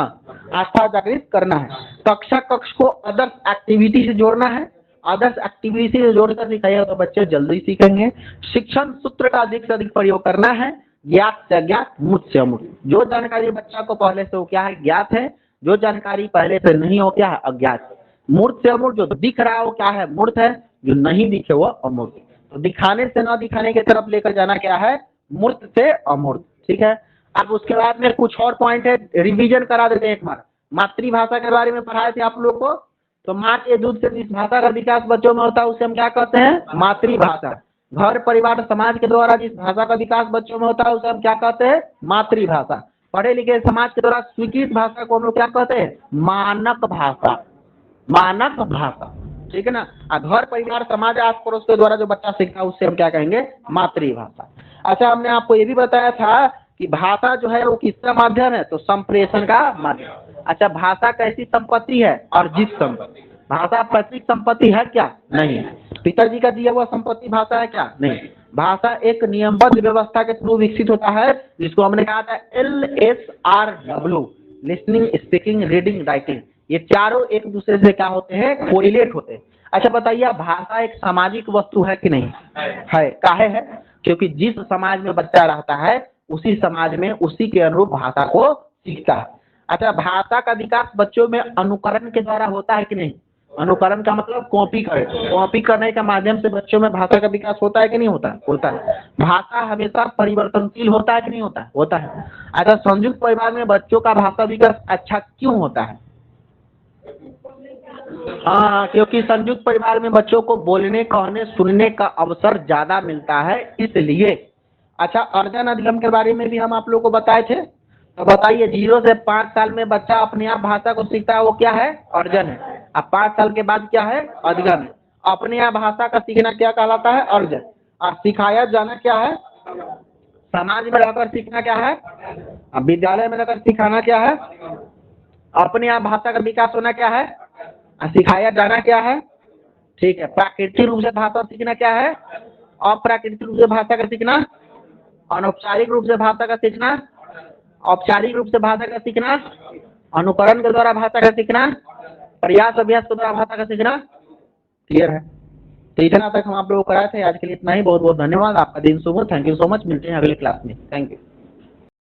आस्था जागृत करना है। कक्षा कक्ष को अदर्स एक्टिविटी से जोड़ना है। अदर्स एक्टिविटी से जोड़कर सिखाइएगा तो बच्चे जल्दी सीखेंगे। शिक्षण सूत्र का अधिक से अधिक प्रयोग करना है। ज्ञात से अज्ञात, मूर्त से अमूर्त। जो जानकारी बच्चा को पहले से हो क्या है? ज्ञात है। जो जानकारी पहले से नहीं हो क्या है? अज्ञात। मूर्त से अमूर्त, जो दिख रहा हो क्या है? मूर्त है। जो नहीं दिखे वो अमूर्त। तो दिखाने से न दिखाने की तरफ लेकर जाना क्या है? मूर्त से अमूर्त। ठीक है। अब उसके बाद में कुछ और पॉइंट है, रिवीजन करा देते हैं एक बार। मातृभाषा के बारे में पढ़ाए थे आप लोग को। तो माँ के दूध से जिस भाषा का विकास बच्चों में होता है उसे हम क्या कहते हैं? मातृभाषा। घर परिवार समाज के द्वारा जिस भाषा का विकास बच्चों में होता है उसे हम क्या कहते हैं? मातृभाषा। पढ़े लिखे समाज के द्वारा स्वीकृत भाषा को हम लोग क्या कहते हैं? मानक भाषा। मानक भाषा, ठीक है ना। घर परिवार समाज आस पड़ोस के द्वारा जो बच्चा सीखता है उससे हम क्या कहेंगे? मातृभाषा। अच्छा, हमने आपको ये भी बताया था कि भाषा जो है वो किसका माध्यम है? तो संप्रेषण का माध्यम। अच्छा, भाषा कैसी संपत्ति है? अर्जित संपत्ति। भाषा पैतृक संपत्ति है क्या? नहीं। पिताजी का दिया हुआ संपत्ति भाषा है क्या? नहीं। भाषा एक नियमबद्ध व्यवस्था के थ्रू विकसित होता है, जिसको हमने कहा था LSRW, listening, speaking, reading, writing. ये चारों एक दूसरे से क्या होते हैं? कोरिलेट होते हैं। अच्छा बताइए, भाषा एक सामाजिक वस्तु है कि नहीं है? काहे है? क्योंकि जिस समाज में बच्चा रहता है उसी समाज में उसी के अनुरूप भाषा को सीखता है। अच्छा, भाषा का विकास बच्चों में अनुकरण के द्वारा होता है कि नहीं? अनुकरण का मतलब कॉपी करे। कॉपी करने के माध्यम से बच्चों में भाषा का विकास होता है कि नहीं होता? होता है। भाषा हमेशा परिवर्तनशील होता है कि नहीं होता? होता है। अच्छा, संयुक्त परिवार में बच्चों का भाषा विकास अच्छा क्यों होता है? हाँ, क्योंकि संयुक्त परिवार में बच्चों को बोलने, कहने, सुनने का अवसर ज्यादा मिलता है, इसलिए। अच्छा, अर्जन अधिगम के बारे में भी हम आप लोगों को बताए थे। तो बताइए, 0 से 5 साल में बच्चा अपने आप भाषा को सीखता है, वो क्या है? अर्जन है। अब 5 साल के बाद क्या है? अधिगम है। अपने आप भाषा का सीखना क्या कहलाता है? अर्जन। और सिखाया जाना क्या है? समाज में रहकर सीखना क्या है? अब विद्यालय में रहकर सिखाना क्या है? अपने आप भाषा का विकास होना क्या है? सिखाया जाना क्या है? ठीक है। प्राकृतिक रूप से भाषा सीखना क्या है? अप्राकृतिक रूप से भाषा का सीखना। अनौपचारिक रूप से भाषा का सीखना। औपचारिक रूप से भाषा का सीखना। अनुकरण के द्वारा भाषा का सीखना। प्रयास अभ्यास के द्वारा भाषा का सीखना। क्लियर है? तो इतना तक हम आप लोगों को कराए थे। आज के लिए इतना ही। बहुत बहुत धन्यवाद। आपका दिन शुभ हो। Thank you so much. मिलते हैं अगली क्लास में। Thank you.